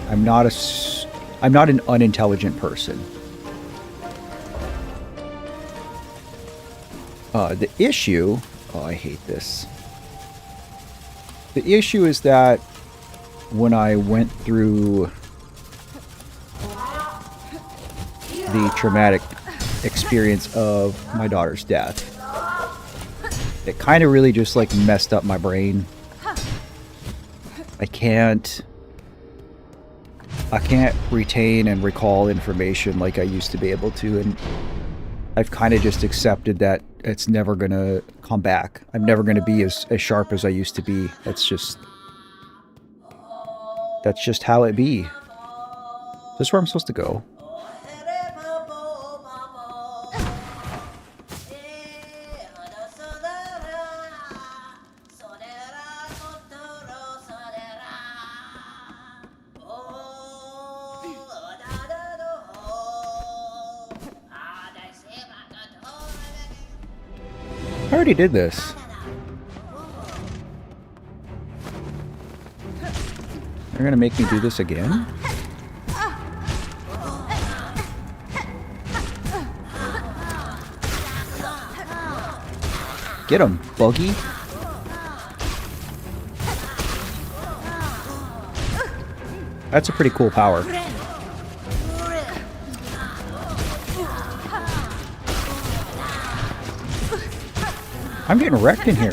I'm not an unintelligent person. The issue... Oh, I hate this. The issue is that when I went through the traumatic experience of my daughter's death, it kind of really just, like, messed up my brain. I can't retain and recall information like I used to be able to, and I've kind of just accepted that it's never gonna come back. I'm never gonna be as sharp as I used to be. That's just how it be. Is this where I'm supposed to go? I already did this. They're gonna make me do this again? Get him, Buggy. That's a pretty cool power. I'm getting wrecked in here.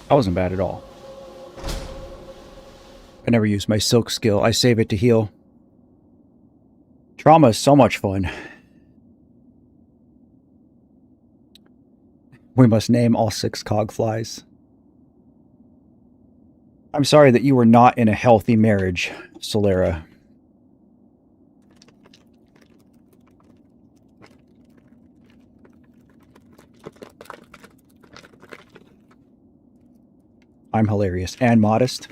That wasn't bad at all. I never use my silk skill. I save it to heal. Trauma is so much fun. We must name all 6 cogflies. I'm sorry that you were not in a healthy marriage, Solera. I'm hilarious and modest.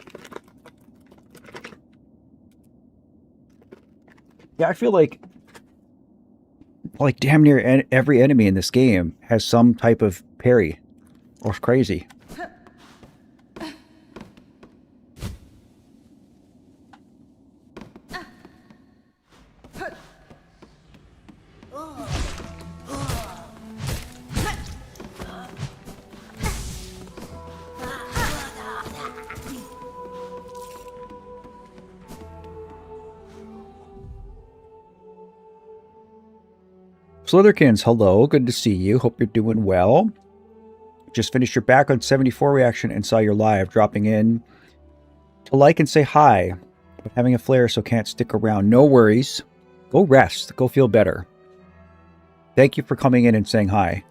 Yeah, I feel like damn near every enemy in this game has some type of parry. Or it's crazy. Slitherkins, hello. Good to see you. Hope you're doing well. Just finished your back on 74 reaction and saw your live. Dropping in to like and say hi. But having a flare, so can't stick around. No worries. Go rest. Go feel better. Thank you for coming in and saying hi.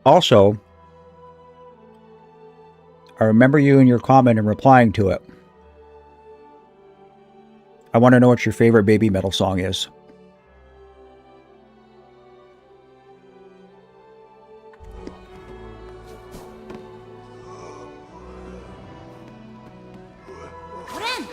Also, I remember you in your comment and replying to it. I want to know what your favorite baby metal song is. Friend.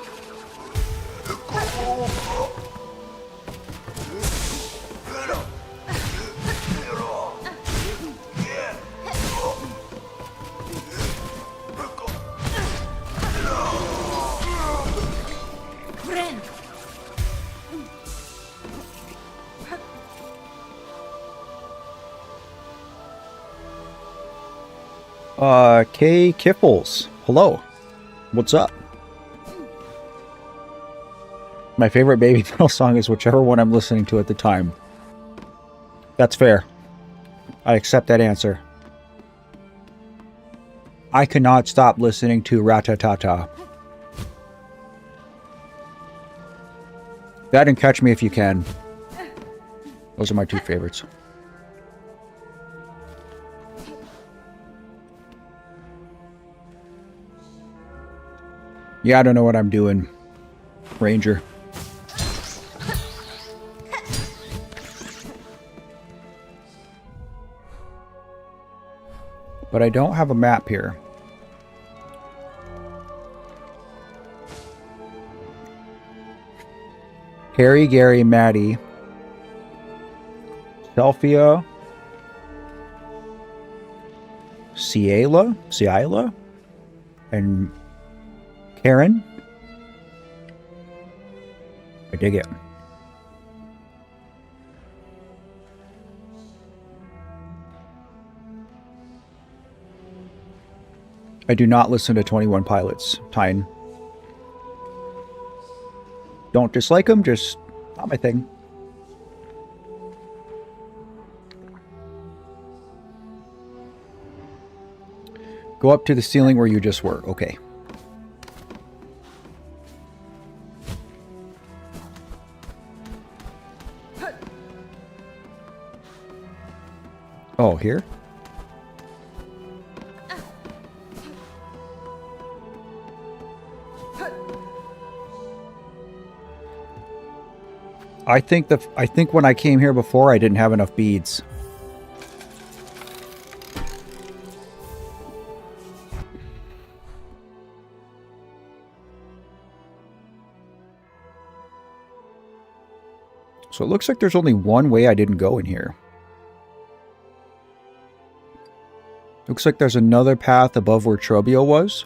Friend. Kay Kiffles. Hello. What's up? My favorite baby metal song is whichever one I'm listening to at the time. That's fair. I accept that answer. I cannot stop listening to Ratatata. That and Catch Me If You Can. Those are my two favorites. Yeah, I don't know what I'm doing, Ranger. But I don't have a map here. Harry, Gary, Maddie, Selphia, Ciela, and Karen. I dig it. I do not listen to 21 Pilots, Tyne. Don't dislike them, just not my thing. Go up to the ceiling where you just were. Okay. Oh, here? I think when I came here before, I didn't have enough beads. So it looks like there's only one way I didn't go in here. Looks like there's another path above where Trobio was.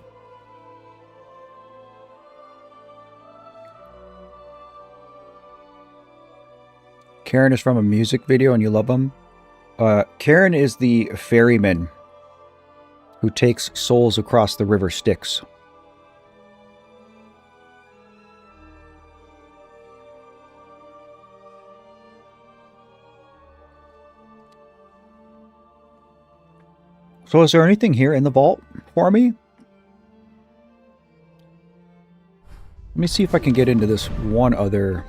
Karen is from a music video and you love him. Karen is the ferryman who takes souls across the river Styx. So is there anything here in the vault for me? Let me see if I can get into this one other...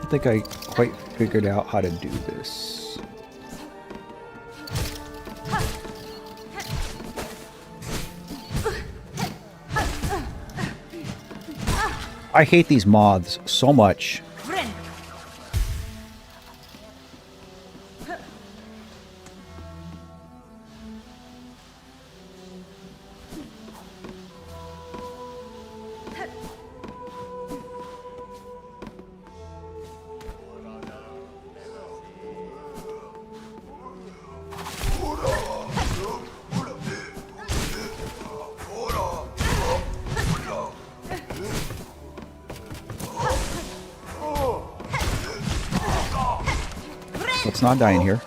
I think I quite figured out how to do this. I hate these moths so much. Let's not die in here.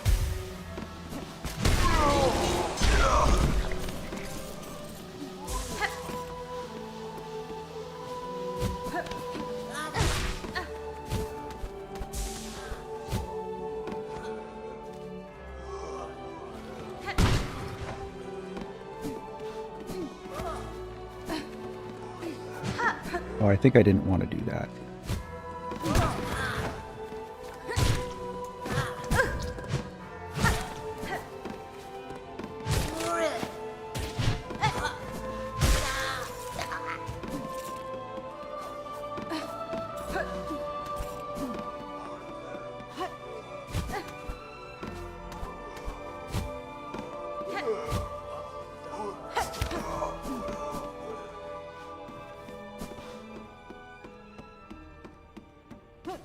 Oh, I think I didn't want to do that.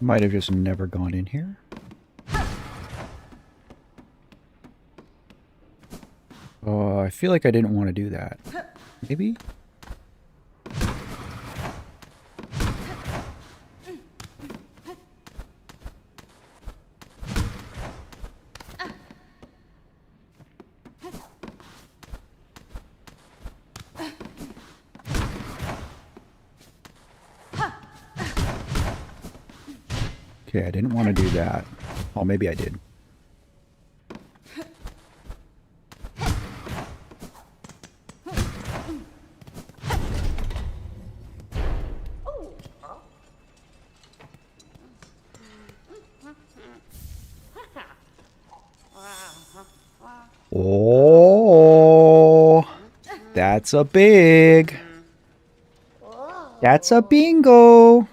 Might have just never gone in here. Oh, I feel like I didn't want to do that. Maybe? Okay, I didn't want to do that. Oh, maybe I did. Oh, that's a big. That's a bingo.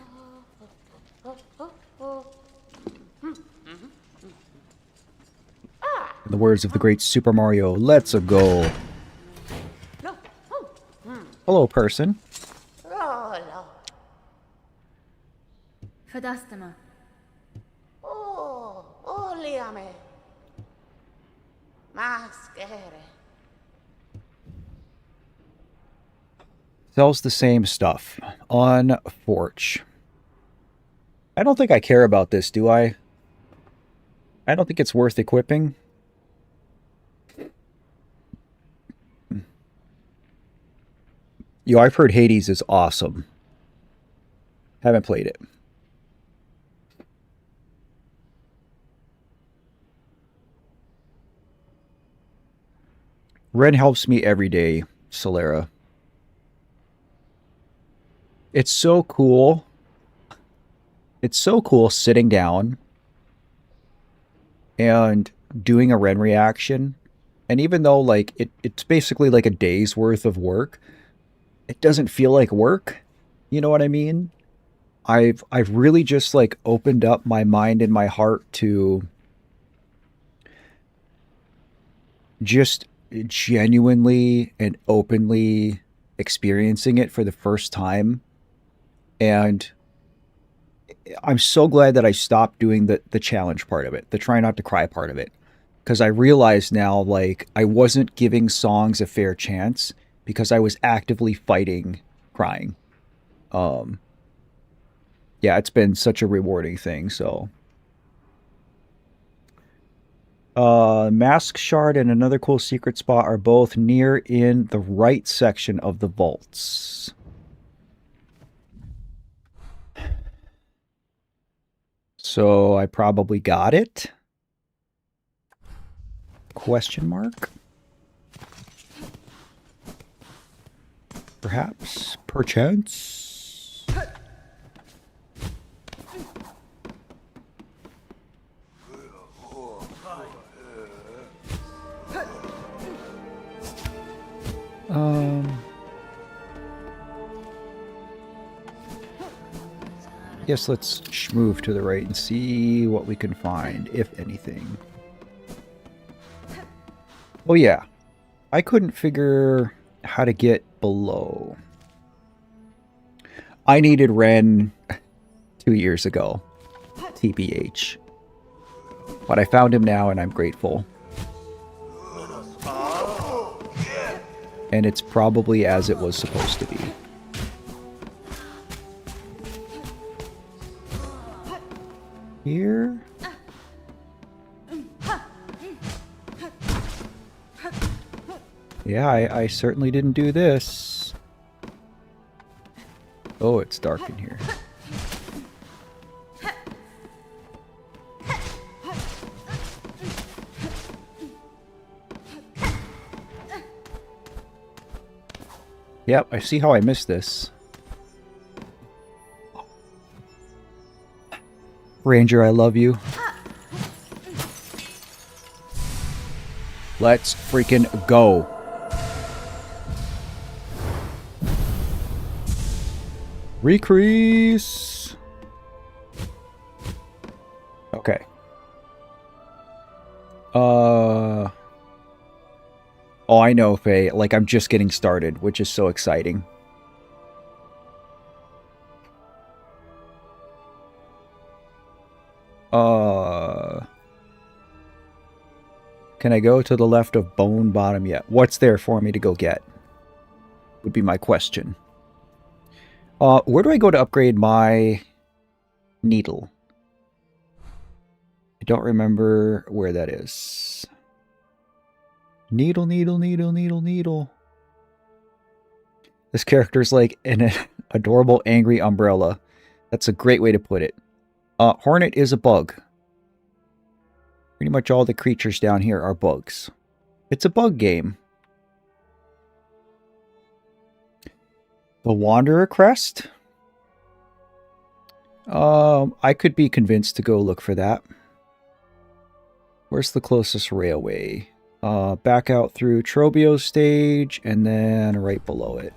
In the words of the great Super Mario, let's a go. Hello, person. Fadastama. Oh, oliame. Maschere. Sells the same stuff on Forge. I don't think I care about this, do I? I don't think it's worth equipping. Yo, I've heard Hades is awesome. Haven't played it. Ren helps me every day, Solera. It's so cool. It's so cool sitting down and doing a Ren reaction. And even though like it's basically like a day's worth of work, it doesn't feel like work. You know what I mean? I've really just like opened up my mind and my heart to just genuinely and openly experiencing it for the first time. And I'm so glad that I stopped doing the challenge part of it, the try not to cry part of it. Because I realize now, like, I wasn't giving songs a fair chance because I was actively fighting crying. Yeah, it's been such a rewarding thing, so. Mask Shard and another cool secret spot are both near in the right section of the vaults. So I probably got it? Question mark? Perhaps? Perchance? Guess let's move to the right and see what we can find, if anything. Oh yeah, I couldn't figure how to get below. I needed Ren 2 years ago, TBH. But I found him now and I'm grateful. And it's probably as it was supposed to be. Here? Yeah, I certainly didn't do this. Oh, it's dark in here. Yep, I see how I missed this. Ranger, I love you. Let's freaking go. Recrease. Okay. Oh, I know, Faye. Like, I'm just getting started, which is so exciting. Can I go to the left of Bone Bottom yet? What's there for me to go get? Would be my question. Where do I go to upgrade my needle? I don't remember where that is. Needle, needle, needle, needle, needle. This character's like an adorable, angry umbrella. That's a great way to put it. Hornet is a bug. Pretty much all the creatures down here are bugs. It's a bug game. The Wanderer Crest? I could be convinced to go look for that. Where's the closest railway? Back out through Trobio stage and then right below it.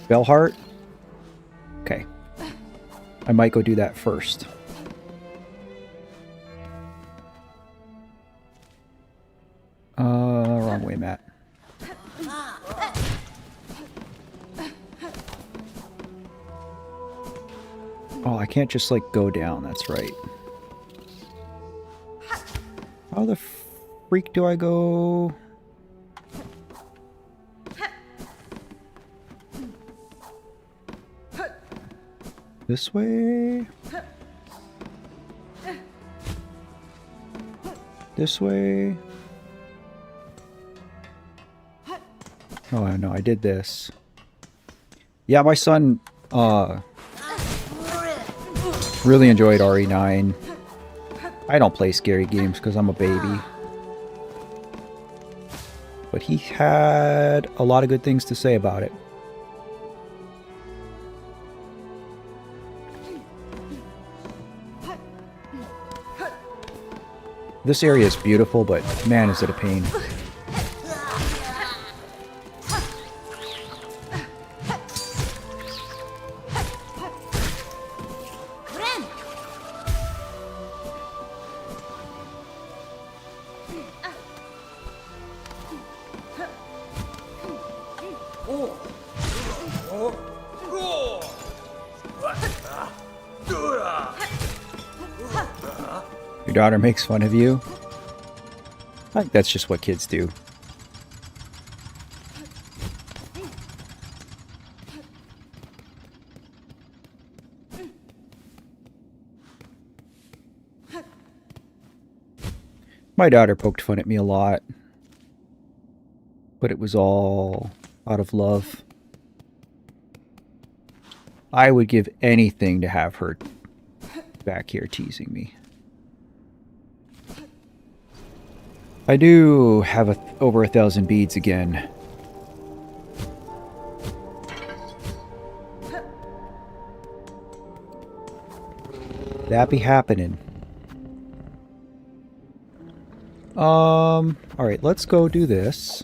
Bellheart? Okay. I might go do that first. Wrong way, Matt. Oh, I can't just, like, go down. That's right. How the freak do I go? This way? This way? Oh, no, I did this. Yeah, my son, really enjoyed RE9. I don't play scary games because I'm a baby. But he had a lot of good things to say about it. This area is beautiful, but man, is it a pain. Your daughter makes fun of you? I think that's just what kids do. My daughter poked fun at me a lot, but it was all out of love. I would give anything to have her back here teasing me. I do have over 1,000 beads again. That be happening. Alright, let's go do this.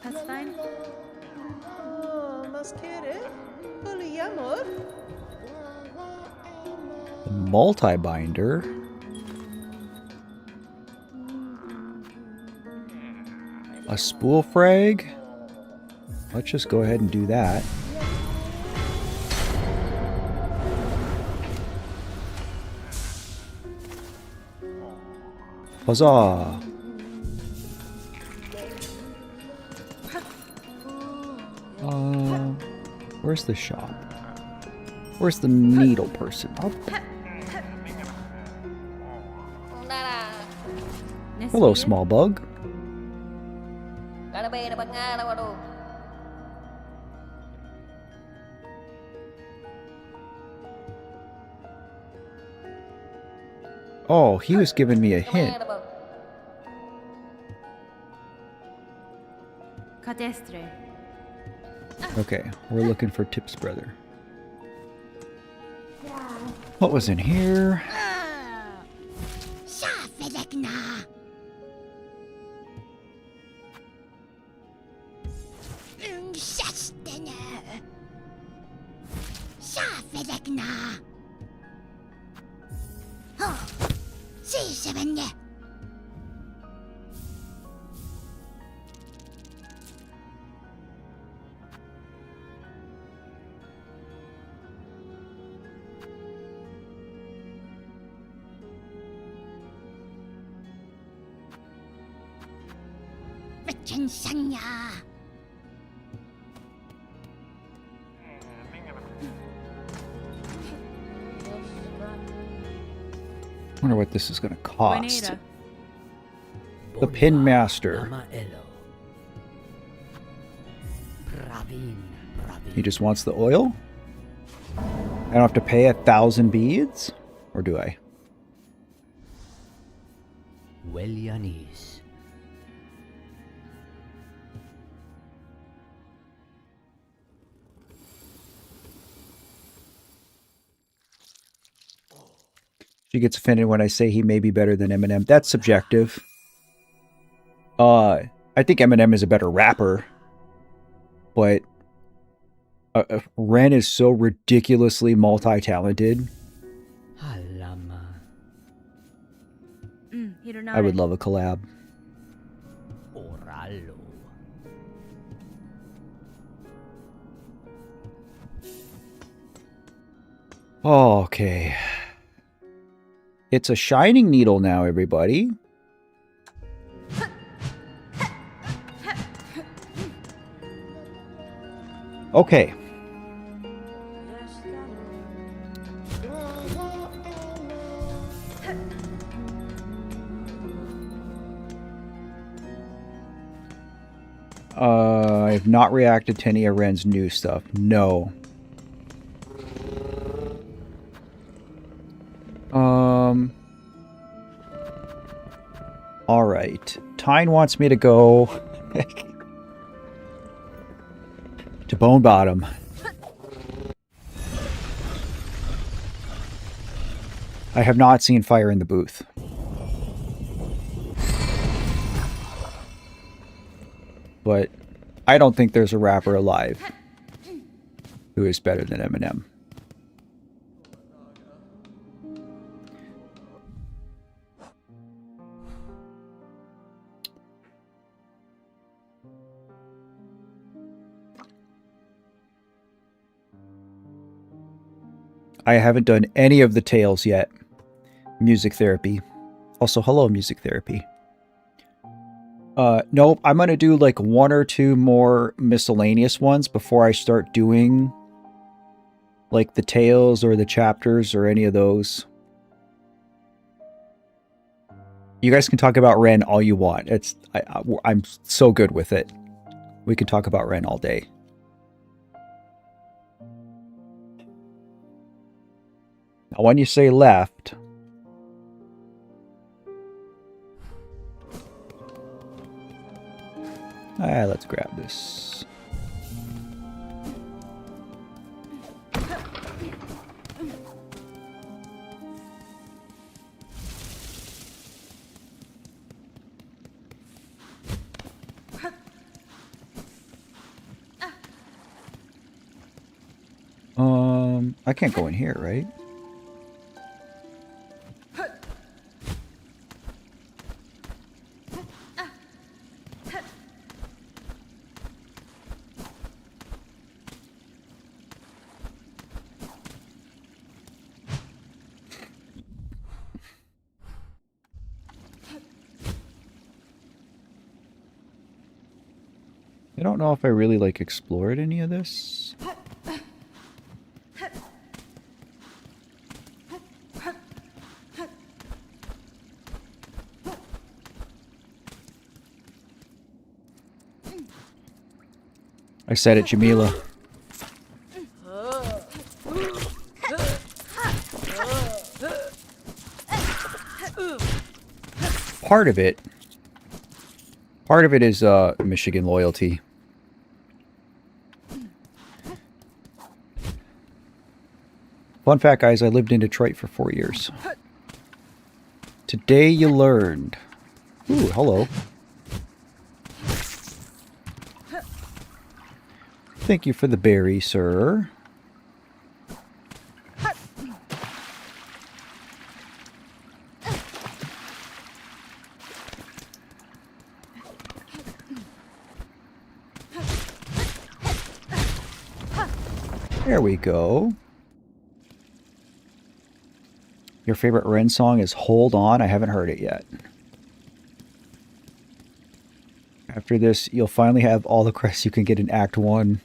That's fine. The multi-binder. A spool frag. Let's just go ahead and do that. Huzzah! Where's the shop? Where's the needle person? Oh, hello, small bug. Oh, he was giving me a hint. Cadestre. Okay, we're looking for Tip's brother. What was in here? Wonder what this is going to cost. Buenera. The Pin Master. He just wants the oil? I don't have to pay 1,000 beads? Or do I? Welianis. She gets offended when I say he may be better than Eminem. That's subjective. I think Eminem is a better rapper. But Ren is so ridiculously multi-talented. I would love a collab. Oh, okay. It's a shining needle now, everybody. Okay. I have not reacted to any of Ren's new stuff. No. All right. Tyne wants me to go to Bone Bottom. I have not seen Fire in the Booth. But I don't think there's a rapper alive who is better than Eminem. I haven't done any of the tales yet. Music therapy. Also, hello, music therapy. Nope, I'm gonna do like 1 or 2 more miscellaneous ones before I start doing like the tales or the chapters or any of those. You guys can talk about Ren all you want. I'm so good with it. We can talk about Ren all day. Now, when you say left, let's grab this. I can't go in here, right? I don't know if I really like explored any of this. I said it, Jamila. Part of it is Michigan loyalty. Fun fact, guys, I lived in Detroit for 4 years. Today you learned. Ooh, hello. Thank you for the berry, sir. There we go. Your favorite Ren song is Hold On. I haven't heard it yet. After this, you'll finally have all the crests you can get in Act 1.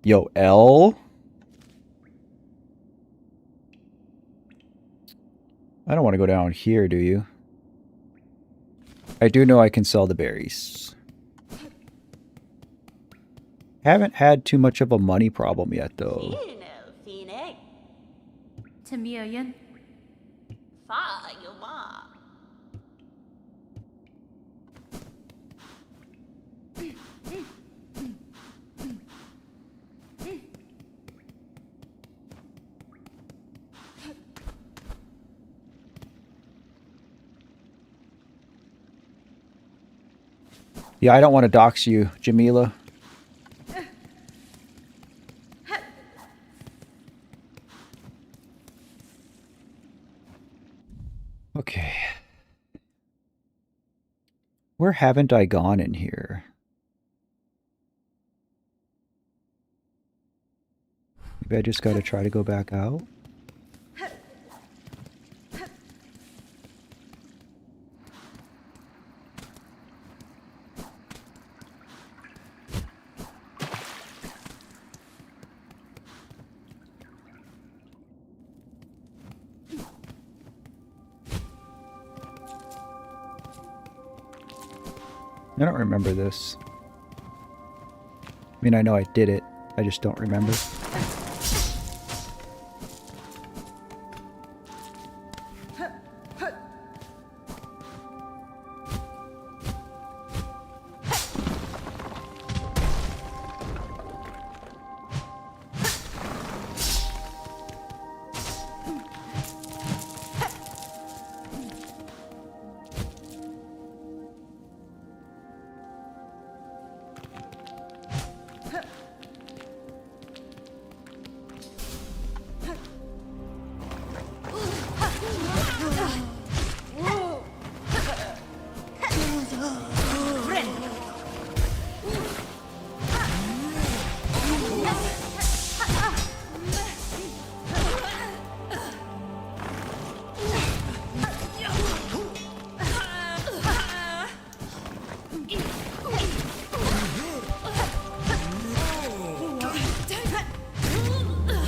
Yo, L? I don't want to go down here, do you? I do know I can sell the berries. Haven't had too much of a money problem yet, though. Tamilian. Yeah, I don't want to dox you, Jamila. Okay. Where haven't I gone in here? Maybe I just gotta try to go back out? I don't remember this. I mean, I know I did it. I just don't remember.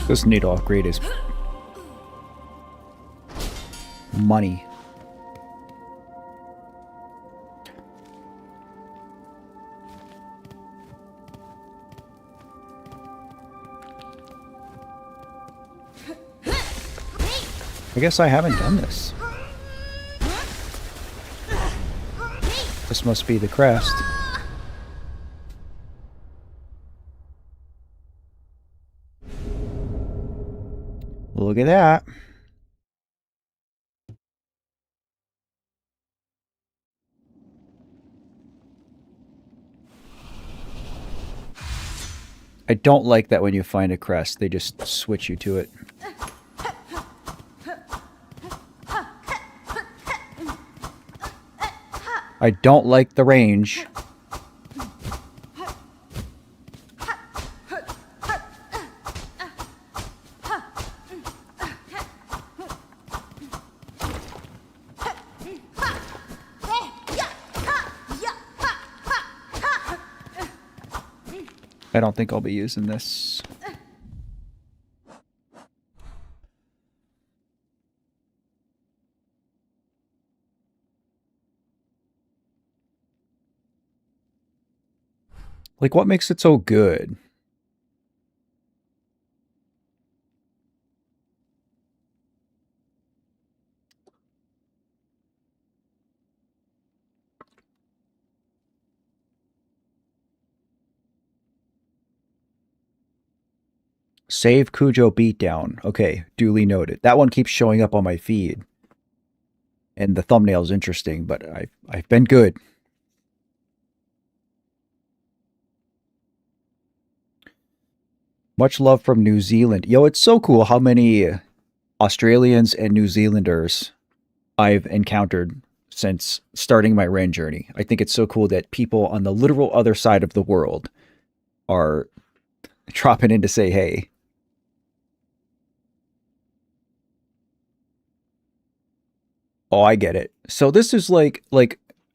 This need to upgrade his money. I guess I haven't done this. This must be the crest. Look at that. I don't like that when you find a crest, they just switch you to it. I don't like the range. I don't think I'll be using this. Like, what makes it so good? Save Cujo Beatdown. Okay, duly noted. That one keeps showing up on my feed. And the thumbnail's interesting, but I've been good. Much love from New Zealand. Yo, it's so cool how many Australians and New Zealanders I've encountered since starting my Ren journey. I think it's so cool that people on the literal other side of the world are dropping in to say hey. Oh, I get it. So this is like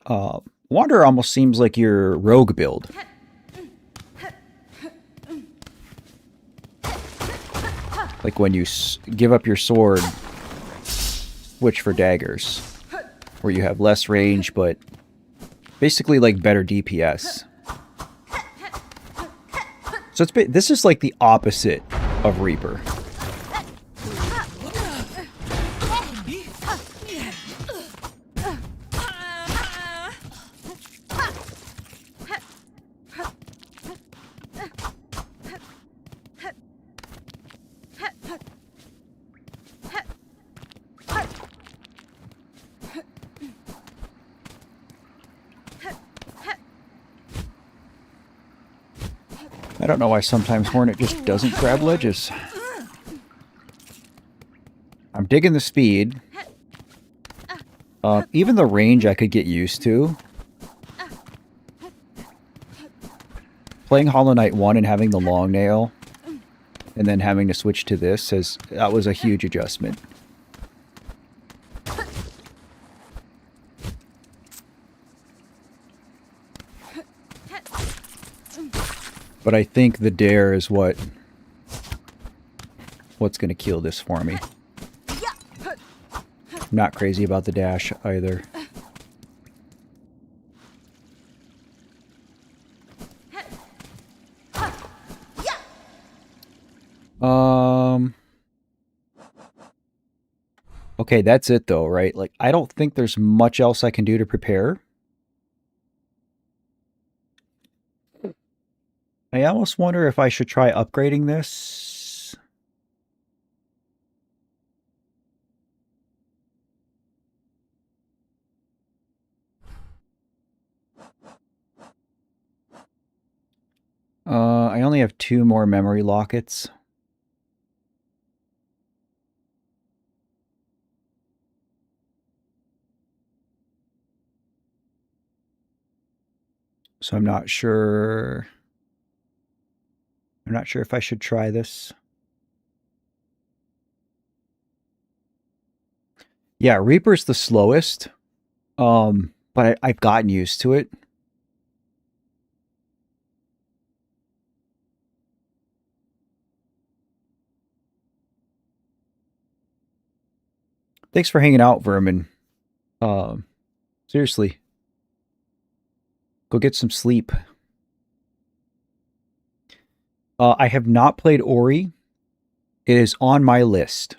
Wander almost seems like your rogue build. Like when you give up your sword, switch for daggers, where you have less range, but basically like better DPS. So this is like the opposite of Reaper. I don't know why sometimes Hornet just doesn't grab ledges. I'm digging the speed. Even the range I could get used to. Playing Hollow Knight 1 and having the long nail, and then having to switch to this, that was a huge adjustment. But I think the dare is what's going to kill this for me. I'm not crazy about the dash either. Okay, that's it though, right? Like, I don't think there's much else I can do to prepare. I almost wonder if I should try upgrading this. I only have 2 more memory lockets. So I'm not sure. I'm not sure if I should try this. Yeah, Reaper's the slowest. But I've gotten used to it. Thanks for hanging out, Vermin. Seriously. Go get some sleep. I have not played Ori. It is on my list.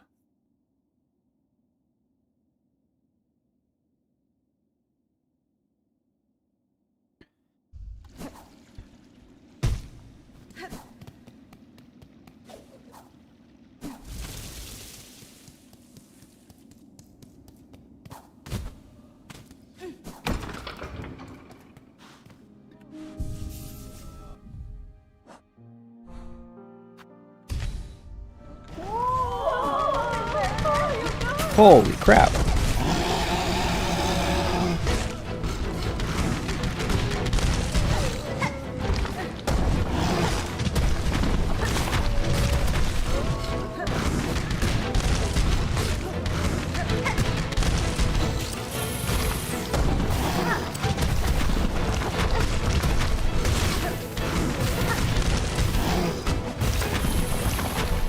Holy crap.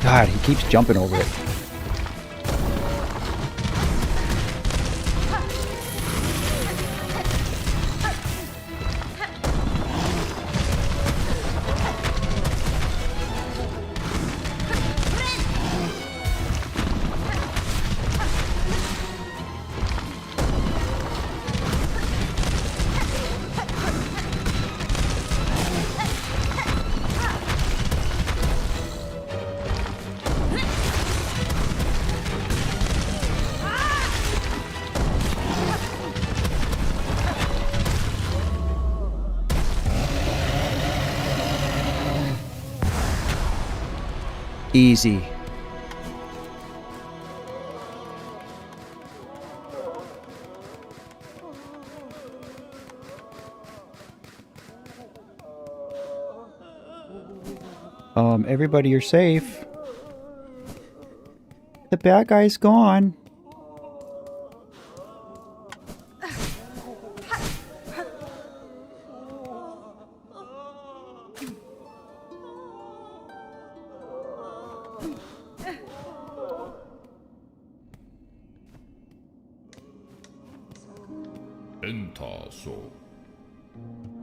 God, he keeps jumping over it. Easy. Everybody, you're safe. The bad guy's gone.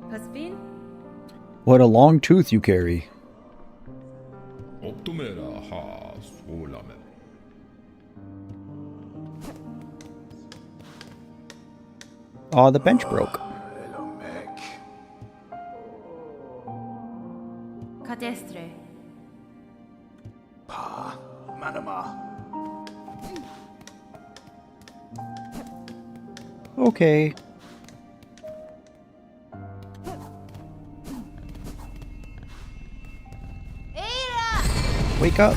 Pasvin? What a long tooth you carry. Oh, the bench broke. Cadestre. Okay. Wake up.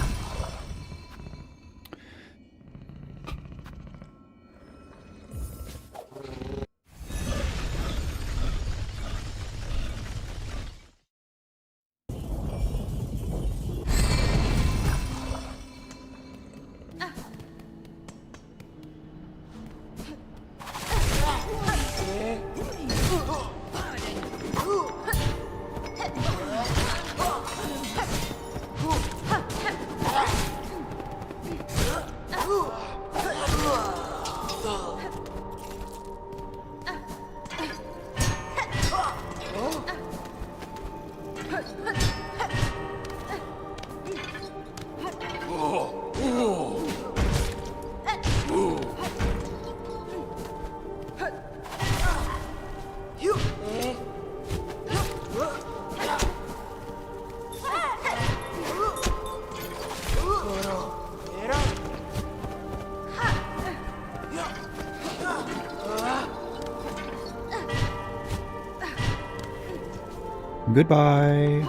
Goodbye.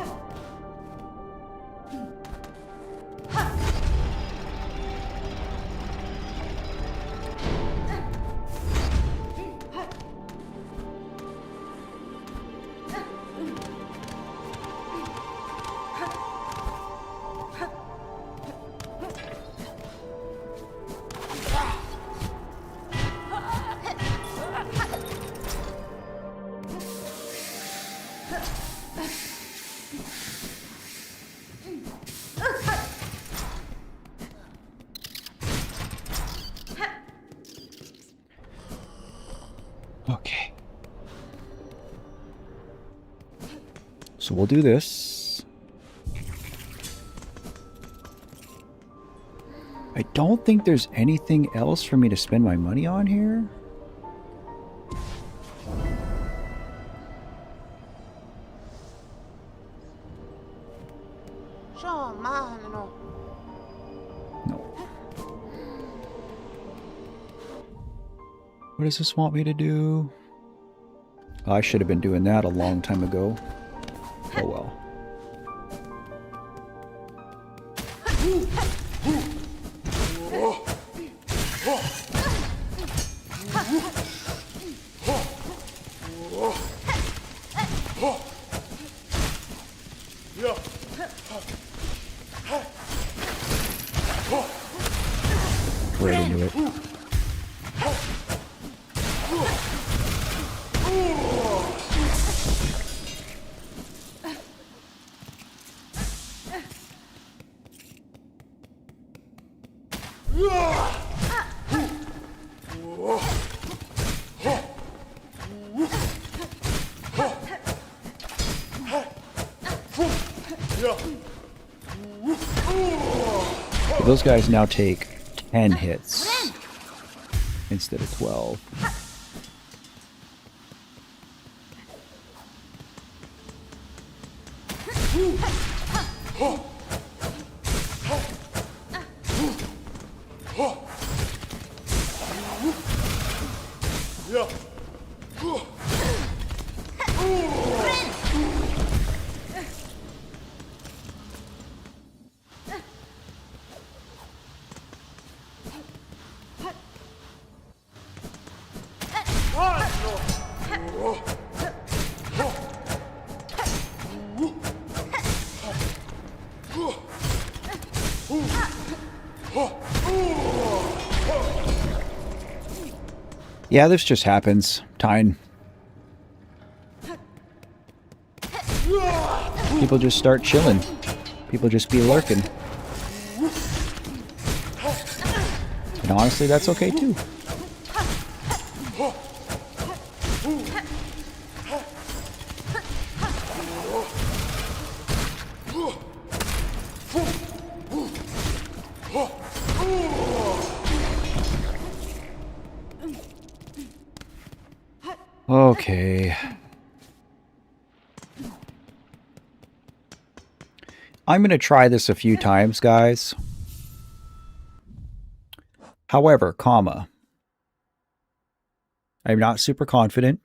Okay. So we'll do this. I don't think there's anything else for me to spend my money on here. No. What does this want me to do? Oh, I should have been doing that a long time ago. Oh well. Right into it. Those guys now take 10 hits instead of 12. Yeah, this just happens. Tyne. People just start chilling. People just be lurking. And honestly, that's okay too. Okay. I'm going to try this a few times, guys. However, comma, I'm not super confident.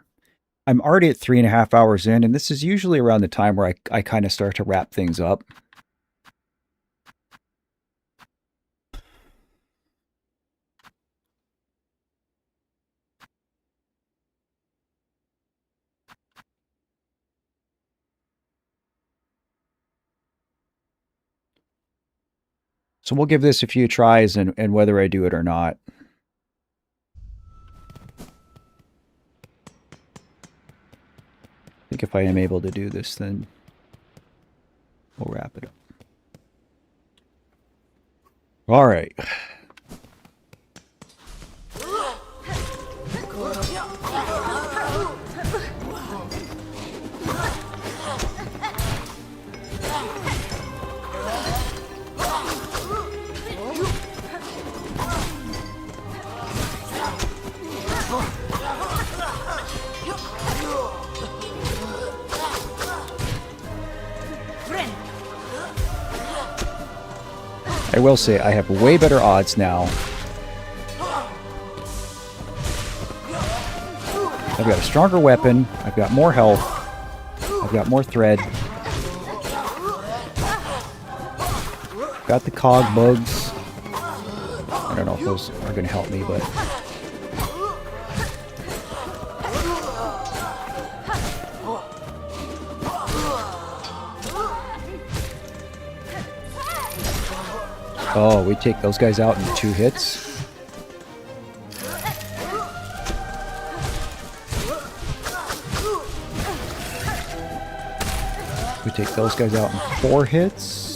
I'm already at 3.5 hours in, and this is usually around the time where I kind of start to wrap things up. So we'll give this a few tries and whether I do it or not. I think if I am able to do this, then we'll wrap it up. All right. I will say I have way better odds now. I've got a stronger weapon. I've got more health. I've got more thread. Got the cog bugs. I don't know if those are going to help me, but... Oh, we take those guys out in 2 hits. We take those guys out in 4 hits.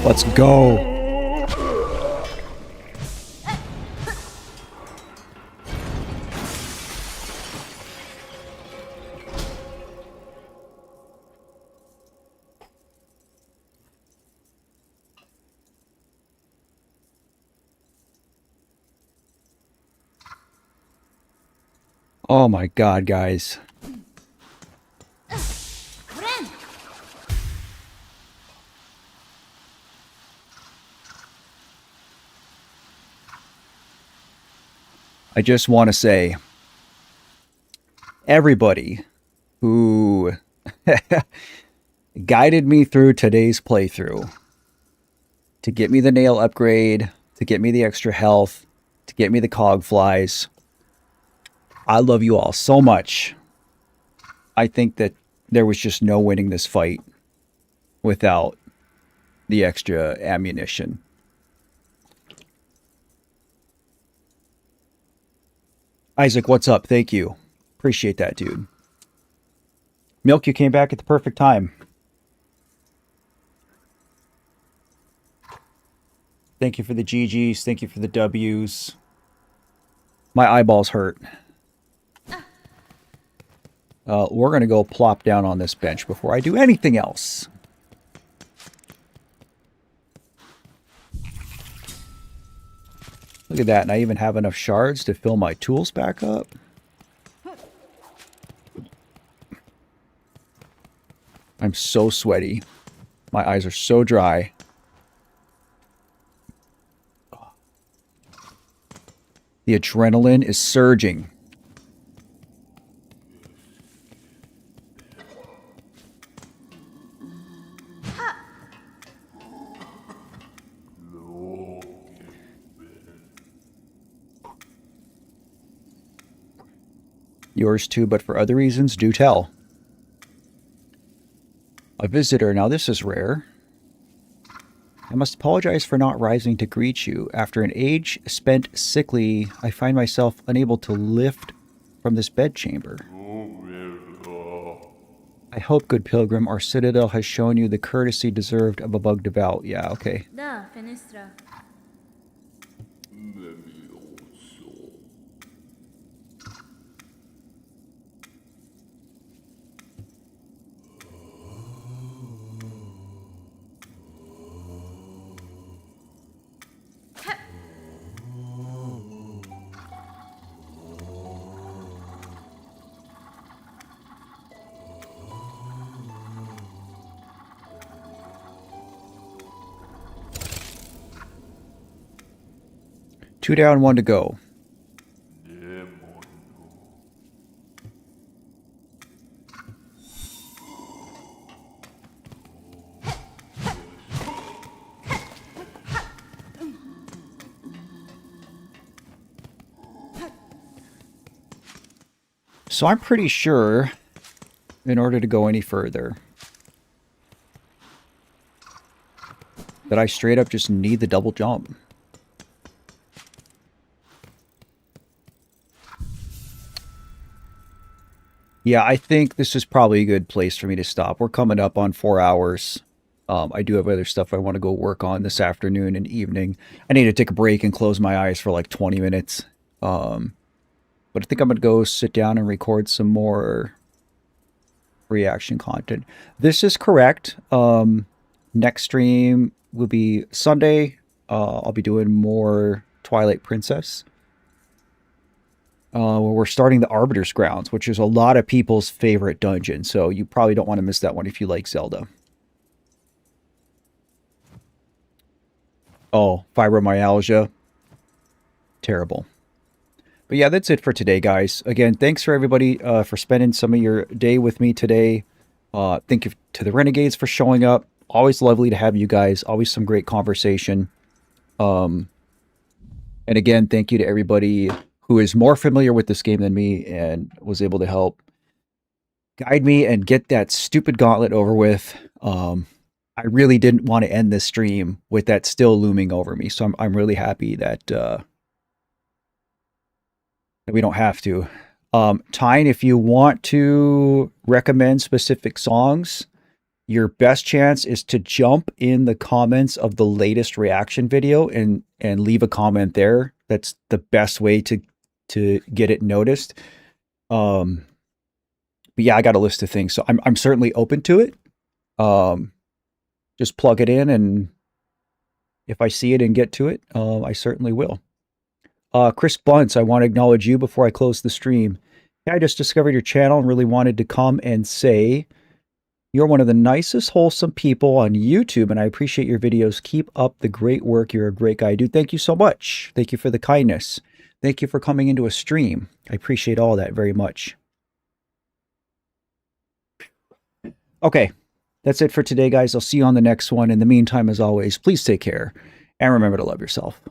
Let's go. Oh my god, guys. I just want to say, everybody who guided me through today's playthrough to get me the nail upgrade, to get me the extra health, to get me the cog flies, I love you all so much. I think that there was just no winning this fight without the extra ammunition. Isaac, what's up? Thank you. Appreciate that, dude. Milk, you came back at the perfect time. Thank you for the GGs. Thank you for the Ws. My eyeballs hurt. We're going to go plop down on this bench before I do anything else. Look at that, and I even have enough shards to fill my tools back up. I'm so sweaty. My eyes are so dry. The adrenaline is surging. Yours too, but for other reasons, do tell. A visitor. Now this is rare. I must apologize for not rising to greet you. After an age spent sickly, I find myself unable to lift from this bedchamber. I hope, good pilgrim, our citadel has shown you the courtesy deserved of a bug devout. Yeah, okay. Da, fenestra. Two down, one to go. So I'm pretty sure, in order to go any further, that I straight up just need the double jump. Yeah, I think this is probably a good place for me to stop. We're coming up on 4 hours. I do have other stuff I want to go work on this afternoon and evening. I need to take a break and close my eyes for like 20 minutes. But I think I'm going to go sit down and record some more reaction content. This is correct. Next stream will be Sunday, I'll be doing more Twilight Princess. We're starting the Arbiter's Grounds, which is a lot of people's favorite dungeon, so you probably don't want to miss that one if you like Zelda. Oh, fibromyalgia. Terrible. But yeah, that's it for today, guys. Again, thanks for everybody for spending some of your day with me today. Thank you to the Renegades for showing up. Always lovely to have you guys. Always some great conversation. And again, thank you to everybody who is more familiar with this game than me and was able to help guide me and get that stupid gauntlet over with. I really didn't want to end this stream with that still looming over me, so I'm really happy that we don't have to. Tyne, if you want to recommend specific songs, your best chance is to jump in the comments of the latest reaction video and leave a comment there. That's the best way to get it noticed. But yeah, I got a list of things, so I'm certainly open to it. Just plug it in, and if I see it and get to it, I certainly will. Chris Bunce, I want to acknowledge you before I close the stream. I just discovered your channel and really wanted to come and say you're one of the nicest, wholesome people on YouTube, and I appreciate your videos. Keep up the great work. You're a great guy, dude. Thank you so much. Thank you for the kindness. Thank you for coming into a stream. I appreciate all that very much. Okay, that's it for today, guys. I'll see you on the next one. In the meantime, as always, please take care and remember to love yourself.